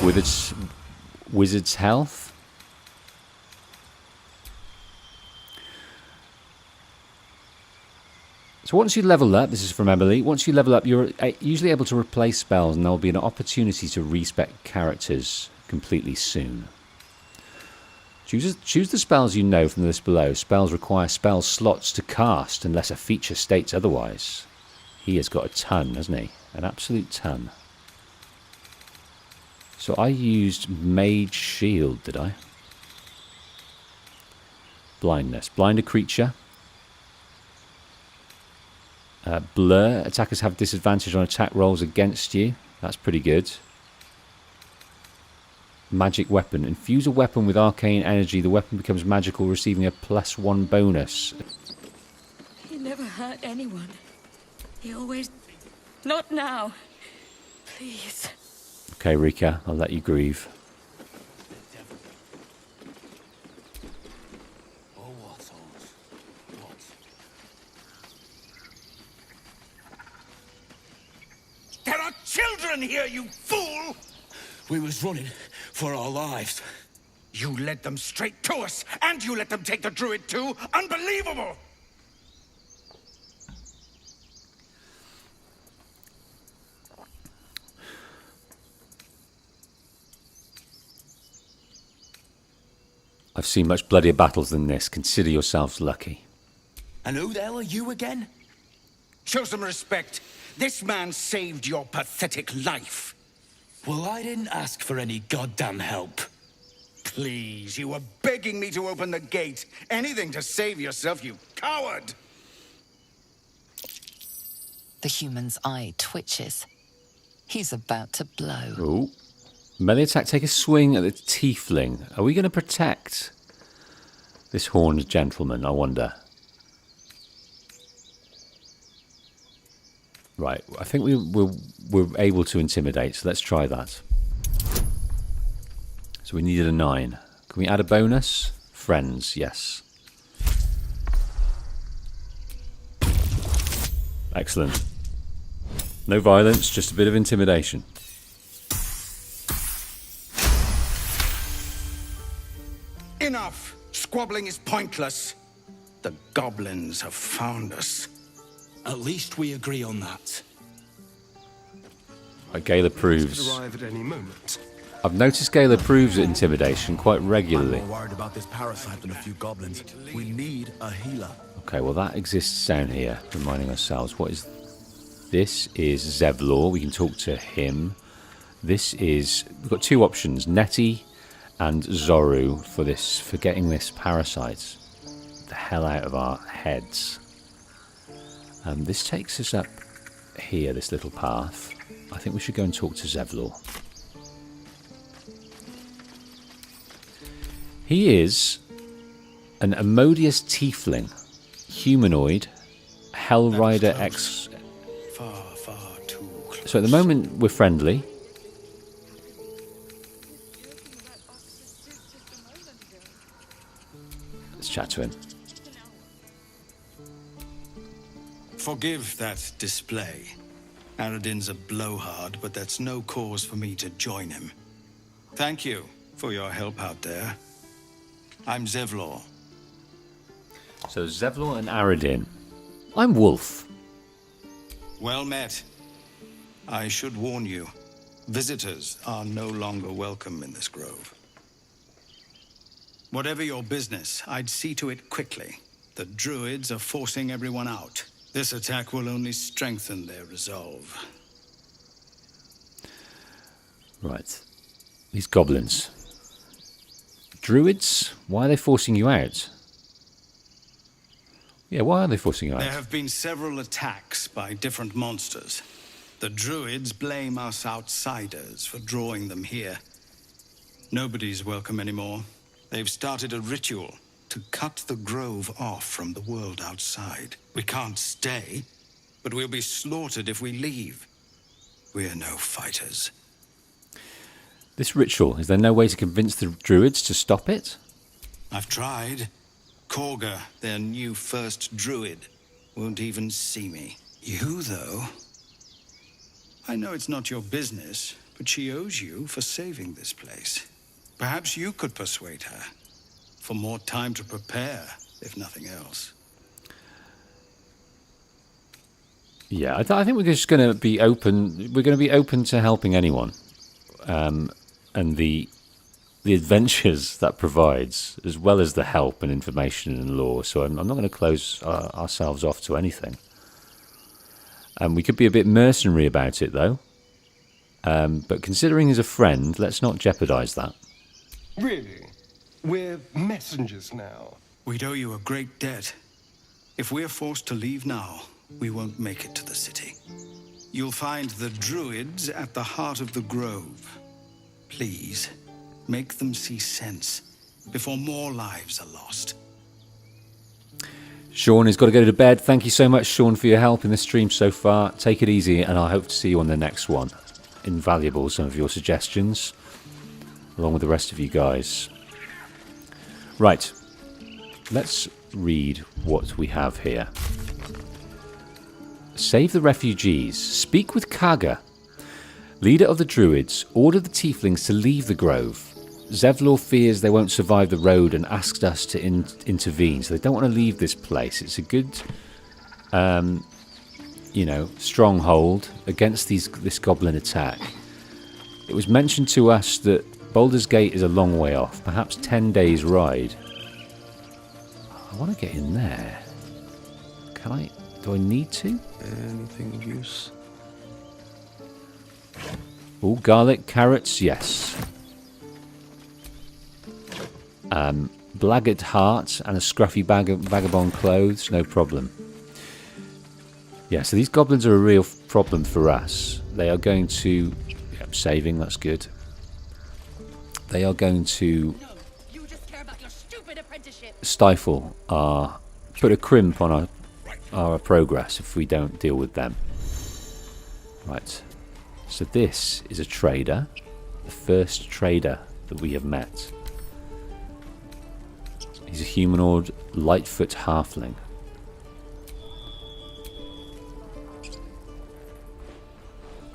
With its wizard's health. So once you level up, this is from Emily, once you level up, you're usually able to replace spells, and there will be an opportunity to respec characters completely soon. Choose the spells you know from the list below. Spells require spell slots to cast unless a feature states otherwise. He has got a ton, hasn't he? An absolute ton. So I used Mage Shield, did I? Blindness. Blind a creature. Blur. Attackers have disadvantage on attack rolls against you. That's pretty good. Magic weapon. Infuse a weapon with arcane energy. The weapon becomes magical, receiving a +1 bonus.
He never hurt anyone. He always... Not now. Please.
Okay, Rika, I'll let you grieve.
There are children here, you fool! We was running for our lives. You led them straight to us, and you let them take the druid too? Unbelievable!
I've seen much bloodier battles than this. Consider yourselves lucky.
And who the hell are you again? Show some respect. This man saved your pathetic life. Well, I didn't ask for any goddamn help. Please, you were begging me to open the gate. Anything to save yourself, you coward!
The human's eye twitches. He's about to blow.
Ooh. Melee attack, take a swing at the tiefling. Are we going to protect this horned gentleman, I wonder? Right, I think we're able to intimidate, so let's try that. So we needed a 9. Can we add a bonus? Friends, yes. Excellent. No violence, just a bit of intimidation.
Enough! Squabbling is pointless. The goblins have found us.
At least we agree on that.
Gala proves.
Could arrive at any moment.
I've noticed Gala proves intimidation quite regularly.
I'm more worried about this parasite than a few goblins. We need a healer.
Okay, well that exists down here. Reminding ourselves, what is this? Is Zevlor. We can talk to him. This is, we've got 2 options: Nettie and Zorru for getting this parasite the hell out of our heads. This takes us up here, this little path. I think we should go and talk to Zevlor. He is an Amodius tiefling, humanoid, Hellrider X.
Far too close.
So at the moment we're friendly. Let's chat to him.
Forgive that display. Aradin's a blowhard, but that's no cause for me to join him. Thank you for your help out there. I'm Zevlor.
So Zevlor and Aradin. I'm Wolf.
Well met. I should warn you, visitors are no longer welcome in this grove. Whatever your business, I'd see to it quickly. The druids are forcing everyone out. This attack will only strengthen their resolve.
Right. These goblins. Druids? Why are they forcing you out? Yeah, why are they forcing you out?
There have been several attacks by different monsters. The druids blame us outsiders for drawing them here. Nobody's welcome anymore. They've started a ritual to cut the grove off from the world outside. We can't stay, but we'll be slaughtered if we leave. We're no fighters.
This ritual, is there no way to convince the druids to stop it?
I've tried. Korga, their new first druid, won't even see me. You, though? I know it's not your business, but she owes you for saving this place. Perhaps you could persuade her. For more time to prepare, if nothing else.
Yeah, I think we're just going to be open. We're going to be open to helping anyone, and the adventures that provides, as well as the help and information and lore. So I'm not going to close ourselves off to anything. We could be a bit mercenary about it, though. But considering he's a friend, let's not jeopardize that.
Really? We're messengers now.
We'd owe you a great debt. If we're forced to leave now, we won't make it to the city. You'll find the druids at the heart of the grove. Please, make them see sense before more lives are lost.
Sean has got to go to bed. Thank you so much, Sean, for your help in the stream so far. Take it easy, and I hope to see you on the next one. Invaluable, some of your suggestions, along with the rest of you guys. Right, let's read what we have here. Save the refugees. Speak with Kaga, leader of the druids. Order the tieflings to leave the grove. Zevlor fears they won't survive the road and asked us to intervene, so they don't want to leave this place. It's a good, stronghold against this goblin attack. It was mentioned to us that Baldurs Gate is a long way off, perhaps 10 days' ride. I want to get in there. Can I? Do I need to?
Anything of use?
Oh, garlic, carrots, yes. Blackguard heart and a scruffy bag of vagabond clothes, no problem. Yeah, so these goblins are a real problem for us. They are going to... Yep, saving, that's good. They are going to stifle our... put a crimp on our progress if we don't deal with them. Right. So this is a trader. The first trader that we have met. He's a humanoid Lightfoot halfling.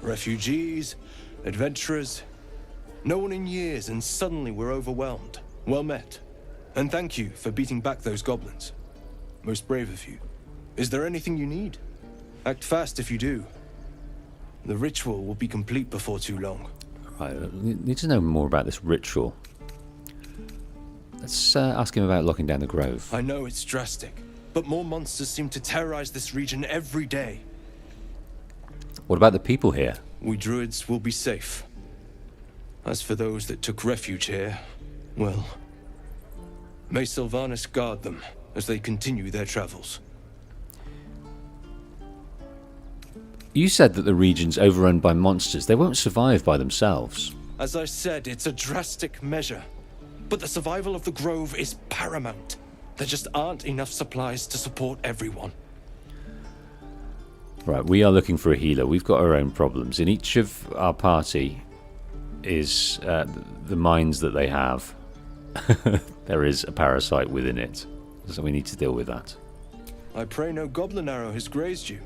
Refugees, adventurers, no one in years, and suddenly we're overwhelmed. Well met. And thank you for beating back those goblins. Most brave of you. Is there anything you need? Act fast if you do. The ritual will be complete before too long.
Right, I need to know more about this ritual. Let's ask him about locking down the grove.
I know it's drastic, but more monsters seem to terrorize this region every day.
What about the people here?
We druids will be safe. As for those that took refuge here, well, may Sylvanas guard them as they continue their travels.
You said that the region's overrun by monsters. They won't survive by themselves.
As I said, it's a drastic measure. But the survival of the grove is paramount. There just aren't enough supplies to support everyone.
Right, we are looking for a healer. We've got our own problems. In each of our party is the minds that they have. There is a parasite within it. So we need to deal with that.
I pray no goblin arrow has grazed you.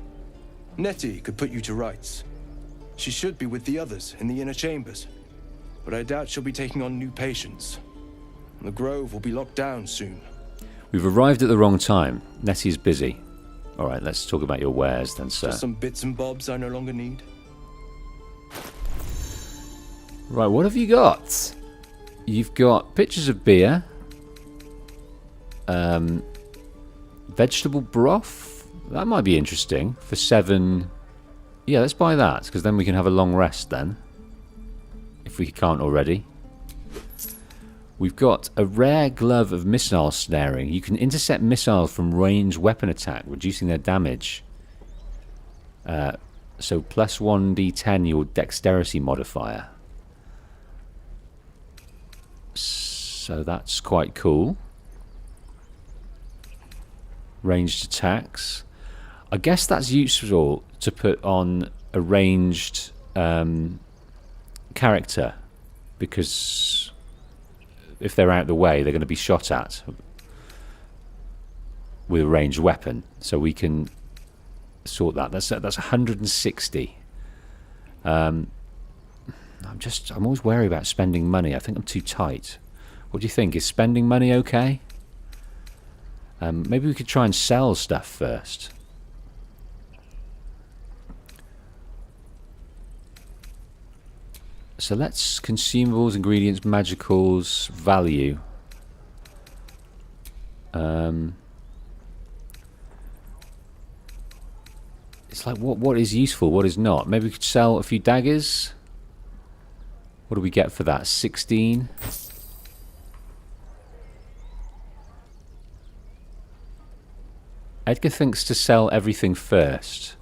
Nettie could put you to rights. She should be with the others in the inner chambers. But I doubt she'll be taking on new patients. The grove will be locked down soon.
We've arrived at the wrong time. Nettie's busy. Alright, let's talk about your wares then, sir.
Just some bits and bobs I no longer need.
Right, what have you got? You've got pictures of beer. Vegetable broth. That might be interesting for 7. Yeah, let's buy that, because then we can have a long rest then. If we can't already. We've got a rare glove of missile snaring. You can intercept missiles from ranged weapon attack, reducing their damage. So plus 1d10 your dexterity modifier. So that's quite cool. Ranged attacks. I guess that's useful to put on a ranged character, because if they're out of the way, they're going to be shot at with a ranged weapon. So we can sort that. That's 160. I'm always wary about spending money. I think I'm too tight. What do you think? Is spending money okay? Maybe we could try and sell stuff first. So let's consumables, ingredients, magicals, value. It's like what is useful, what is not. Maybe we could sell a few daggers. What do we get for that? 16. Edgar thinks to sell everything first.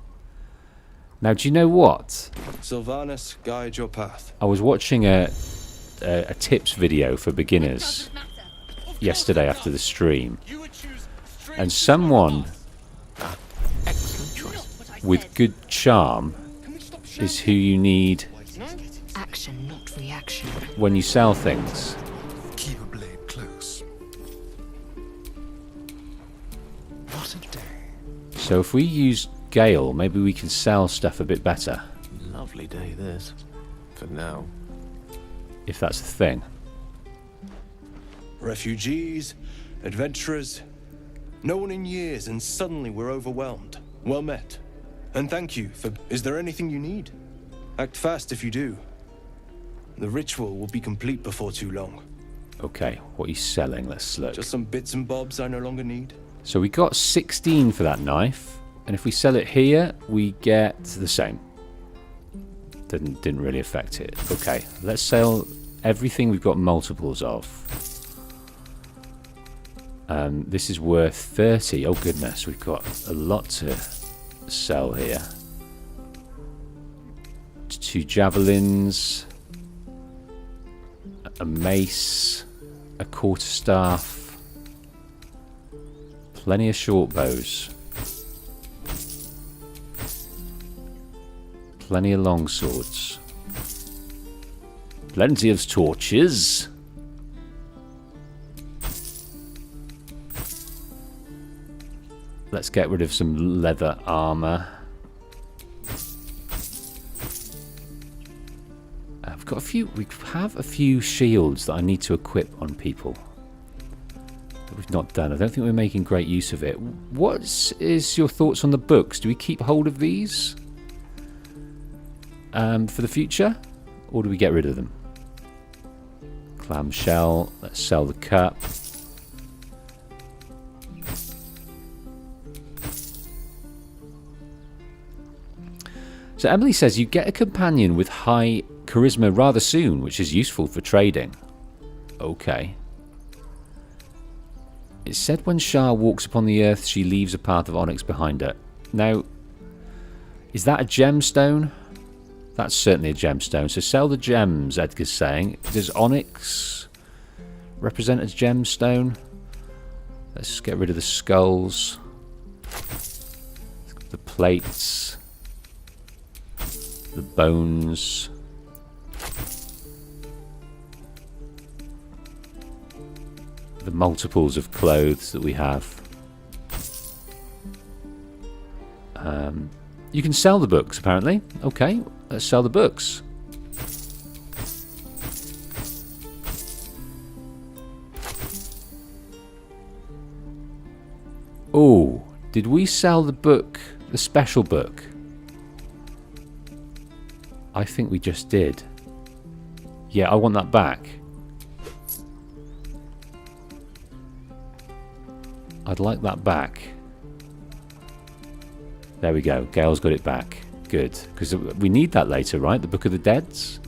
Now, do you know what?
Sylvanas, guide your path.
I was watching a tips video for beginners yesterday after the stream. And someone with good charm is who you need
Action, not reaction.
when you sell things.
Keep a blade close. What a day.
So if we use Gale, maybe we can sell stuff a bit better.
Lovely day, this. For now.
If that's the thing.
Refugees, adventurers, no one in years, and suddenly we're overwhelmed. Well met. And thank you for... Is there anything you need? Act fast if you do. The ritual will be complete before too long.
Okay, what are you selling? Let's look.
Just some bits and bobs I no longer need.
So we got 16 for that knife, and if we sell it here, we get the same. Didn't really affect it. Okay, let's sell everything we've got multiples of. This is worth 30. Oh goodness, we've got a lot to sell here. 2 javelins, a mace, a quarterstaff, plenty of short bows, plenty of long swords, plenty of torches. Let's get rid of some leather armor. I've got a few. We have a few shields that I need to equip on people that we've not done. I don't think we're making great use of it. What is your thoughts on the books? Do we keep hold of these for the future, or do we get rid of them? Clamshell. Let's sell the cup. So Emily says you get a companion with high charisma rather soon, which is useful for trading. Okay. It said when Shah walks upon the earth, she leaves a path of onyx behind her. Now, is that a gemstone? That's certainly a gemstone. So sell the gems, Edgar's saying. Does onyx represent a gemstone? Let's get rid of the skulls. The plates. The bones. The multiples of clothes that we have. You can sell the books, apparently. Okay, let's sell the books. Oh, did we sell the book, the special book? I think we just did. Yeah, I want that back. I'd like that back. There we go. Gale's got it back. Good. Because we need that later, right? The Book of the Deads?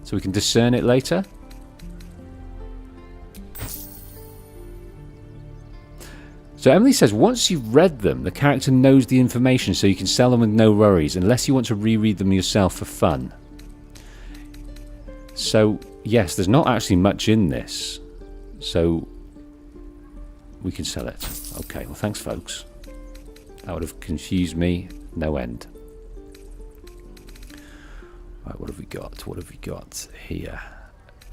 So we can discern it later? So Emily says, once you've read them, the character knows the information, so you can sell them with no worries, unless you want to reread them yourself for fun. So, yes, there's not actually much in this. So, we can sell it. Okay, well, thanks, folks. That would have confused me no end. Right, what have we got? What have we got here?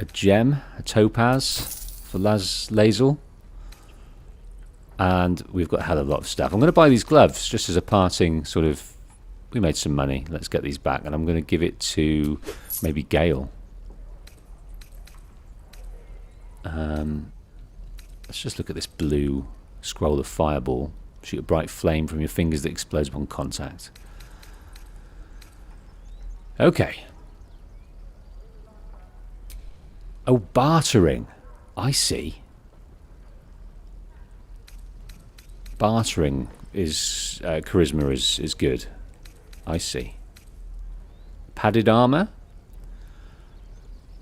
A gem, a topaz for Lazel. And we've got a hell of a lot of stuff. I'm going to buy these gloves just as a parting sort of... We made some money. Let's get these back. And I'm going to give it to maybe Gale. Let's just look at this blue scroll of fireball. Shoot a bright flame from your fingers that explodes upon contact. Okay. Oh, bartering. I see. Bartering is charisma is good. I see. Padded armor.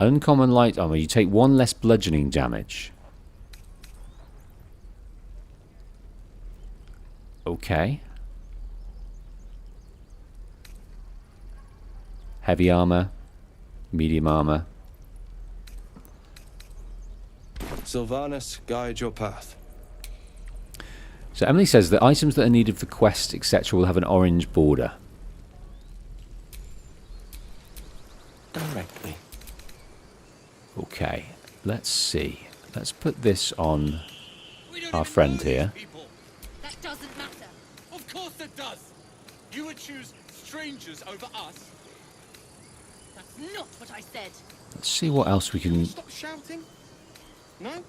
Uncommon light armor. You take 1 less bludgeoning damage. Okay. Heavy armor. Medium armor.
Sylvanus, guide your path.
So Emily says that items that are needed for quests, etc. will have an orange border.
Directly.
Okay, let's see. Let's put this on our friend here.
That doesn't matter.
Of course it does. You would choose strangers over us.
That's not what I said.
Let's see what else we can
Stop shouting. No?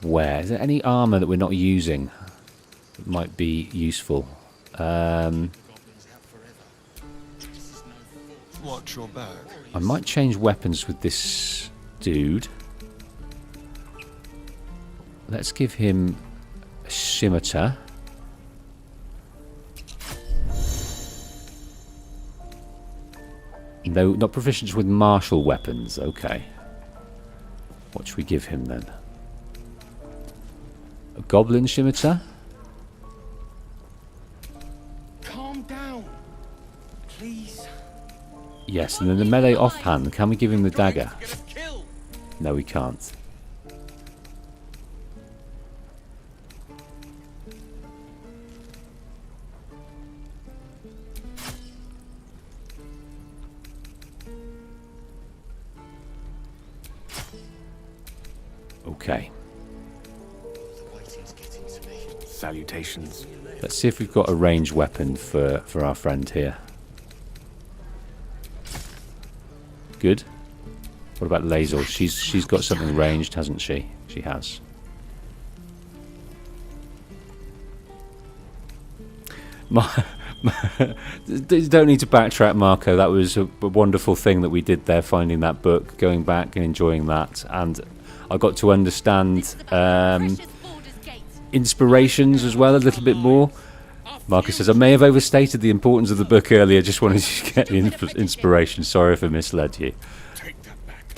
wear. Is there any armour that we're not using that might be useful?
Watch your back.
I might change weapons with this dude. Let's give him a scimitar. No, not proficient with martial weapons. Okay. What should we give him then? A goblin scimitar?
Calm down. Please.
Yes, and then the melee offhand. Can we give him the dagger? No, we can't. Okay.
Salutations.
Let's see if we've got a ranged weapon for our friend here. Good. What about Lazel? She's got something ranged, hasn't she? She has. You don't need to backtrack, Marco. That was a wonderful thing that we did there, finding that book, going back and enjoying that, and I got to understand inspirations as well a little bit more. Marcus says, I may have overstated the importance of the book earlier, just wanted to get the inspiration. Sorry if I misled you.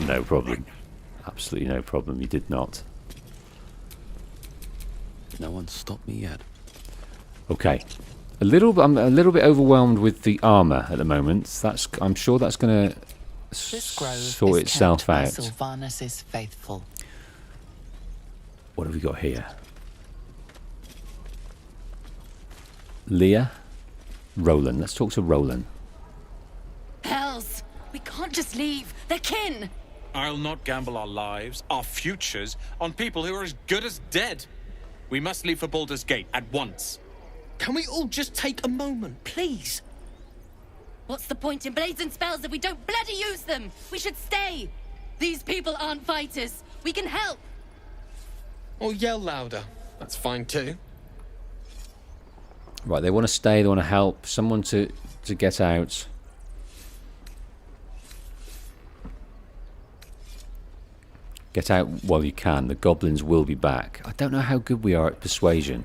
No problem. Absolutely no problem. You did not.
No one stopped me yet.
Okay. I'm a little bit overwhelmed with the armour at the moment. I'm sure that's going to sort itself out.
Sylvanus' faithful.
What have we got here? Leah? Roland. Let's talk to Roland.
Hells! We can't just leave. They're kin!
I'll not gamble our lives, our futures, on people who are as good as dead. We must leave for Baldurs Gate at once.
Can we all just take a moment, please?
What's the point in blades and spells if we don't bloody use them? We should stay! These people aren't fighters. We can help!
Or yell louder. That's fine too.
Right, they want to stay, they want to help. Someone to get out. Get out while you can. The goblins will be back. I don't know how good we are at persuasion.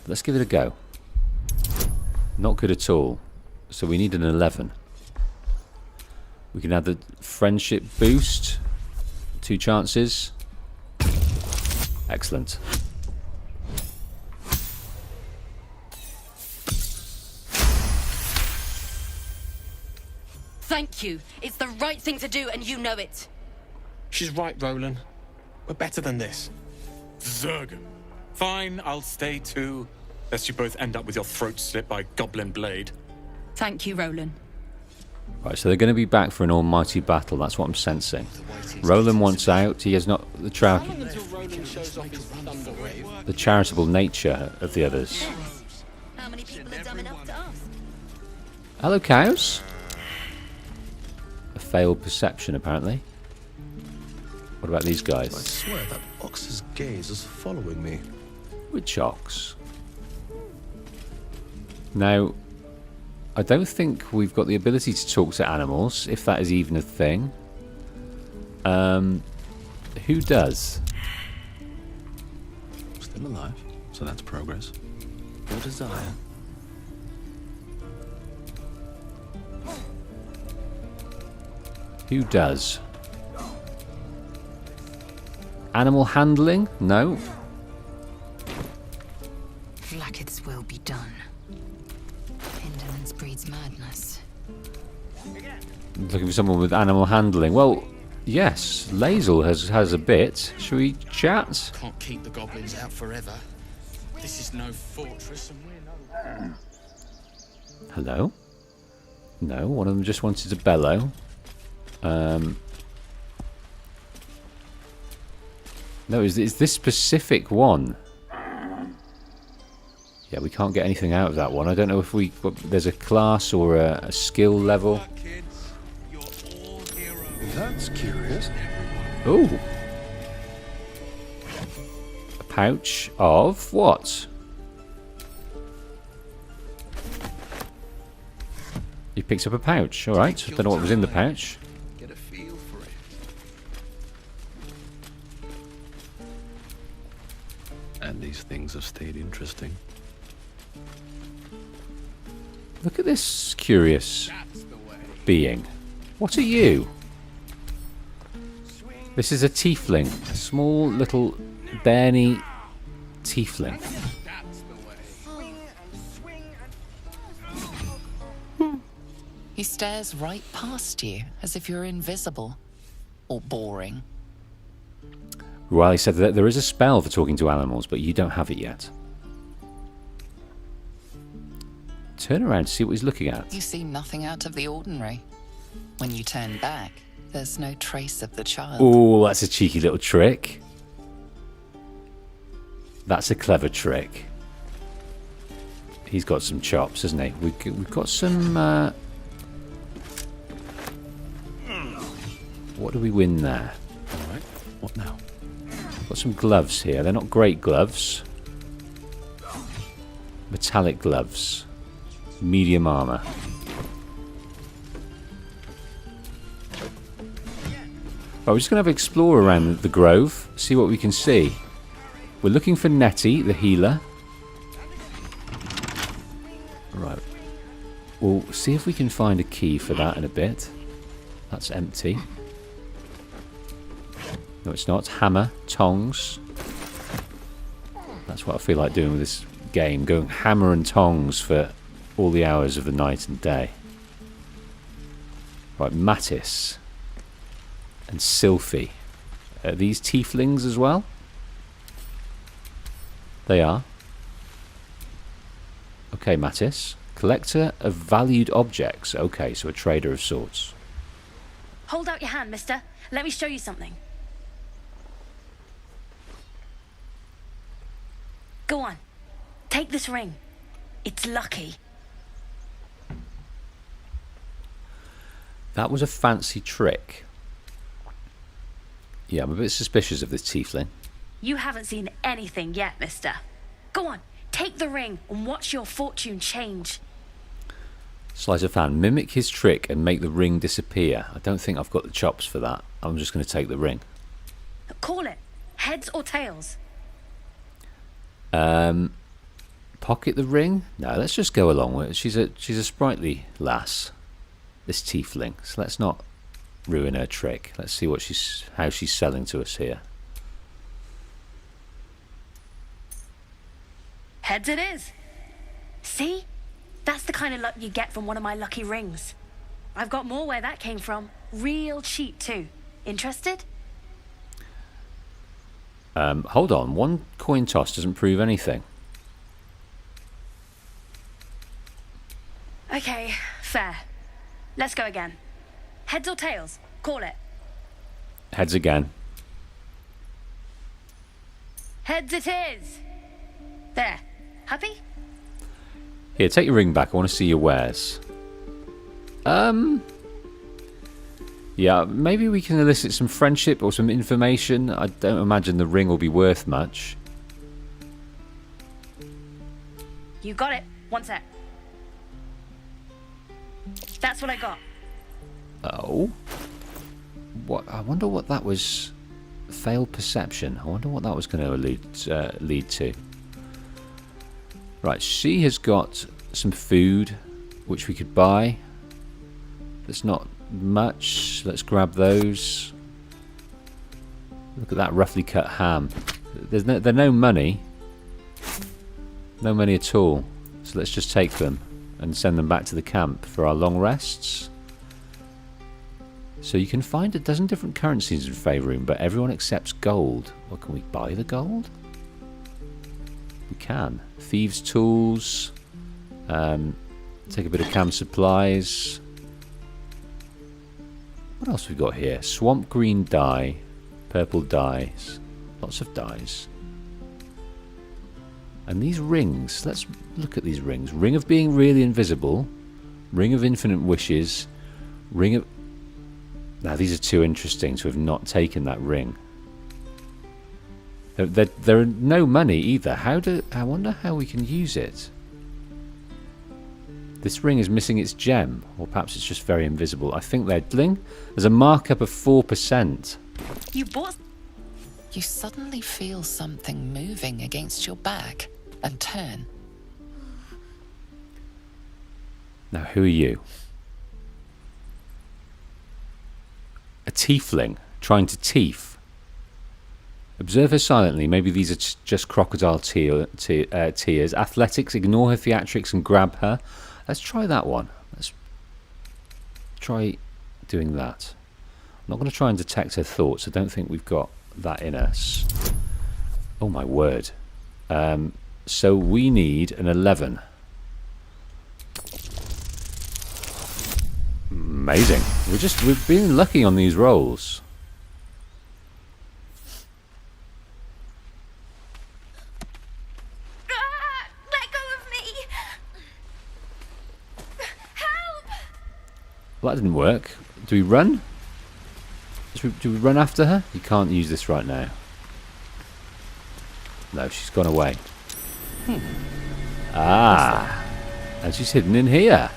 Let's give it a go. Not good at all. So we need an 11. We can add the friendship boost. 2 chances. Excellent.
Thank you. It's the right thing to do, and you know it.
She's right, Roland. We're better than this.
Zerg. Fine, I'll stay too. Lest you both end up with your throat slit by Goblin Blade.
Thank you, Roland.
Right, so they're going to be back for an almighty battle. That's what I'm sensing. Roland wants out. He has not the charitable nature of the others.
How many people are dumb enough to ask?
Hello, cows. A failed perception, apparently. What about these
I
guys?
swear that ox's gaze is following me.
Which ox? Now, I don't think we've got the ability to talk to animals, if that is even a thing. Who does?
Still alive, so that's progress. No desire.
Who does? Animal handling? No.
Flackett's will be done. Indolence breeds madness.
Looking for someone with animal handling. Well, yes, Lazel has a bit. Shall we chat?
Can't keep the goblins out forever.
This is no fortress, and we're no...
Hello? No, one of them just wanted to bellow. No, it's this specific one. Yeah, we can't get anything out of that one. I don't know if there's a class or a skill level.
That's curious.
Ooh. A pouch of what? He picks up a pouch. All right. I don't know what was in the pouch.
Get a feel for it.
And these things have stayed interesting.
Look at this curious being. What are you? This is a tiefling. A small little Bernie tiefling.
He stares right past you, as if you're invisible. Or boring.
Riley said that there is a spell for talking to animals, but you don't have it yet. Turn around to see what he's looking at.
You see nothing out of the ordinary. When you turn back, there's no trace of the child.
Oh, that's a cheeky little trick. That's a clever trick. He's got some chops, hasn't he? We've got some... What do we win there?
Alright, what now?
Got some gloves here. They're not great gloves. Metallic gloves. Medium armor. Right, we're just going to have an explore around the grove, see what we can see. We're looking for Nettie, the healer. Right. We'll see if we can find a key for that in a bit. That's empty. No, it's not. Hammer, tongs. That's what I feel like doing with this game. Going hammer and tongs for all the hours of the night and day. Right, Mattis. And Sylphie. Are these tieflings as well? They are. Okay, Mattis. Collector of valued objects. Okay, so a trader of sorts.
Hold out your hand, mister. Let me show you something. Go on. Take this ring. It's lucky.
That was a fancy trick. Yeah, I'm a bit suspicious of this tiefling.
You haven't seen anything yet, mister. Go on. Take the ring and watch your fortune change.
Sleight of hand. Mimic his trick and make the ring disappear. I don't think I've got the chops for that. I'm just going to take the ring.
Call it. Heads or tails?
Pocket the ring? No, let's just go along with it. She's a sprightly lass, this tiefling. So let's not ruin her trick. Let's see how she's selling to us here.
Heads it is. See? That's the kind of luck you get from one of my lucky rings. I've got more where that came from. Real cheap too. Interested?
Hold on. One coin toss doesn't prove anything.
Okay, fair. Let's go again. Heads or tails? Call it.
Heads again.
Heads it is. There. Happy?
Here, take your ring back. I want to see your wares. Yeah, maybe we can elicit some friendship or some information. I don't imagine the ring will be worth much.
You got it. One sec. That's what I got.
Oh. What? I wonder what that was. Failed perception. I wonder what that was going to lead to. Right, she has got some food which we could buy. There's not much. Let's grab those. Look at that roughly cut ham. There's no money. No money at all. So let's just take them and send them back to the camp for our long rests. So you can find a dozen different currencies in Faerun, but everyone accepts gold. Well, can we buy the gold? We can. Thieves' tools. Take a bit of camp supplies. What else we got here? Swamp green dye. Purple dyes. Lots of dyes. And these rings. Let's look at these rings. Ring of being really invisible. Ring of infinite wishes. Ring of... Now these are too interesting to have not taken that ring. There are no money either. I wonder how we can use it. This ring is missing its gem, or perhaps it's just very invisible. I think they're dling. There's a markup of 4%.
You bought. You suddenly feel something moving against your back and turn.
Now, who are you? A tiefling trying to teeth. Observe her silently. Maybe these are just crocodile tears. Athletics, ignore her theatrics and grab her. Let's try that one. Let's try doing that. I'm not going to try and detect her thoughts. I don't think we've got that in us. Oh my word. So we need an 11. Amazing. We've been lucky on these rolls. Well, that didn't work. Do we run? Do we run after her? You can't use this right now. No, she's gone away. Ah. And she's hidden in here.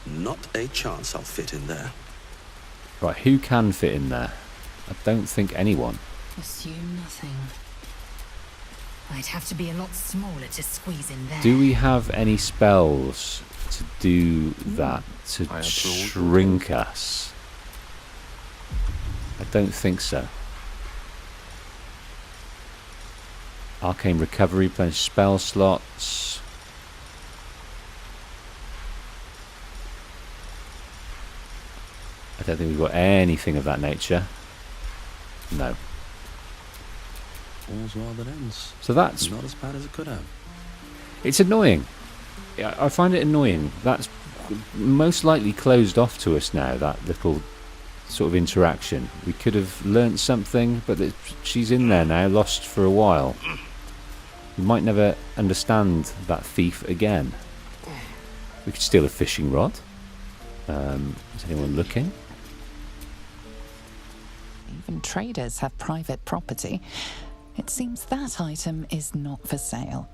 Not a chance I'll fit in there.
Right, who can fit in there? I don't think anyone.
Assume nothing. I'd have to be a lot smaller to squeeze in there.
Do we have any spells to do that? To shrink us? I don't think so. Arcane recovery, replenish spell slots. I don't think we've got anything of that nature. No.
All's well that ends.
So that's
not as bad as it could have.
It's annoying. I find it annoying. That's most likely closed off to us now, that little sort of interaction. We could have learnt something, but she's in there now, lost for a while. We might never understand that thief again. We could steal a fishing rod. Is anyone looking?
Even traders have private property. It seems that item is not for sale.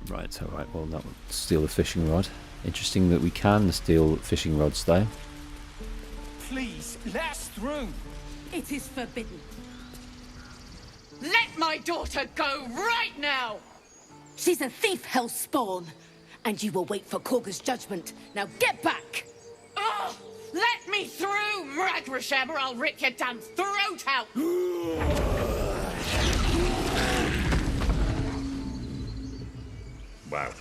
Right, alright, well, that would steal the fishing rod. Interesting that we can steal fishing rods, though.
Please, let us through.
It is forbidden. Let my daughter go right now! She's a thief, hellspawn, and you will wait for Korga's judgment. Now get back! Oh, let me through, Ragrasham, or I'll rip your damn throat out!
Wow.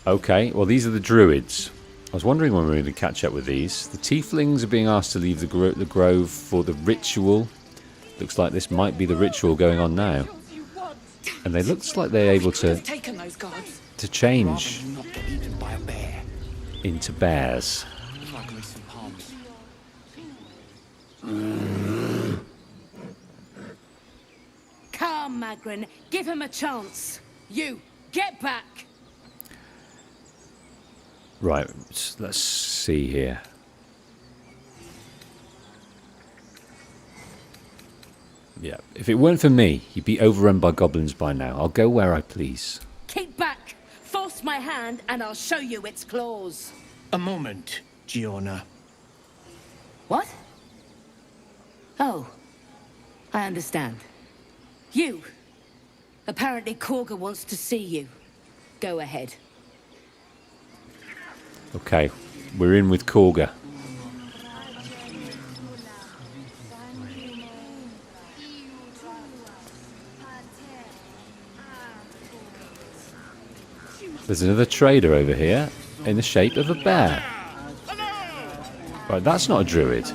Okay, well, these are the druids. I was wondering when we were going to catch up with these. The tieflings are being asked to leave the grove for the ritual. Looks like this might be the ritual going on now. And they looks like they're able to change into bears.
Come, Magrin, give him a chance. You, get back!
Right, let's see here. Yeah, if it weren't for me, you'd be overrun by goblins by now. I'll go where I please.
Keep back! Force my hand and I'll show you its claws.
A moment, Giona.
What? Oh, I understand. You. Apparently Korga wants to see you. Go ahead.
Okay, we're in with Korga. There's another trader over here in the shape of a bear. Right, that's not a druid.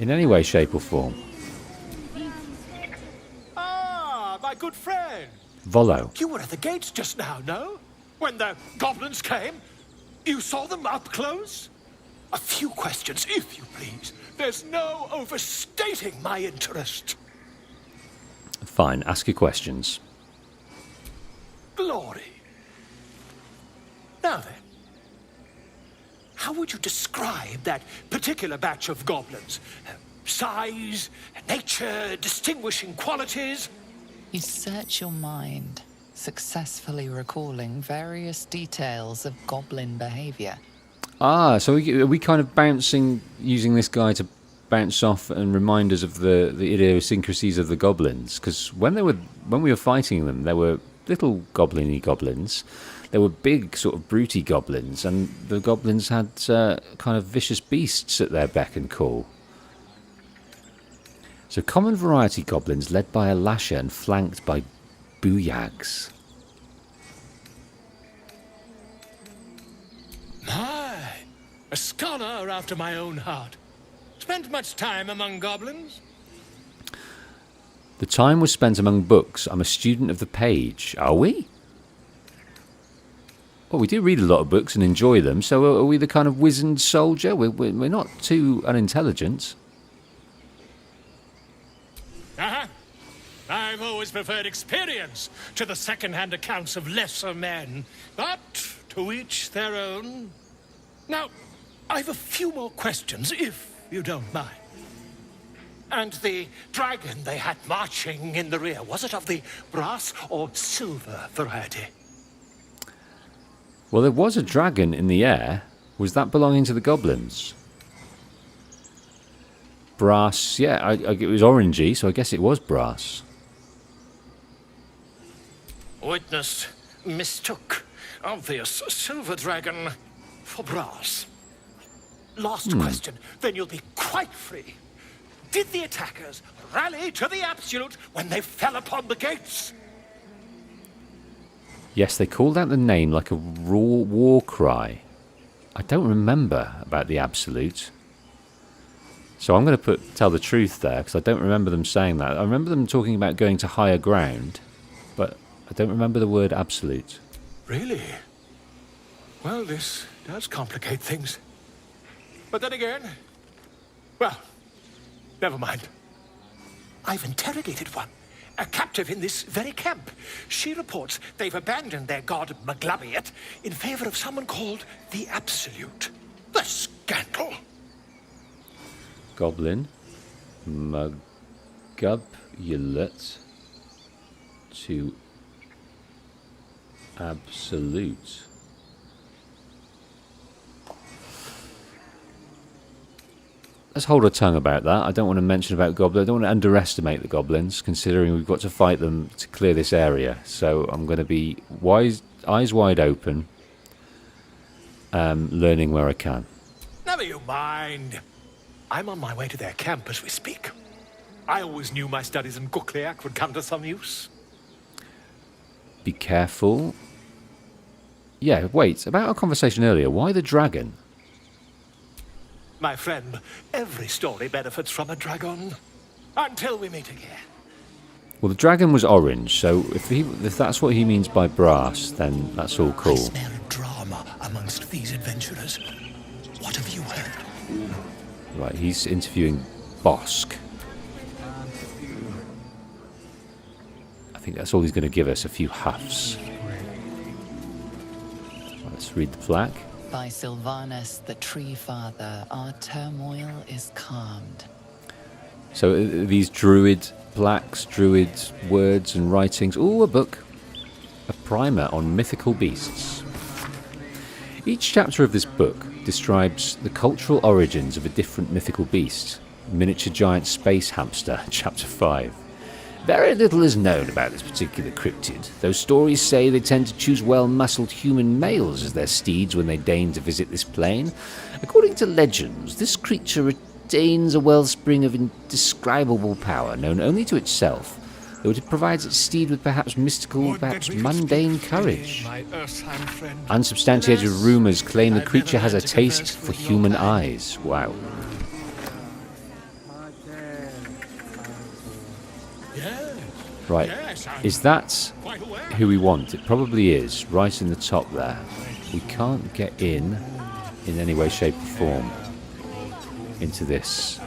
in any way, shape or form.
Ah, my good friend.
Volo.
You were at the gates just now, no? When the goblins came? You saw them up close? A few questions, if you please. There's no overstating my interest.
Fine, ask your questions.
Glory. Now then, how would you describe that particular batch of goblins? Size, nature, distinguishing qualities?
You search your mind, successfully recalling various details of goblin behavior.
Ah, so are we kind of bouncing, using this guy to bounce off and remind us of the idiosyncrasies of the goblins? Because when we were fighting them, there were little goblin-y goblins. There were big, sort of brutey goblins, and the goblins had kind of vicious beasts at their beck and call. So common variety goblins led by a lasher and flanked by booyags.
My, a scholar after my own heart. Spent much time among goblins?
The time was spent among books. I'm a student of the page. Are we? Well, we do read a lot of books and enjoy them, so are we the kind of wizened soldier? We're not too unintelligent.
Uh-huh. I've always preferred experience to the second-hand accounts of lesser men, but to each their own. Now, I've a few more questions, if you don't mind. And the dragon they had marching in the rear, was it of the brass or silver variety?
Well, there was a dragon in the air. Was that belonging to the goblins? Brass, yeah, it was orangey, so I guess it was brass.
Witness mistook obvious silver dragon for brass. Last question, then you'll be quite free. Did the attackers rally to the absolute when they fell upon the gates?
Yes, they called out the name like a raw war cry. I don't remember about the absolute. So I'm going to tell the truth there, because I don't remember them saying that. I remember them talking about going to higher ground, but I don't remember the word absolute.
Really? Well, this does complicate things. But then again, well, never mind. I've interrogated one, a captive in this very camp. She reports they've abandoned their god Maglabiet in favor of someone called the Absolute. The scandal!
Goblin, Maglabiet to Absolute. Let's hold our tongue about that. I don't want to mention about goblins. I don't want to underestimate the goblins, considering we've got to fight them to clear this area. So I'm going to be eyes wide open, learning where I can.
Never you mind. I'm on my way to their camp as we speak. I always knew my studies in Gukliak would come to some use.
Be careful. Yeah, wait. About our conversation earlier, why the dragon?
My friend, every story benefits from a dragon. Until we meet again.
Well, the dragon was orange, so if that's what he means by brass, then that's all cool.
I smell drama amongst these adventurers. What have you heard?
Right, he's interviewing Bosk. I think that's all he's going to give us, a few huffs. Right, let's read the plaque.
By Sylvanus, the Tree Father, our turmoil is calmed.
So these druid plaques, druid words and writings. Ooh, a book. A primer on mythical beasts. Each chapter of this book describes the cultural origins of a different mythical beast. Miniature giant space hamster, chapter 5. Very little is known about this particular cryptid, though stories say they tend to choose well-muscled human males as their steeds when they deign to visit this plane. According to legends, this creature retains a wellspring of indescribable power known only to itself, though it provides its steed with perhaps mystical, perhaps mundane courage. Unsubstantiated rumours claim the creature has a taste for human eyes. Wow. Right, is that who we want? It probably is, right in the top there. We can't get in any way, shape or form into this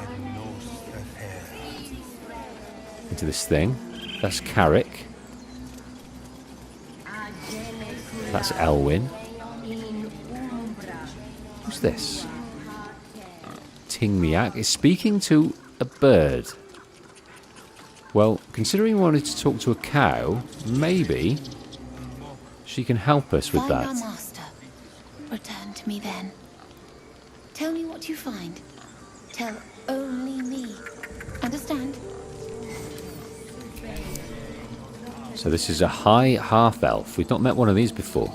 thing. That's Carrick. That's Elwyn. Who's this? Tingmiak is speaking to a bird. Well, considering we wanted to talk to a cow, maybe she can help us with
Find
that.
our master. Return to me then. Tell me what you find. Tell only me. Understand?
So this is a high half-elf. We've not met one of these before.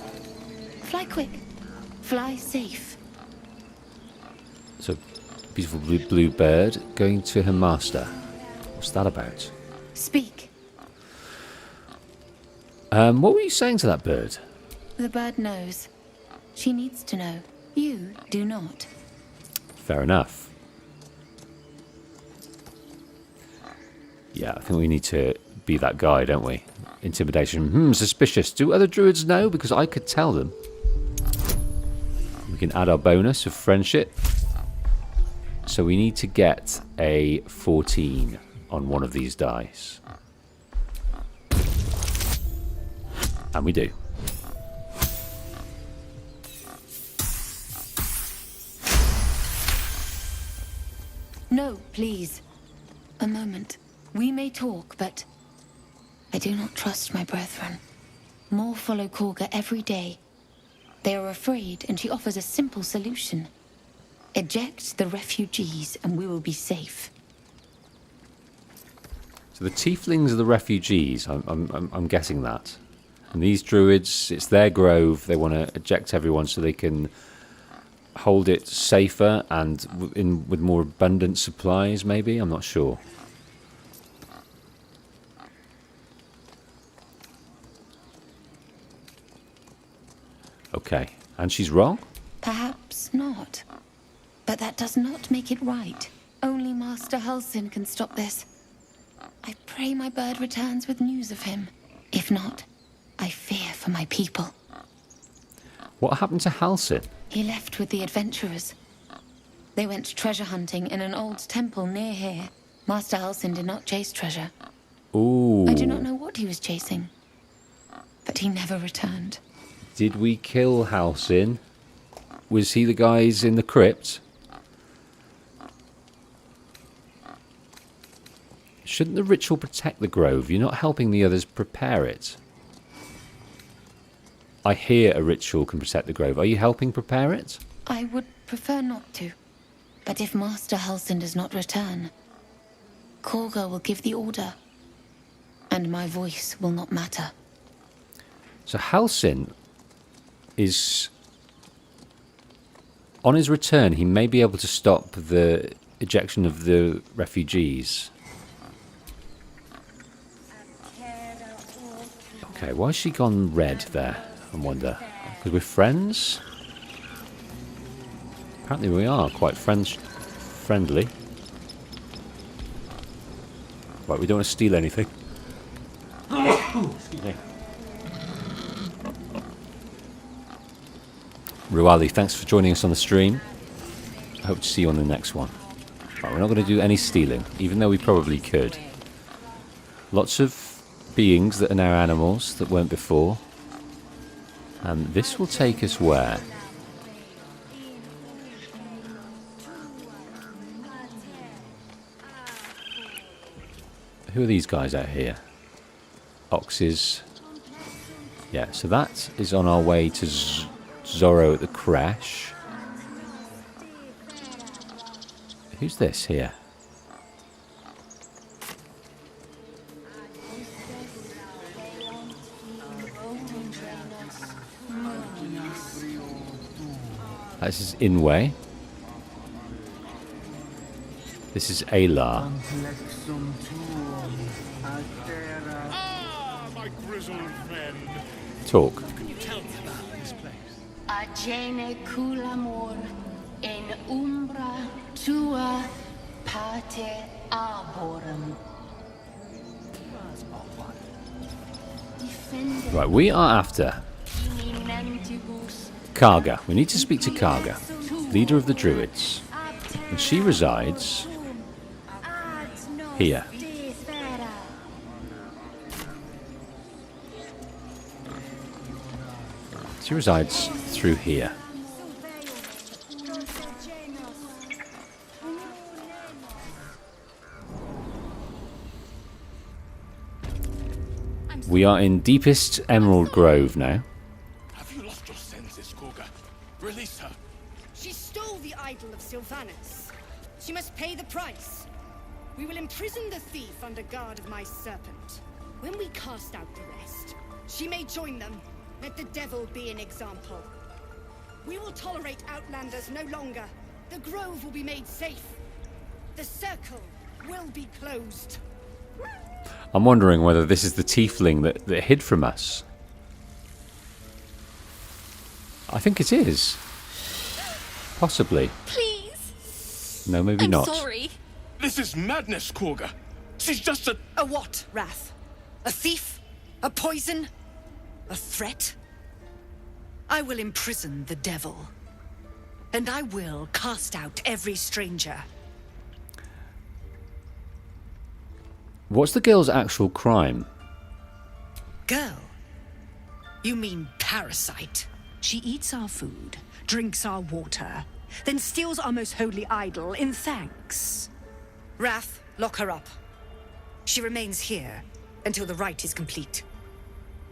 Fly quick. Fly safe.
So, beautiful blue bird going to her master. What's that about?
Speak.
What were you saying to that bird?
The bird knows. She needs to know. You do not.
Fair enough. Yeah, I think we need to be that guy, don't we? Intimidation. Suspicious. Do other druids know? Because I could tell them. We can add our bonus of friendship. So we need to get a 14 on one of these dice. And we do.
No, please. A moment. We may talk, but I do not trust my brethren. More follow Korga every day. They are afraid, and she offers a simple solution. Eject the refugees, and we will be safe.
So the tieflings are the refugees. I'm guessing that. And these druids, it's their grove. They want to eject everyone so they can hold it safer and with more abundant supplies, maybe? I'm not sure. Okay, and she's wrong?
Perhaps not. But that does not make it right. Only Master Halsin can stop this. I pray my bird returns with news of him. If not, I fear for my people.
What happened to Halsin?
He left with the adventurers. They went treasure hunting in an old temple near here. Master Halsin did not chase treasure.
Ooh.
I do not know what he was chasing, but he never returned.
Did we kill Halsin? Was he the guys in the crypt? Shouldn't the ritual protect the grove? You're not helping the others prepare it. I hear a ritual can protect the grove. Are you helping prepare it?
I would prefer not to. But if Master Halsin does not return, Korga will give the order, and my voice will not matter.
So Halsin is... On his return, he may be able to stop the ejection of the refugees. Okay, why has she gone red there? I wonder. Because we're friends? Apparently we are quite friendly. Right, we don't want to steal anything. Excuse me. Ruali, thanks for joining us on the stream. I hope to see you on the next one. Right, we're not going to do any stealing, even though we probably could. Lots of beings that are now animals that weren't before. And this will take us where? Who are these guys out here? Oxes. Yeah, so that is on our way to Zorru at the crash. Who's this here? This is Inway. This is Alar.
Ah, my grizzled friend.
Talk.
What can you tell me about this place?
Agene culamor in umbra tua pate arborum.
Right, we are after Karga. We need to speak to Karga, leader of the druids. And she resides here. She resides through here. We are in deepest Emerald Grove now.
Have you lost your senses, Korga? Release her.
She stole the idol of Sylvanas. She must pay the price. We will imprison the thief under guard of my serpent. When we cast out the rest, she may join them. Let the devil be an example. We will tolerate outlanders no longer. The grove will be made safe. The circle will be closed.
I'm wondering whether this is the tiefling that hid from us. I think it is. Possibly.
Please.
No, maybe
I'm
not.
Sorry.
This is madness, Korga. She's just a...
A what, Wrath? A thief? A poison? A threat? I will imprison the devil. And I will cast out every stranger.
What's the girl's actual crime?
Girl? You mean parasite? She eats our food, drinks our water, then steals our most holy idol in thanks. Wrath, lock her up. She remains here until the rite is complete.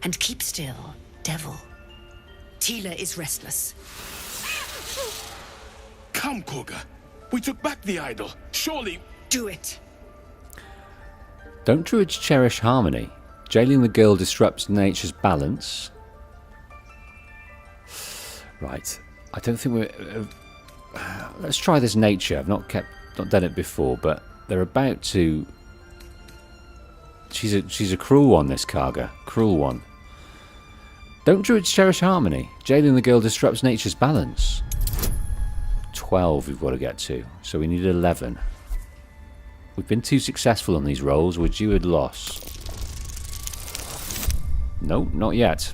And keep still, devil. Tila is restless.
Come, Korga. We took back the idol. Surely...
Do it.
Don't druids cherish harmony? Jailing the girl disrupts nature's balance. Right. I don't think we're... let's try this nature. I've not done it before, but they're about to... She's a cruel one, this Karga. Cruel one. Don't druids cherish harmony? Jailing the girl disrupts nature's balance. 12 we've got to get to, so we need 11. We've been too successful on these rolls. We're due a loss. Nope, not yet.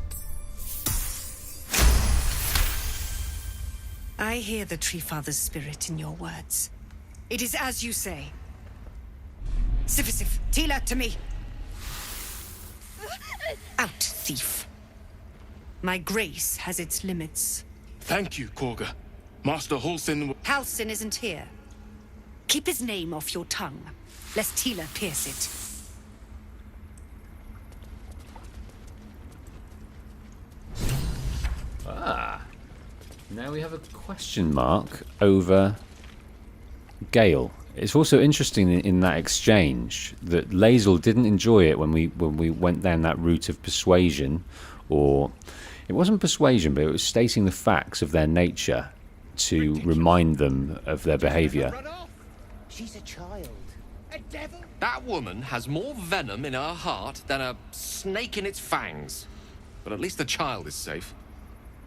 I hear the Tree Father's spirit in your words. It is as you say. Sifisif, Tila, to me. Out, thief. My grace has its limits.
Thank you, Korga. Master Halsin...
Halsin isn't here. Keep his name off your tongue, lest Tila pierce it.
Ah. Now we have a question mark over Gale. It's also interesting in that exchange that Lae'zel didn't enjoy it when we went down that route of persuasion, or it wasn't persuasion, but it was stating the facts of their nature to remind them of their behaviour.
She's a child. A devil?
That woman has more venom in her heart than a snake in its fangs. But at least the child is safe.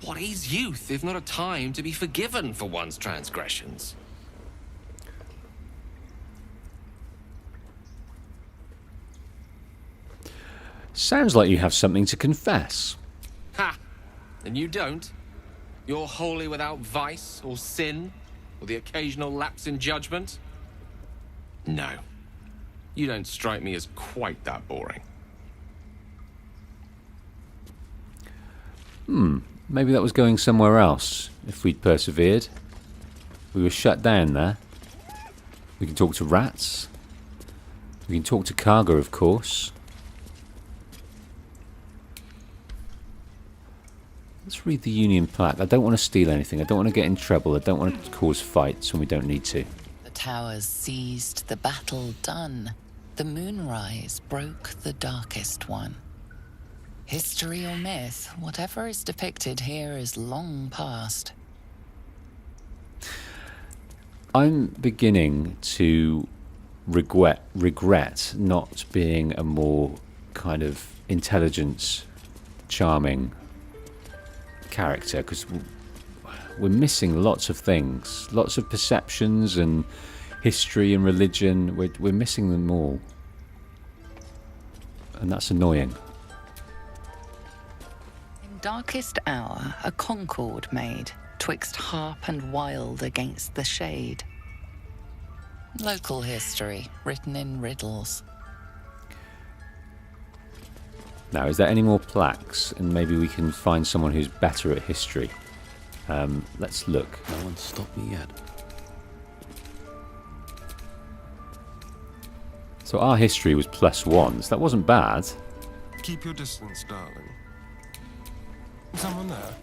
What is youth if not a time to be forgiven for one's transgressions?
Sounds like you have something to confess.
Ha! And you don't? You're wholly without vice or sin, or the occasional lapse in judgment? No. You don't strike me as quite that boring.
Maybe that was going somewhere else, if we'd persevered. We were shut down there. We can talk to rats. We can talk to Karga, of course. Let's read the Union Plaque. I don't want to steal anything. I don't want to get in trouble. I don't want to cause fights when we don't need to.
The towers seized, the battle done. The moonrise broke the darkest one. History or myth, whatever is depicted here is long past.
I'm beginning to regret not being a more kind of intelligent, charming character, because we're missing lots of things, lots of perceptions and history and religion. We're missing them all, and that's annoying.
darkest hour a concord made, twixt harp and wild against the shade. Local history, written in riddles.
Now, is there any more plaques? And maybe we can find someone who's better at history. Let's look.
No one's stopped me yet.
So our history was +1, so that wasn't bad.
Keep your distance, darling. Someone there?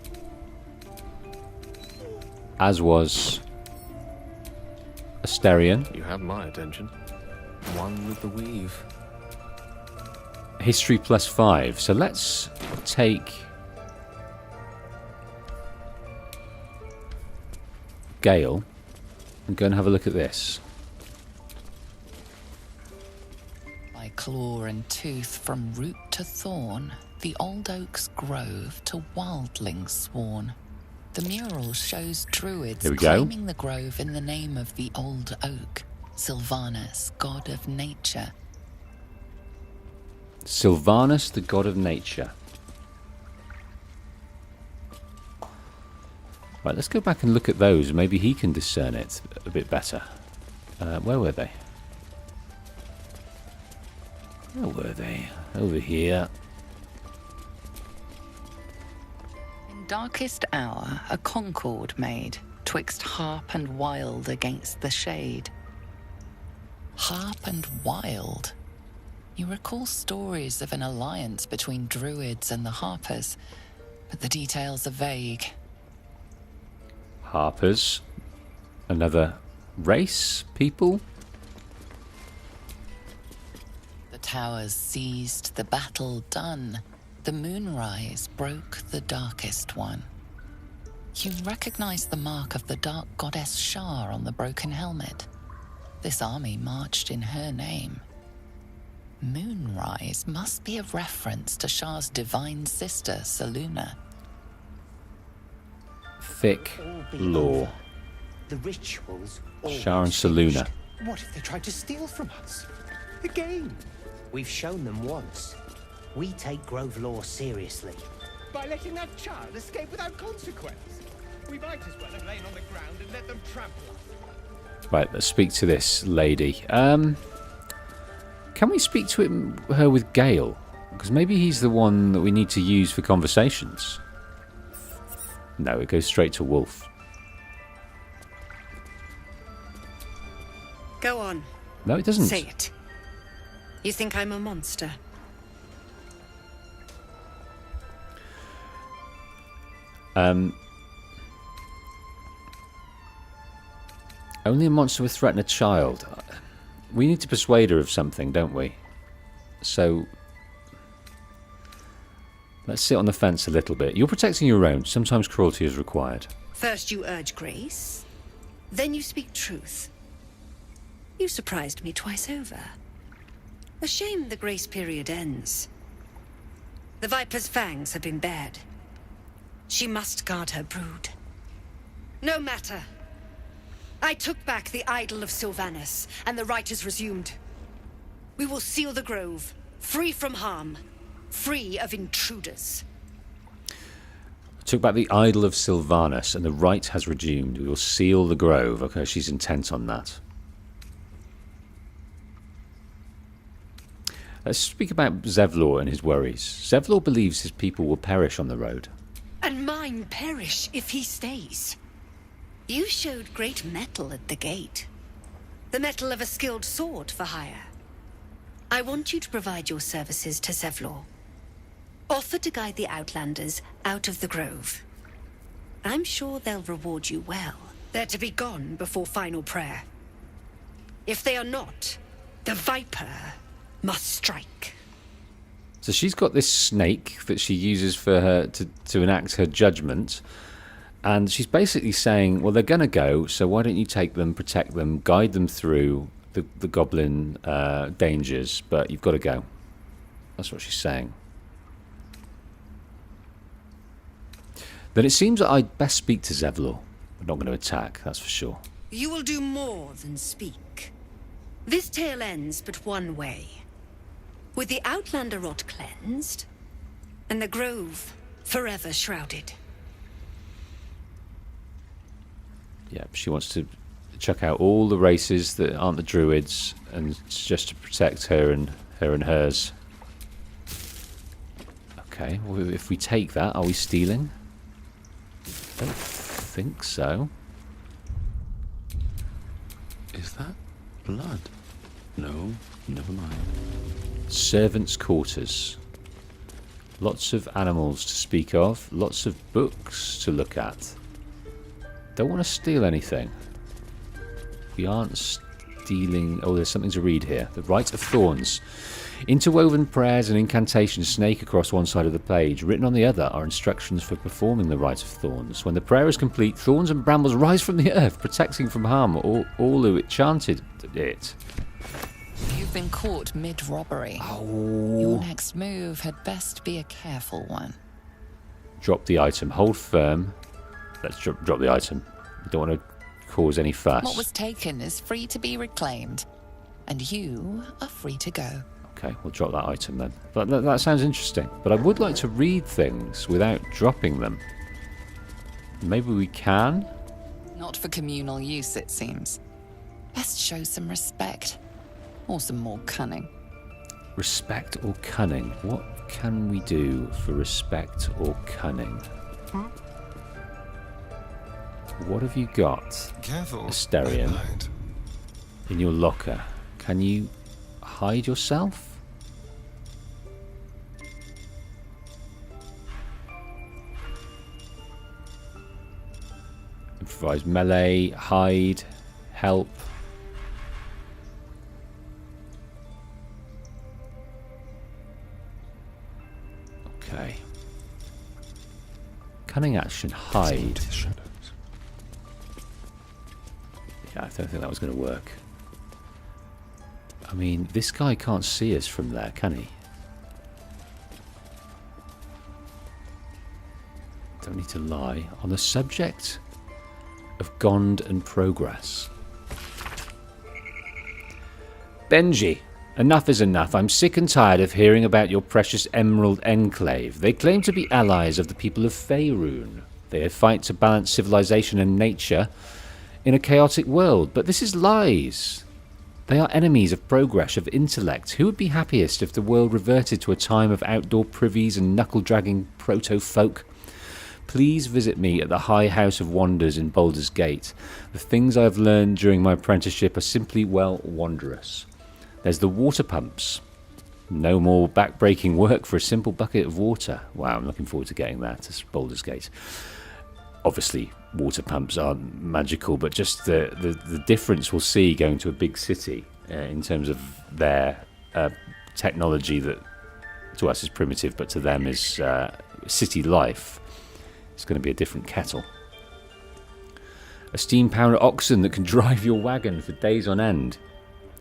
As was Asterion.
You have my attention. One with the weave.
History +5. So let's take Gale and go and have a look at this.
By claw and tooth from root to thorn, the old oak's grove to wildlings sworn. The mural shows druids
Here we go.
claiming the grove in the name of the old oak, Sylvanus, god of nature.
Sylvanus, the god of nature. Right, let's go back and look at those. Maybe he can discern it a bit better. Where were they? Where were they? Over here.
In darkest hour a concord made, twixt harp and wild against the shade. Harp and wild? You recall stories of an alliance between druids and the harpers, but the details are vague.
Harpers. Another race? People?
The towers seized, the battle done. The moonrise broke the darkest one. You recognize the mark of the dark goddess Shar on the broken helmet. This army marched in her name. Moonrise must be a reference to Shar's divine sister, Selûne.
Thick lore.
The rituals.
Shar and Selûne.
What if they tried to steal from us? Again? We've shown them once. We take Grove law seriously.
By letting that child escape without consequence. We might as well have lain on the ground and let them trample us.
Right, let's speak to this lady. Can we speak to her with Gale? Because maybe he's the one that we need to use for conversations. No, it goes straight to Wolf.
Go on.
No, it doesn't.
Say it. You think I'm a monster?
Only a monster would threaten a child. We need to persuade her of something, don't we? So let's sit on the fence a little bit. You're protecting your own. Sometimes cruelty is required.
First you urge grace, then you speak truth. You surprised me twice over. A shame the grace period ends. The Viper's fangs have been bared. She must guard her brood. No matter. I took back the idol of Sylvanus, and the rite is resumed. We will seal the grove, free from harm, free of intruders.
Took back the idol of Sylvanus, and the rite has resumed. We will seal the grove. Okay, she's intent on that. Let's speak about Zevlor and his worries. Zevlor believes his people will perish on the road.
And mine perish if he stays. You showed great mettle at the gate. The mettle of a skilled sword for hire. I want you to provide your services to Zevlor. Offer to guide the Outlanders out of the grove. I'm sure they'll reward you well. They're to be gone before final prayer. If they are not, the Viper must strike.
So she's got this snake that she uses for her to enact her judgment. And she's basically saying, well, they're going to go, so why don't you take them, protect them, guide them through the goblin dangers, but you've got to go. That's what she's saying. Then it seems that I'd best speak to Zevlor. We're not going to attack, that's for sure.
You will do more than speak. This tale ends but one way. With the Outlander rot cleansed, and the grove forever shrouded.
Yeah, she wants to chuck out all the races that aren't the druids, and it's just to protect her and hers. Okay, well, if we take that, are we stealing? I don't think so.
Is that blood? No, never mind.
Servants' quarters. Lots of animals to speak of. Lots of books to look at. Don't want to steal anything. We aren't stealing... Oh, there's something to read here. The Rite of Thorns. Interwoven prayers and incantations snake across one side of the page. Written on the other are instructions for performing the Rite of Thorns. When the prayer is complete, thorns and brambles rise from the earth, protecting from harm all who chanted it.
You've been caught mid-robbery.
Oh.
Your next move had best be a careful one.
Drop the item. Hold firm. Let's drop the item. We don't want to cause any fuss.
What was taken is free to be reclaimed, and you are free to go.
Okay, we'll drop that item then. But that sounds interesting. But I would like to read things without dropping them. Maybe we can?
Not for communal use, it seems. Best show some respect. Or some more cunning.
Respect or cunning? What can we do for respect or cunning? What have you got?
Careful.
Asterion. In your locker. Can you hide yourself? Improvise melee, hide, help. Okay. Cunning action, hide. Yeah, I don't think that was going to work. I mean, this guy can't see us from there, can he? Don't need to lie. On the subject of Gond and progress. Benji, enough is enough. I'm sick and tired of hearing about your precious Emerald Enclave. They claim to be allies of the people of Faerun. They fight to balance civilization and nature in a chaotic world, but this is lies. They are enemies of progress, of intellect. Who would be happiest if the world reverted to a time of outdoor privies and knuckle-dragging proto-folk? Please visit me at the High House of Wonders in Baldurs Gate. The things I've learned during my apprenticeship are simply, well, wondrous. There's the water pumps. No more back-breaking work for a simple bucket of water. Wow, I'm looking forward to getting that to Baldurs Gate. Obviously, water pumps aren't magical, but just the difference we'll see going to a big city in terms of their technology that to us is primitive, but to them is city life. It's going to be a different kettle. A steam-powered oxen that can drive your wagon for days on end.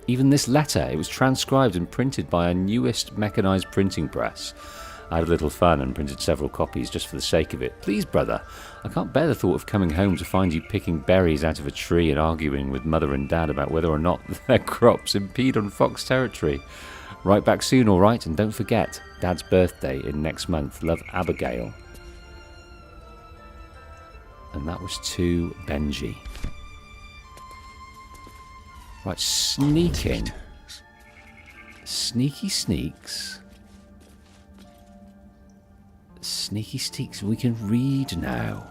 Even this letter, it was transcribed and printed by our newest mechanized printing press. I had a little fun and printed several copies just for the sake of it. Please, brother, I can't bear the thought of coming home to find you picking berries out of a tree and arguing with Mother and Dad about whether or not their crops impede on Fox territory. Write back soon, all right? And don't forget, Dad's birthday in next month. Love, Abigail. And that was to Benji. Right, sneaking. Sneaky sneaks. Sneaky sneaks. We can read now.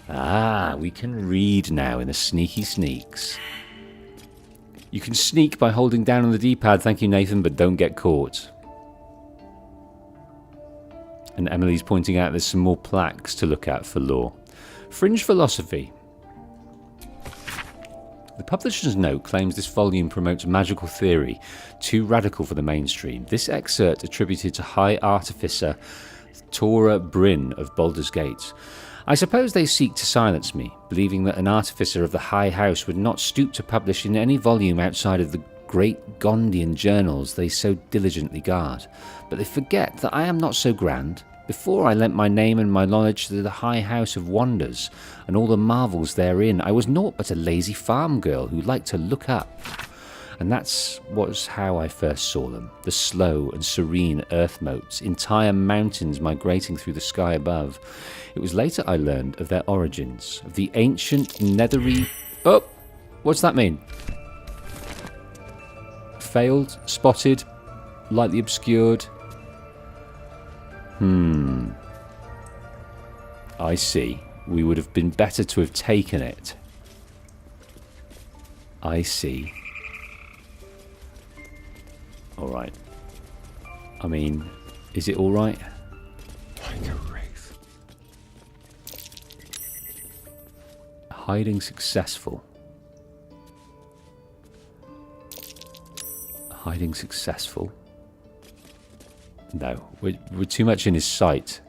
Ah, we can read now in the sneaky sneaks. You can sneak by holding down on the D-pad, thank you Nathan, but don't get caught. And Emily's pointing out there's some more plaques to look at for lore. Fringe philosophy. The publisher's note claims this volume promotes magical theory, too radical for the mainstream. This excerpt attributed to High Artificer Tora Bryn of Baldurs Gate. I suppose they seek to silence me, believing that an artificer of the High House would not stoop to publish in any volume outside of the great Gondian journals they so diligently guard. But they forget that I am not so grand. Before I lent my name and my knowledge to the High House of Wonders, and all the marvels therein, I was naught but a lazy farm girl who liked to look up. And was how I first saw them. The slow and serene earth motes, entire mountains migrating through the sky above. It was later I learned of their origins, of the ancient nethery... Oh! What's that mean? Failed, spotted, lightly obscured. I see. We would have been better to have taken it. I see. Alright. I mean, is it alright?
Like a wraith.
Hiding successful. Hiding successful. No, we're too much in his sight.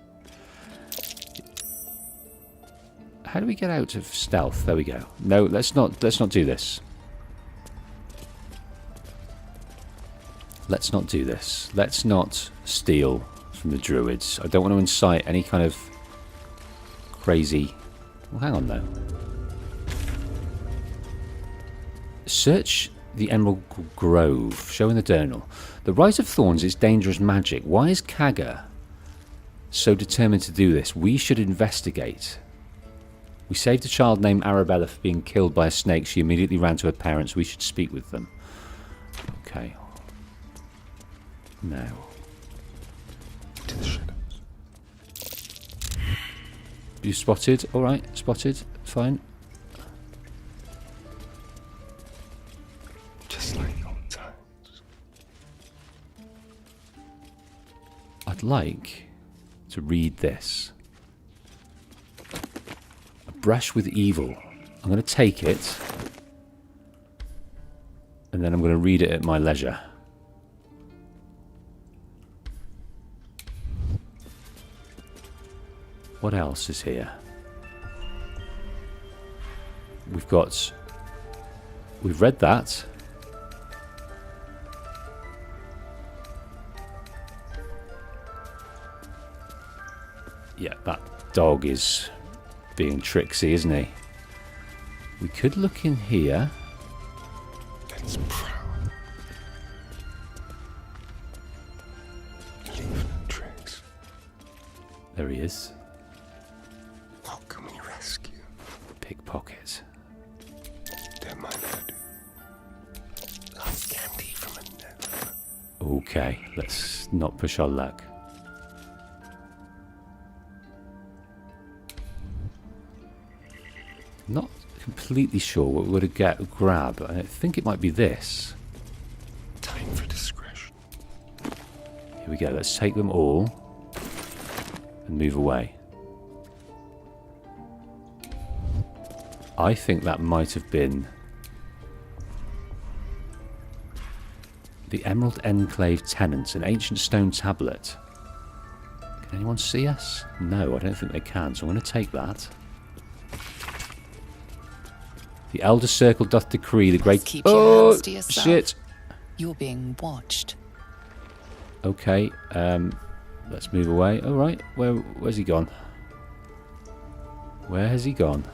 How do we get out of stealth? There we go. No, let's not do this. Let's not do this. Let's not steal from the druids. I don't want to incite any kind of crazy... Well, hang on though. Search the Emerald Grove. Show in the journal. The Rise of Thorns is dangerous magic. Why is Kaga so determined to do this? We should investigate. We saved a child named Arabella from being killed by a snake. She immediately ran to her parents. We should speak with them. Okay. Now.
To the shadows.
You spotted? Alright, spotted. Fine.
Just like old times.
I'd like to read this. A brush with evil. I'm going to take it. And then I'm going to read it at my leisure. What else is here? We've read that. Yeah, that dog is being tricksy, isn't he? We could look in here.
That's proud. Leaving tricks.
There he is.
What can we rescue?
Pickpocket.
Don't mind I do. Like candy from a nether.
Okay, let's not push our luck. Not completely sure what we're going to grab. I think it might be this.
Time for discretion.
Here we go. Let's take them all and move away. I think that might have been the Emerald Enclave Tenants, an ancient stone tablet. Can anyone see us? No, I don't think they can, so I'm going to take that. The Elder Circle doth decree the great...
Keep your hands to yourself.
Shit!
You're being watched.
Okay, let's move away. All right, where's he gone? Where has he gone?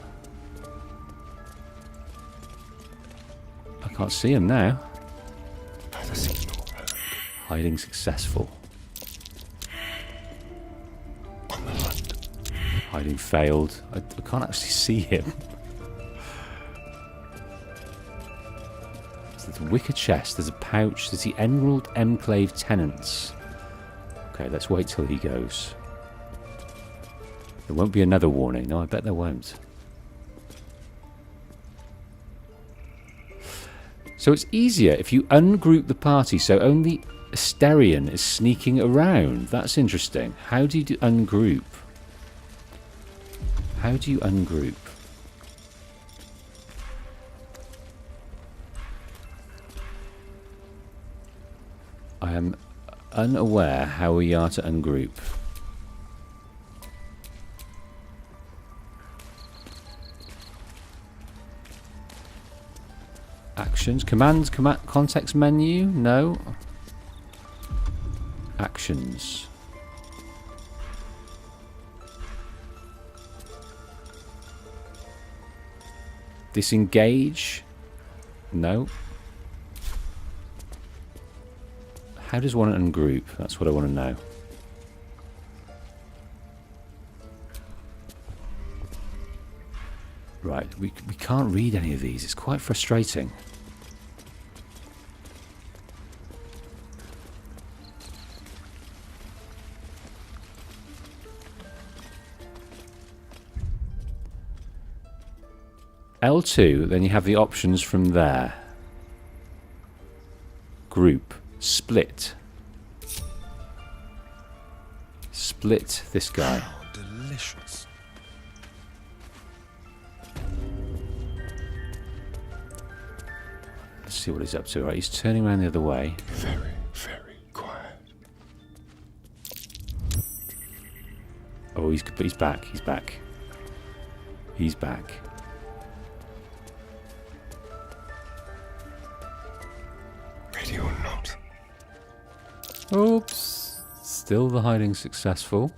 I can't see him now. Hiding successful.
On the hunt.
Hiding failed. I can't actually see him. There's a wicker chest, there's a pouch, there's the Emerald Enclave Tenants. Okay, let's wait till he goes. There won't be another warning. No, I bet there won't. So it's easier if you ungroup the party, so only Asterion is sneaking around. That's interesting. How do you ungroup? How do you ungroup? I am unaware how we are to ungroup. Actions, commands, context menu, no. Actions. Disengage, no. How does one ungroup? That's what I want to know. Right, we can't read any of these. It's quite frustrating. L2, then you have the options from there. Group, split. Split this guy.
Oh, delicious.
Let's see what he's up to. Right, he's turning around the other way.
Very, very quiet.
Oh, he's back. He's back. He's back.
Ready or not?
Oops. Still the hiding successful.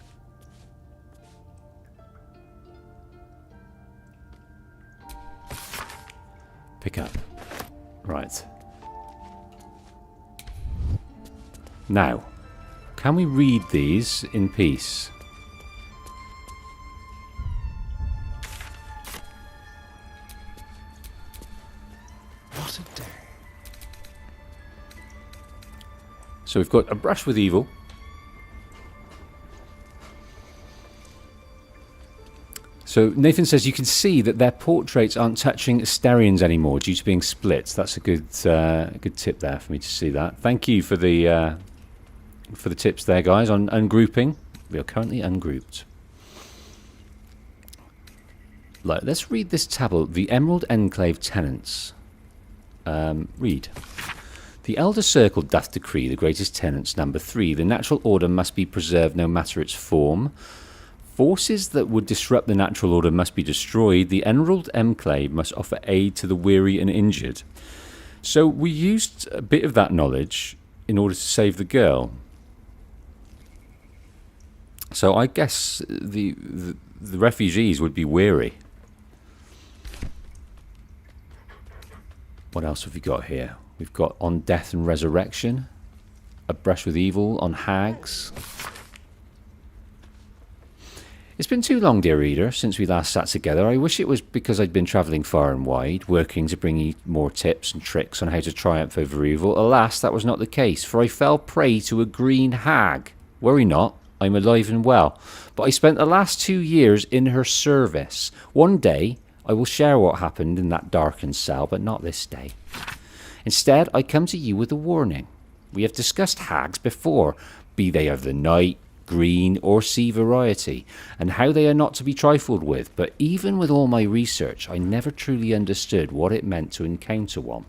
Pick up. Right. Now, can we read these in peace?
What a day.
So we've got a brush with evil. So Nathan says you can see that their portraits aren't touching Asterians anymore due to being split. That's a good tip there for me to see that. Thank you for the tips there, guys, on ungrouping. We are currently ungrouped. Right, let's read this tablet. The Emerald Enclave Tenants. Read. The Elder Circle doth decree the greatest tenants, number 3. The natural order must be preserved no matter its form. Forces that would disrupt the natural order must be destroyed. The Emerald Enclave must offer aid to the weary and injured. So we used a bit of that knowledge in order to save the girl. So I guess the refugees would be weary. What else have we got here? We've got on death and resurrection, a brush with evil, on hags. It's been too long, dear reader, since we last sat together. I wish it was because I'd been travelling far and wide, working to bring you more tips and tricks on how to triumph over evil. Alas, that was not the case, for I fell prey to a green hag. Worry not, I'm alive and well. But I spent the last 2 years in her service. One day, I will share what happened in that darkened cell, but not this day. Instead, I come to you with a warning. We have discussed hags before, be they of the night, green or sea variety, and how they are not to be trifled with, but even with all my research, I never truly understood what it meant to encounter one.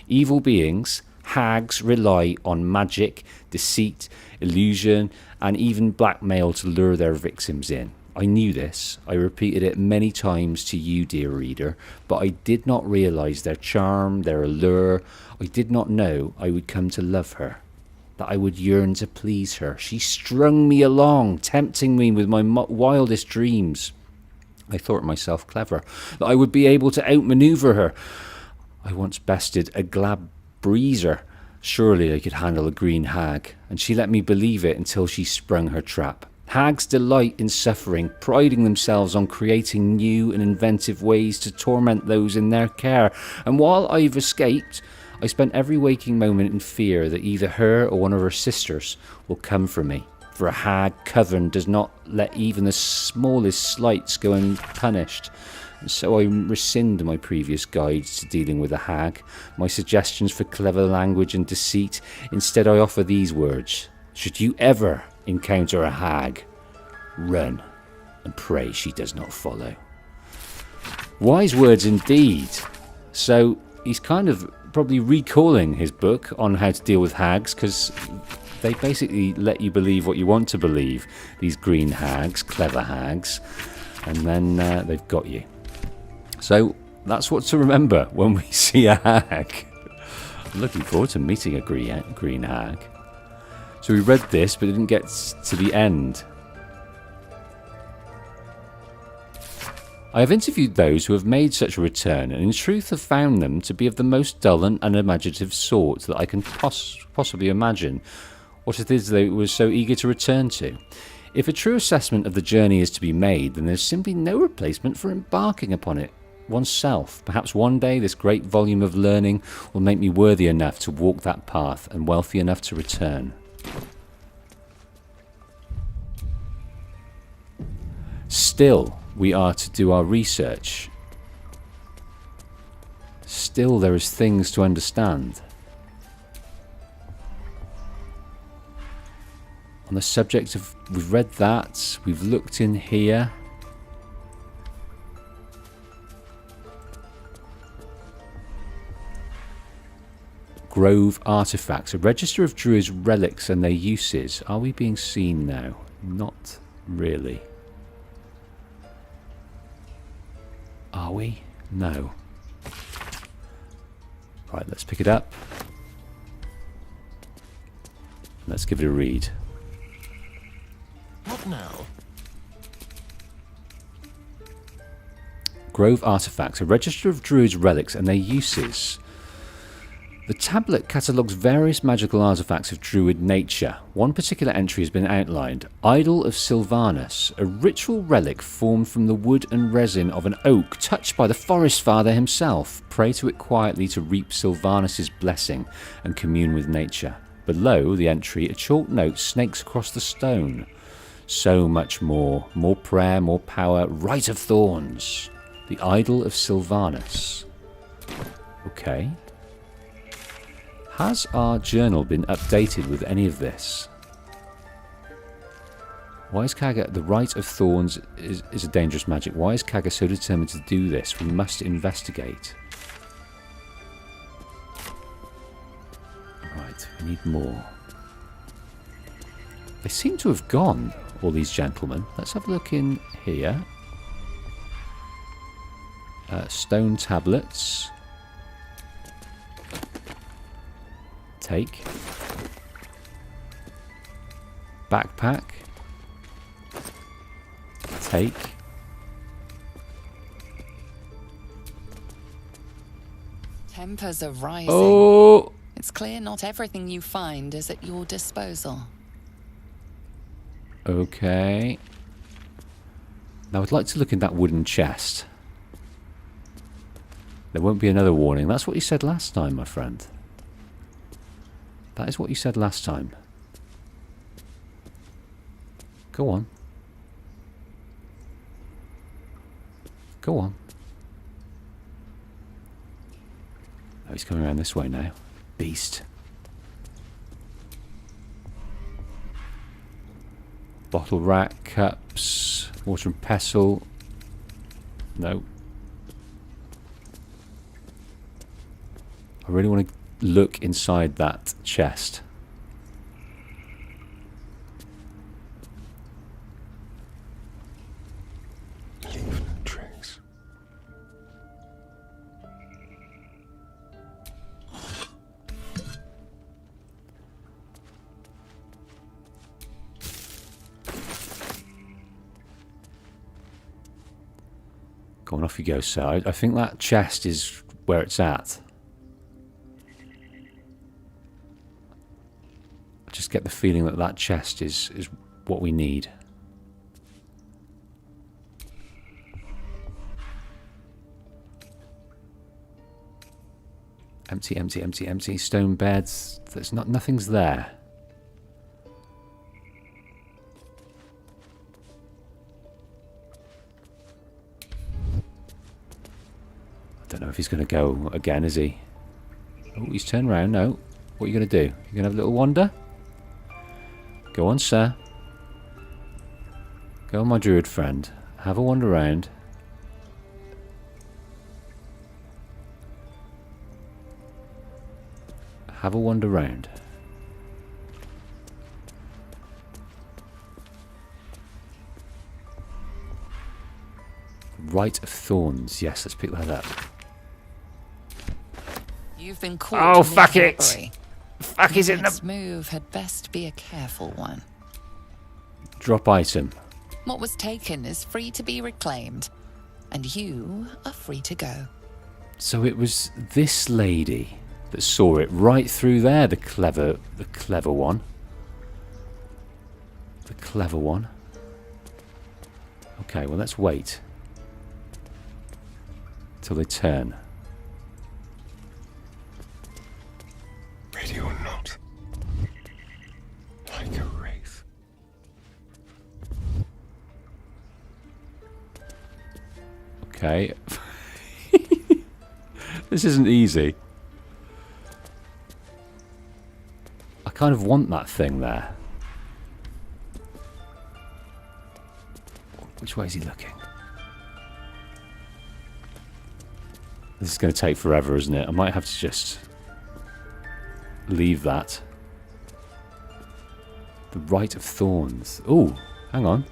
Evil beings, hags, rely on magic, deceit, illusion, and even blackmail to lure their victims in. I knew this. I repeated it many times to you, dear reader, but I did not realise their charm, their allure. I did not know I would come to love her, that I would yearn to please her. She strung me along, tempting me with my wildest dreams. I thought myself clever, that I would be able to outmaneuver her. I once bested a glab breezer. Surely I could handle a green hag, and she let me believe it until she sprung her trap. Hags delight in suffering, priding themselves on creating new and inventive ways to torment those in their care. And while I've escaped, I spent every waking moment in fear that either her or one of her sisters will come for me. For a hag coven does not let even the smallest slights go unpunished. And so I rescind my previous guides to dealing with a hag, my suggestions for clever language and deceit. Instead, I offer these words. Should you ever encounter a hag, run and pray she does not follow. Wise words indeed. So he's kind of probably recalling his book on how to deal with hags, because they basically let you believe what you want to believe, these green hags, clever hags, and then they've got you. So that's what to remember when we see a hag. I'm looking forward to meeting a green hag. So we read this, but didn't get to the end. I have interviewed those who have made such a return, and in truth have found them to be of the most dull and unimaginative sort that I can possibly imagine what it is they were so eager to return to. If a true assessment of the journey is to be made, then there's simply no replacement for embarking upon it oneself. Perhaps one day this great volume of learning will make me worthy enough to walk that path and wealthy enough to return. Still, we are to do our research. Still, there is things to understand. On the subject of, we've read that, we've looked in here. Grove artifacts, a register of druids' relics and their uses. Are we being seen now? Not really. Are we? No. Right, let's pick it up. Let's give it a read.
What now?
Grove artifacts, a register of druids' relics and their uses. The tablet catalogues various magical artifacts of druid nature. One particular entry has been outlined. Idol of Sylvanus, a ritual relic formed from the wood and resin of an oak touched by the forest father himself. Pray to it quietly to reap Sylvanus' blessing and commune with nature. Below the entry, a chalk note snakes across the stone. So much more. More prayer, more power. Rite of Thorns. The Idol of Sylvanus. Okay. Has our journal been updated with any of this? Why is Kaga... The Rite of Thorns is a dangerous magic. Why is Kaga so determined to do this? We must investigate. Right, we need more. They seem to have gone, all these gentlemen. Let's have a look in here. Stone tablets. Take. Backpack. Take.
Tempers are rising.
Oh!
It's clear not everything you find is at your disposal.
Okay. Now I'd like to look in that wooden chest. There won't be another warning. That's what you said last time, my friend. That is what you said last time. Go on. Go on. Oh, he's coming around this way now. Beast. Bottle rack, cups, water and pestle. No. I really want to look inside that chest.
Leave no trace.
Go on, off you go, sir. I think that chest is where it's at. I just get the feeling that that chest is what we need. Empty, empty, empty, empty. Stone beds. There's nothing's there. I don't know if he's going to go again, is he? Oh, he's turned around. No. What are you going to do? You going to have a little wander? Go on, sir. Go on, my druid friend. Have a wander around. Have a wander round. Rite of Thorns. Yes, let's pick that up.
You've been caught.
Oh, fuck it!
Robbery.
Fuck is it?
Next move had best be a careful one.
Drop item.
What was taken is free to be reclaimed. and you are free to go.
So it was this lady that saw it right through there, the clever one. The clever one. Okay, well, let's wait till they turn.
Ready or not, like a wraith.
Okay. This isn't easy. I kind of want that thing there. Which way is he looking? This is going to take forever, isn't it? I might have to just leave that. The Rite of Thorns. Ooh, hang on.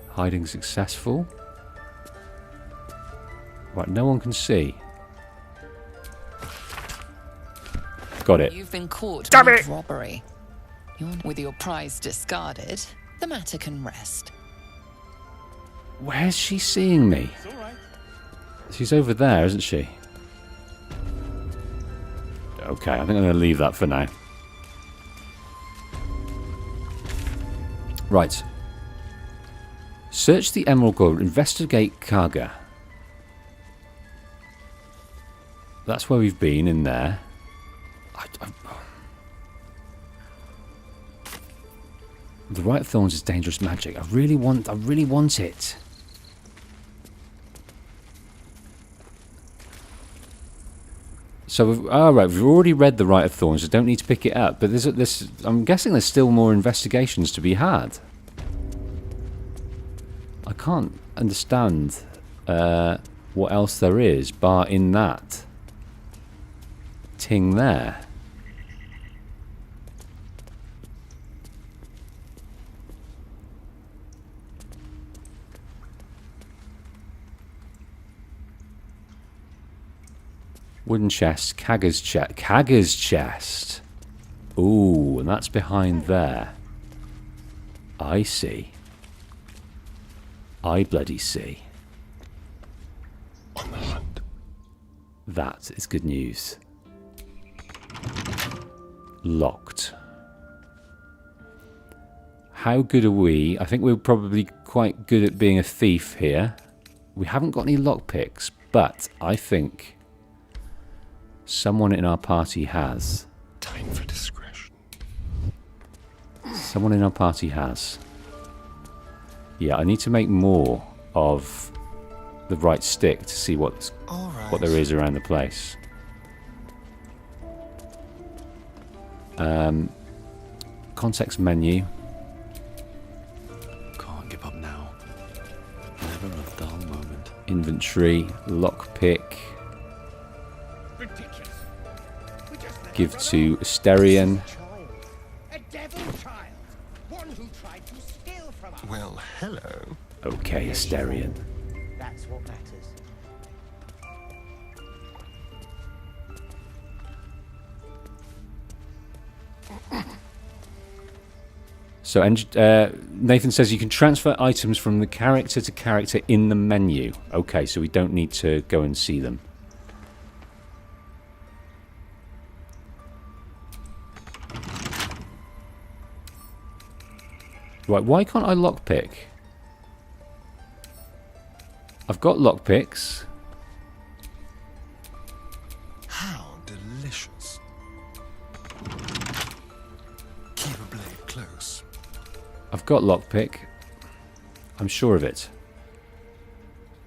Hiding successful. Right, no one can see. Got it.
You've been caught
Damn
with
it!
robbery. With your prize discarded, the matter can rest.
Where's she seeing me? She's over there, isn't she? Okay, I think I'm going to leave that for now. Right. Search the Emerald Gold. Investigate Kaga. That's where we've been, in there. The Rite of Thorns is dangerous magic. I really want it. So, we've already read the Rite of Thorns. I don't need to pick it up. But I'm guessing there's still more investigations to be had. I can't understand what else there is, bar in that ting there. Wooden chest, Kagger's chest. Kagger's chest. Ooh, and that's behind there. I see. I bloody see.
On the hunt.
That is good news. Locked. How good are we? I think we're probably quite good at being a thief here. We haven't got any lockpicks, but I think someone in our party has.
Time for discretion.
Someone in our party has. Yeah, I need to make more of the right stick to see what there is around the place. Context menu.
Can't give up now. Never a dull moment.
Inventory. Lockpick. Give to Asterion.
A devil child. One who tried to steal from us.
Well, hello.
Okay, Asterion.
That's what matters.
So Nathan says you can transfer items from the character to character in the menu. Okay, so we don't need to go and see them. Right, why can't I lockpick? I've got lockpicks.
How delicious. Keep a blade close.
I've got lockpick. I'm sure of it.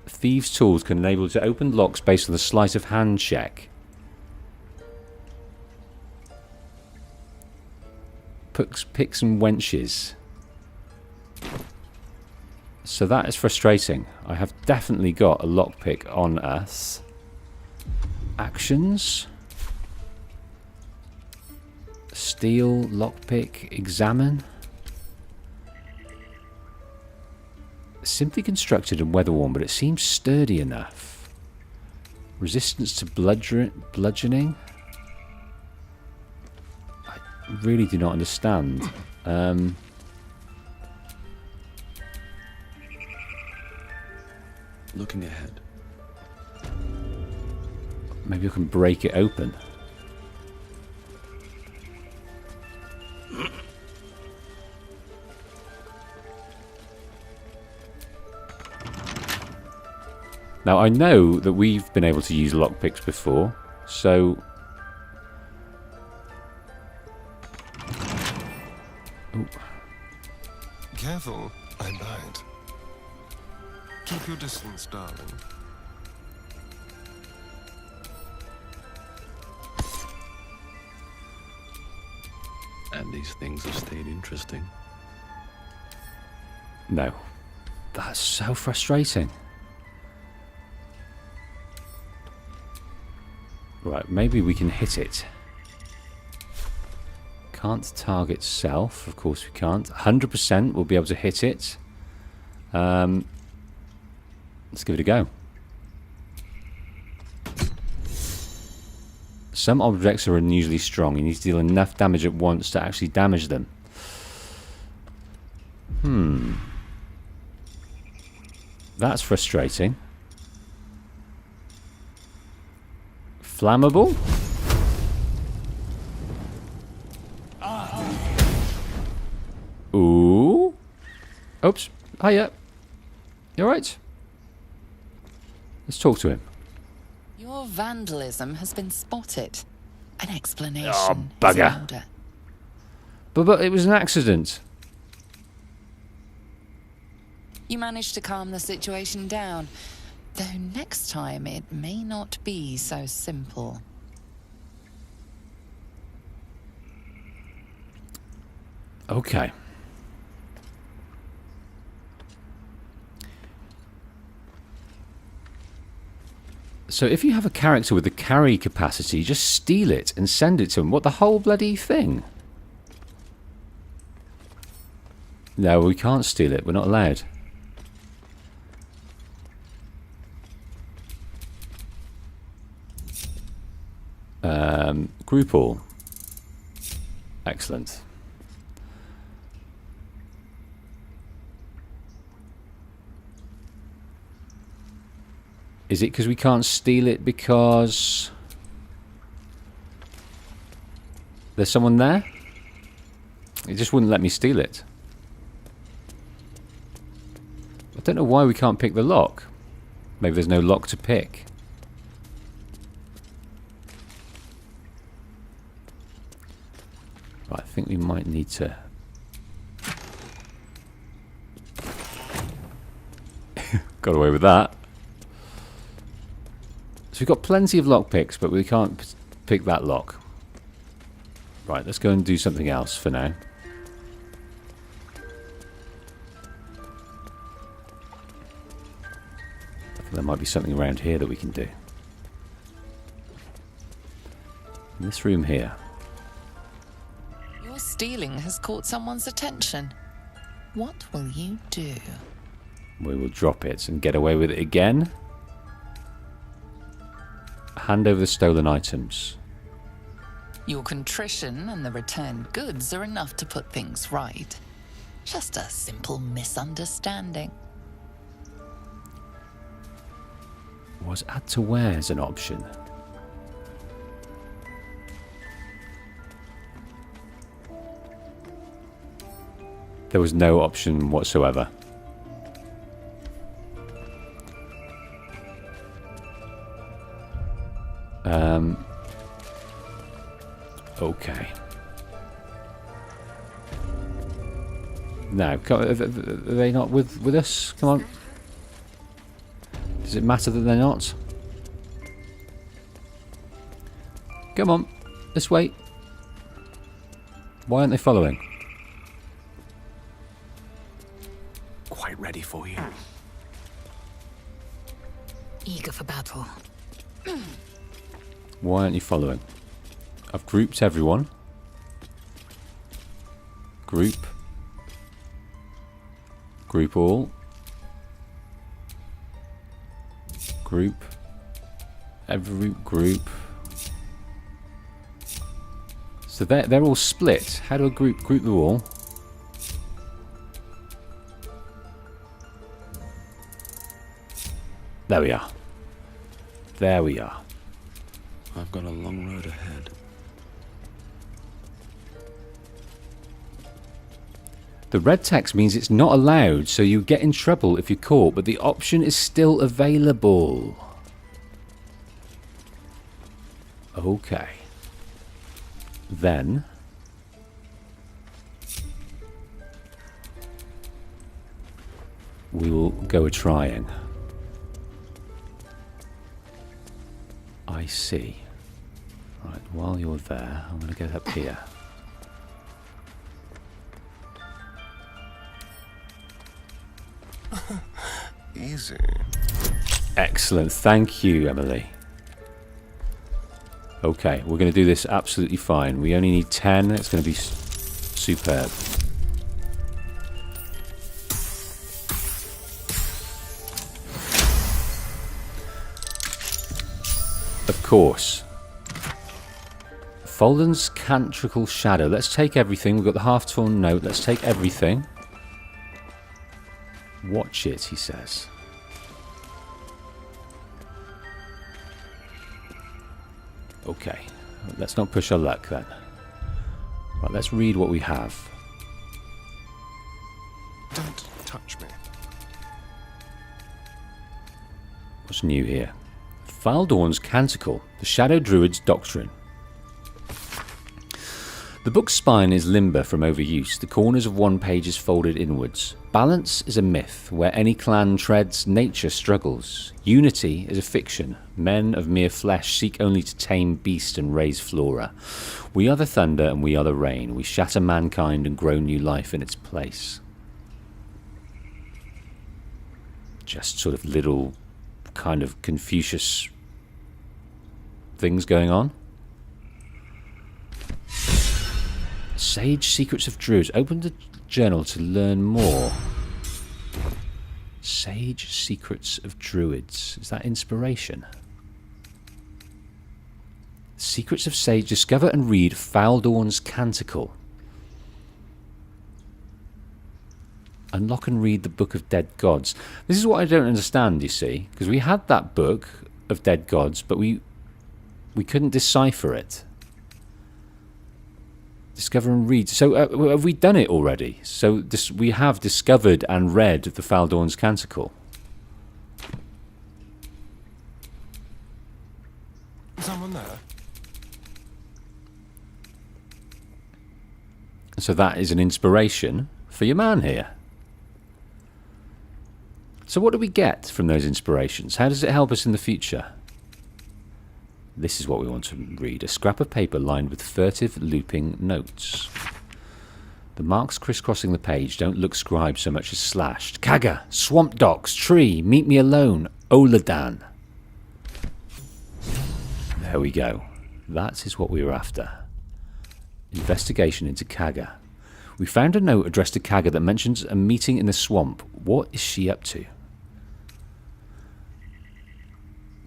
Thieves' tools can enable you to open locks based on the sleight of hand check. Picks and wenches. So that is frustrating. I have definitely got a lockpick on us. Actions. Steal, lockpick, examine. Simply constructed and weather-worn, but it seems sturdy enough. Resistance to bludgeoning. I really do not understand
Looking ahead.
Maybe I can break it open. Now, I know that we've been able to use lockpicks before, so... Ooh.
Careful, I bite. Keep your distance, darling.
And these things have stayed interesting.
No. That's so frustrating. Right, maybe we can hit it. Can't target self. Of course we can't. 100% we'll be able to hit it. Let's give it a go. Some objects are unusually strong. You need to deal enough damage at once to actually damage them. That's frustrating. Flammable? Ooh. Oops. Hiya. You alright? Let's talk to him.
Your vandalism has been spotted. An explanation
Oh,
is in
bugger.
order.
But it was an accident.
You managed to calm the situation down, though next time it may not be so simple.
Okay. So if you have a character with the carry capacity, just steal it and send it to him. What, the whole bloody thing? No, we can't steal it. We're not allowed. Group all. Excellent. Is it because we can't steal it because there's someone there? It just wouldn't let me steal it. I don't know why we can't pick the lock. Maybe there's no lock to pick. Right, I think we might need to... Got away with that. So we've got plenty of lockpicks, but we can't pick that lock. Right, let's go and do something else for now. I think there might be something around here that we can do. In this room here.
Your stealing has caught someone's attention. What will you do?
We will drop it and get away with it again. Hand over the stolen items.
Your contrition and the returned goods are enough to put things right. Just a simple misunderstanding.
Was add to wares an option? There was no option whatsoever. Okay. No, are they not with us? Come on. Does it matter that they're not? Come on, this way. Why aren't they following?
Quite ready for you.
Eager for battle.
Why aren't you following? I've grouped everyone. Group. Group all. Group. Every group. So they're all split. How do I group them all? There we are. There we are.
I've got a long road ahead.
The red text means it's not allowed, so you get in trouble if you're caught, but the option is still available. Okay. Then we will go a-trying. I see. Right, while you're there, I'm going to get up here.
Easy.
Excellent. Thank you, Emily. Okay, we're going to do this absolutely fine. We only need 10. It's going to be superb. Of course. Folden's Cantrical Shadow. Let's take everything. We've got the half-torn note. Let's take everything. Watch it, he says. Okay, let's not push our luck then. Right, let's read what we have.
Don't touch me.
What's new here? Faldorn's Canticle, the Shadow Druid's Doctrine. The book's spine is limber from overuse. The corners of one page is folded inwards. Balance is a myth. Where any clan treads, nature struggles. Unity is a fiction. Men of mere flesh seek only to tame beast and raise flora. We are the thunder and we are the rain. We shatter mankind and grow new life in its place. Just sort of little kind of Confucius things going on. Sage Secrets of Druids. Open the journal to learn more. Sage Secrets of Druids. Is that inspiration? Secrets of Sage. Discover and read Faldorn's Canticle. Unlock and read the Book of Dead Gods. This is what I don't understand, you see. Because we had that book of Dead Gods, but we couldn't decipher it. Discover and read. So have we done it already? So we have discovered and read the Faldorn's Canticle.
Someone there?
So that is an inspiration for your man here. So what do we get from those inspirations? How does it help us in the future? This is what we want to read. A scrap of paper lined with furtive, looping notes. The marks crisscrossing the page don't look scribed so much as slashed. Kaga, swamp docks, tree, meet me alone, Oladan. There we go. That is what we were after. Investigation into Kaga. We found a note addressed to Kaga that mentions a meeting in the swamp. What is she up to?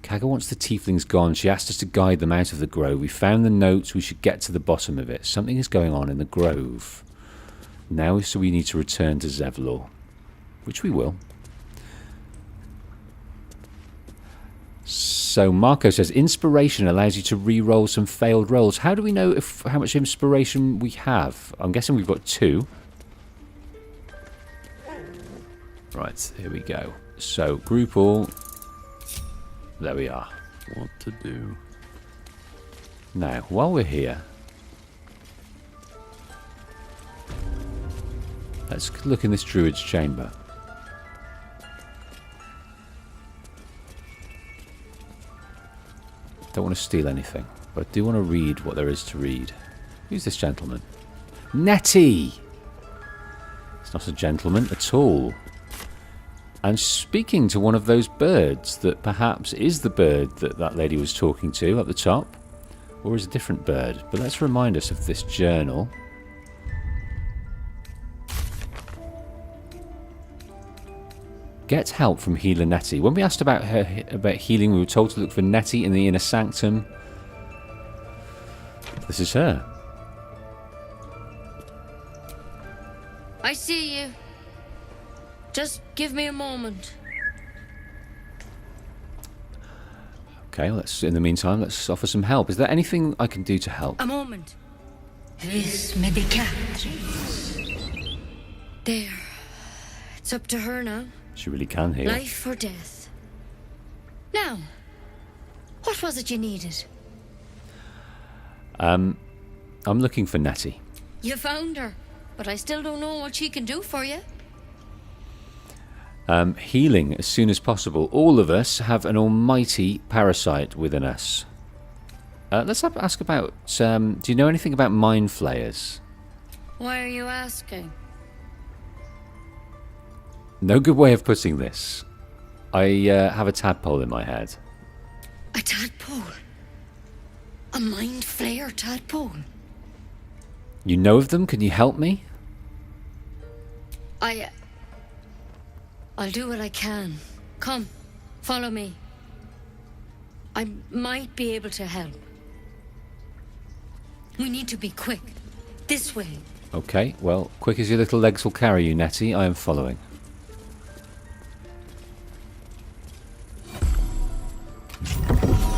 Kaga wants the tieflings gone. She asked us to guide them out of the grove. We found the notes. We should get to the bottom of it. Something is going on in the grove. Now so we need to return to Zevlor. Which we will. So Marco says, inspiration allows you to re-roll some failed rolls. How do we know how much inspiration we have? I'm guessing we've got 2. Right, here we go. So, group all. There we are.
What to do?
Now, while we're here, let's look in this druid's chamber. Don't want to steal anything, but I do want to read what there is to read. Who's this gentleman? Nettie! It's not a gentleman at all. And speaking to one of those birds that perhaps is the bird that that lady was talking to up the top, or is a different bird. But let's remind us of this journal. Get help from healer Nettie. When we asked about healing, we were told to look for Nettie in the inner sanctum. This is her.
I see you. Just give me a moment.
Okay, in the meantime, let's offer some help. Is there anything I can do to help?
A moment. Vis medicat. There. It's up to her now.
She really can heal.
Life or death. Now, what was it you needed?
I'm looking for Nettie.
You found her, but I still don't know what she can do for you.
Healing as soon as possible. All of us have an almighty parasite within us. Let's ask about, do you know anything about mind flayers?
Why are you asking?
No good way of putting this. I have a tadpole in my head.
A tadpole? A mind flayer tadpole?
You know of them? Can you help me?
I'll do what I can. Come, follow me. I might be able to help. We need to be quick. This way.
Okay, well, quick as your little legs will carry you, Nettie. I am following.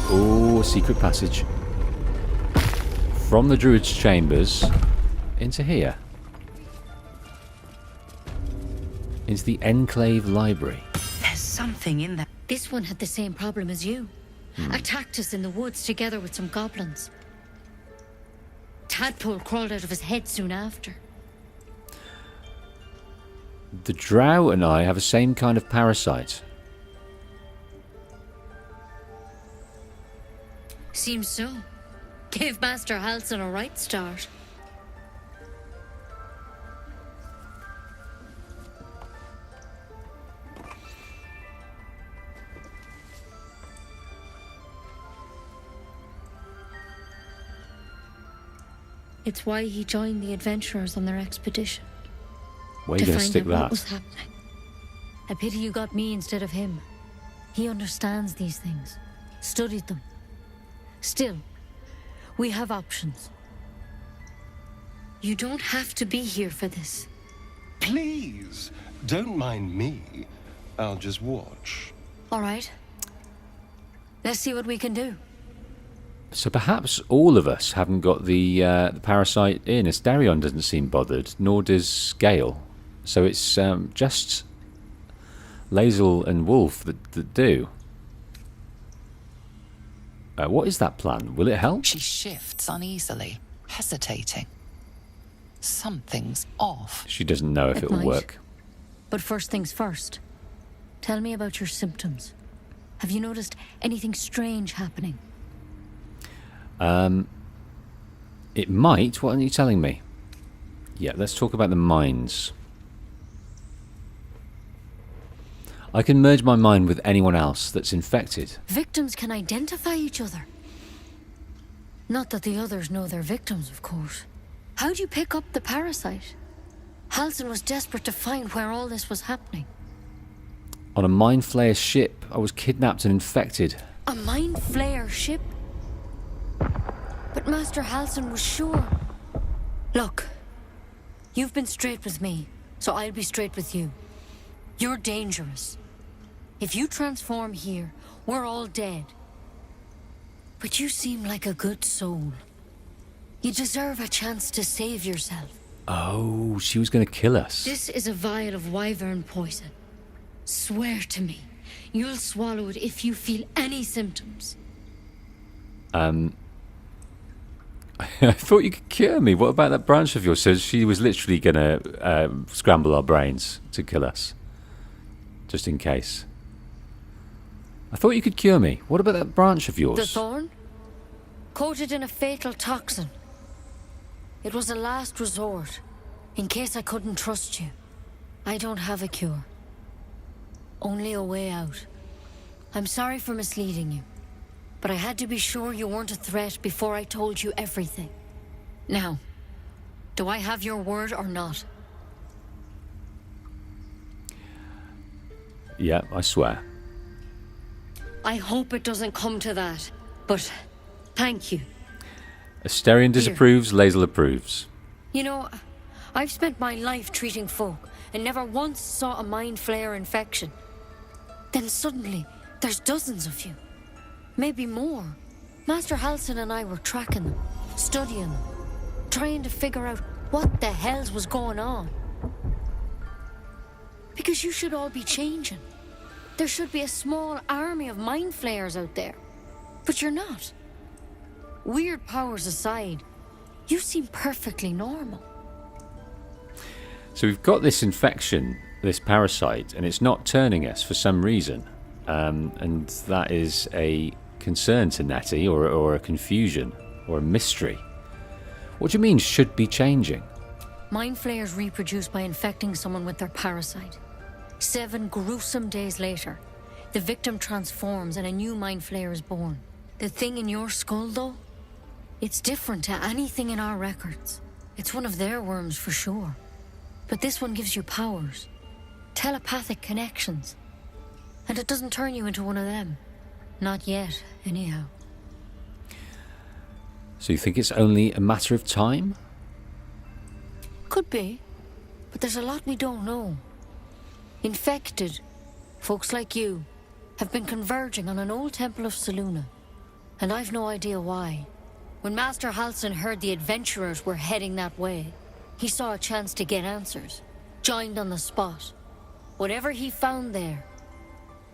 Oh, secret passage. From the druids' chambers into here. Into the Enclave Library.
There's something in that. This one had the same problem as you. Attacked us in the woods together with some goblins. Tadpole crawled out of his head soon after.
The drow and I have the same kind of parasite.
Seems so. Gave Master Halsin a right start. It's why he joined the adventurers on their expedition.
Where are you going to stick
What
that?
was happening. A pity you got me instead of him. He understands these things. Studied them. Still, we have options. You don't have to be here for this.
Please, don't mind me. I'll just watch.
All right. Let's see what we can do.
So perhaps all of us haven't got the parasite in. Asterion doesn't seem bothered, nor does Gale. So it's just Lae'zel and Wolf that do. What is that plan? Will it help?
She shifts uneasily, hesitating. Something's off.
She doesn't know if
It
it will
might.
work.
But first things first. Tell me about your symptoms. Have you noticed anything strange happening?
It might. What are you telling me? Yeah, let's talk about the minds. I can merge my mind with anyone else that's infected.
Victims can identify each other. Not that the others know they're victims, of course. How'd you pick up the parasite? Halsin was desperate to find where all this was happening.
On a mind flayer ship, I was kidnapped and infected.
A mind flayer ship? But Master Halsin was sure. Look, you've been straight with me, so I'll be straight with you. You're dangerous. If you transform here, we're all dead. But you seem like a good soul. You deserve a chance to save yourself.
Oh, she was going to kill us.
This is a vial of wyvern poison. Swear to me, you'll swallow it if you feel any symptoms.
I thought you could cure me. What about that branch of yours? So she was literally going to scramble our brains to kill us. Just in case. I thought you could cure me. What about that branch of yours?
The thorn? Coated in a fatal toxin. It was a last resort, in case I couldn't trust you. I don't have a cure. Only a way out. I'm sorry for misleading you, but I had to be sure you weren't a threat before I told you everything. Now, do I have your word or not?
Yeah, I swear.
I hope it doesn't come to that, but thank you.
Asterion disapproves, Lae'zel approves.
You know, I've spent my life treating folk and never once saw a mind flayer infection. Then suddenly, there's dozens of you.
Maybe more. Master Halsin and I were tracking them, studying them, trying to figure out what the hells was going on. Because you should all be changing. There should be a small army of mind flayers out there. But you're not. Weird powers aside, you seem perfectly normal.
So we've got this infection, this parasite, and it's not turning us for some reason. And that is a concern to Nettie, or a confusion, or a mystery. What do you mean, should be changing?
Mind flayers reproduce by infecting someone with their parasite. 7 gruesome days later, the victim transforms and a new mind flayer is born. The thing in your skull, though, it's different to anything in our records. It's one of their worms for sure. But this one gives you powers, telepathic connections. And it doesn't turn you into one of them. Not yet, anyhow.
So you think it's only a matter of time?
Could be. But there's a lot we don't know. Infected, folks like you, have been converging on an old temple of Selûne. And I've no idea why. When Master Halsin heard the adventurers were heading that way, he saw a chance to get answers. Joined on the spot. Whatever he found there,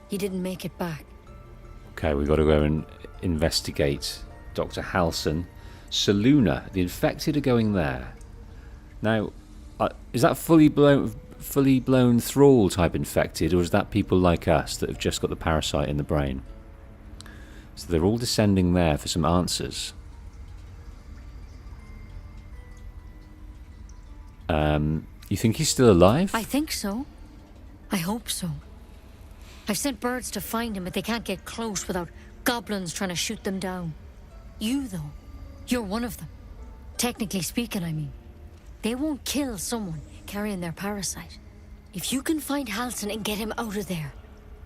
he didn't make it back.
Okay, we've got to go and investigate Dr. Halsin. Selûne, the infected are going there. Now, is that fully blown thrall type infected, or is that people like us that have just got the parasite in the brain? So they're all descending there for some answers. You think he's still alive?
I think so. I hope so. I've sent birds to find him, but they can't get close without goblins trying to shoot them down. You, though, you're one of them. Technically speaking, I mean. They won't kill someone carrying their parasite. If you can find Halsin and get him out of there,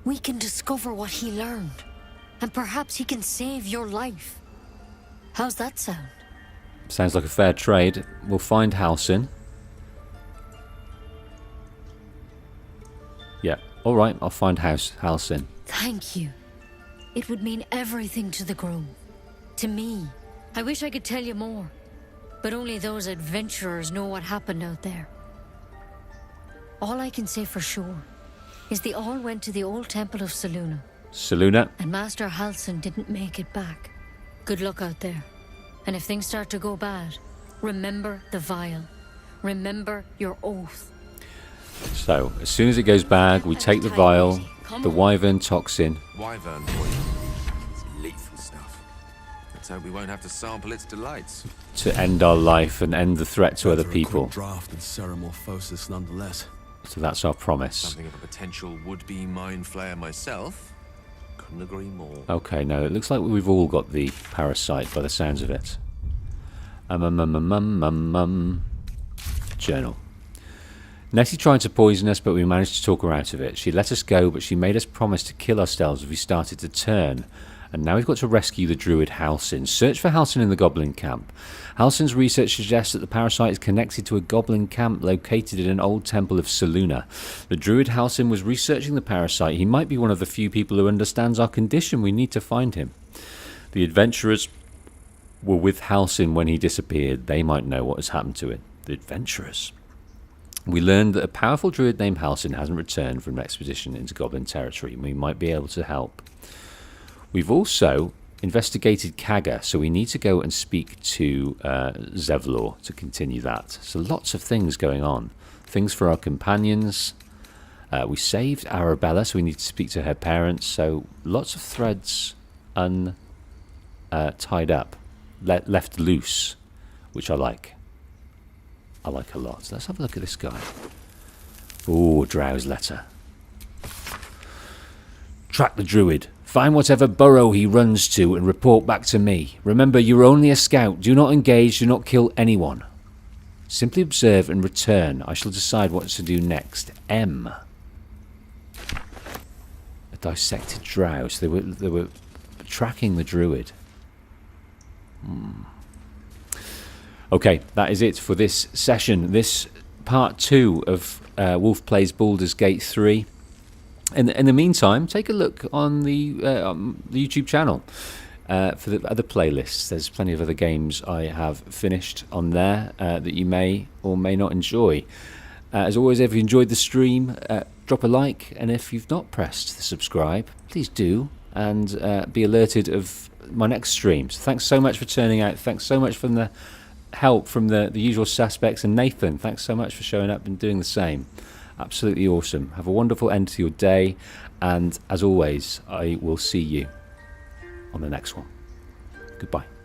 we can discover what he learned. And perhaps he can save your life. How's that sound?
Sounds like a fair trade. We'll find Halsin. Yeah, alright, I'll find Halsin.
Thank you. It would mean everything to the Grove. To me. I wish I could tell you more. But only those adventurers know what happened out there. All I can say for sure is they all went to the old temple of Selûne.
Selûne?
And Master Halsin didn't make it back. Good luck out there. And if things start to go bad, remember the vial. Remember your oath.
So, as soon as it goes bad, we take the vial, the wyvern toxin.
Wyvern poison. It's lethal stuff. Let's hope we won't have to sample its delights.
To end our life and end the threat to other people.
Draft and ceremorphosis nonetheless.
So that's our promise.
Something of a potential would-be mind flayer myself. Couldn't agree more.
Okay, no, it looks like we've all got the parasite by the sounds of it. Journal. Nettie tried to poison us, but we managed to talk her out of it. She let us go, but she made us promise to kill ourselves if we started to turn. And now we've got to rescue the druid Halsin. Search for Halsin in the goblin camp. Halsin's research suggests that the parasite is connected to a goblin camp located in an old temple of Selûne. The druid Halsin was researching the parasite. He might be one of the few people who understands our condition. We need to find him. The adventurers were with Halsin when he disappeared. They might know what has happened to it. The adventurers. We learned that a powerful druid named Halsin hasn't returned from an expedition into goblin territory. We might be able to help. We've also investigated Kaga, so we need to go and speak to Zevlor to continue that. So lots of things going on. Things for our companions. We saved Arabella, so we need to speak to her parents. So lots of threads tied up, left loose, which I like. I like a lot. So let's have a look at this guy. Ooh, Drow's letter. Track the druid. Find whatever burrow he runs to and report back to me. Remember, you're only a scout. Do not engage. Do not kill anyone. Simply observe and return. I shall decide what to do next. M. A dissected drow. So they were tracking the druid. Okay, that is it for this session. This part 2 of Wolf Plays Baldur's Gate 3. In the meantime, take a look on the YouTube channel for the other playlists. There's plenty of other games I have finished on there that you may or may not enjoy. As always, if you enjoyed the stream, drop a like, and if you've not pressed the subscribe, please do, and be alerted of my next streams. Thanks so much for turning out. Thanks so much for the help from the usual suspects, and Nathan, thanks so much for showing up and doing the same. Absolutely awesome. Have a wonderful end to your day, and as always, I will see you on the next one. Goodbye.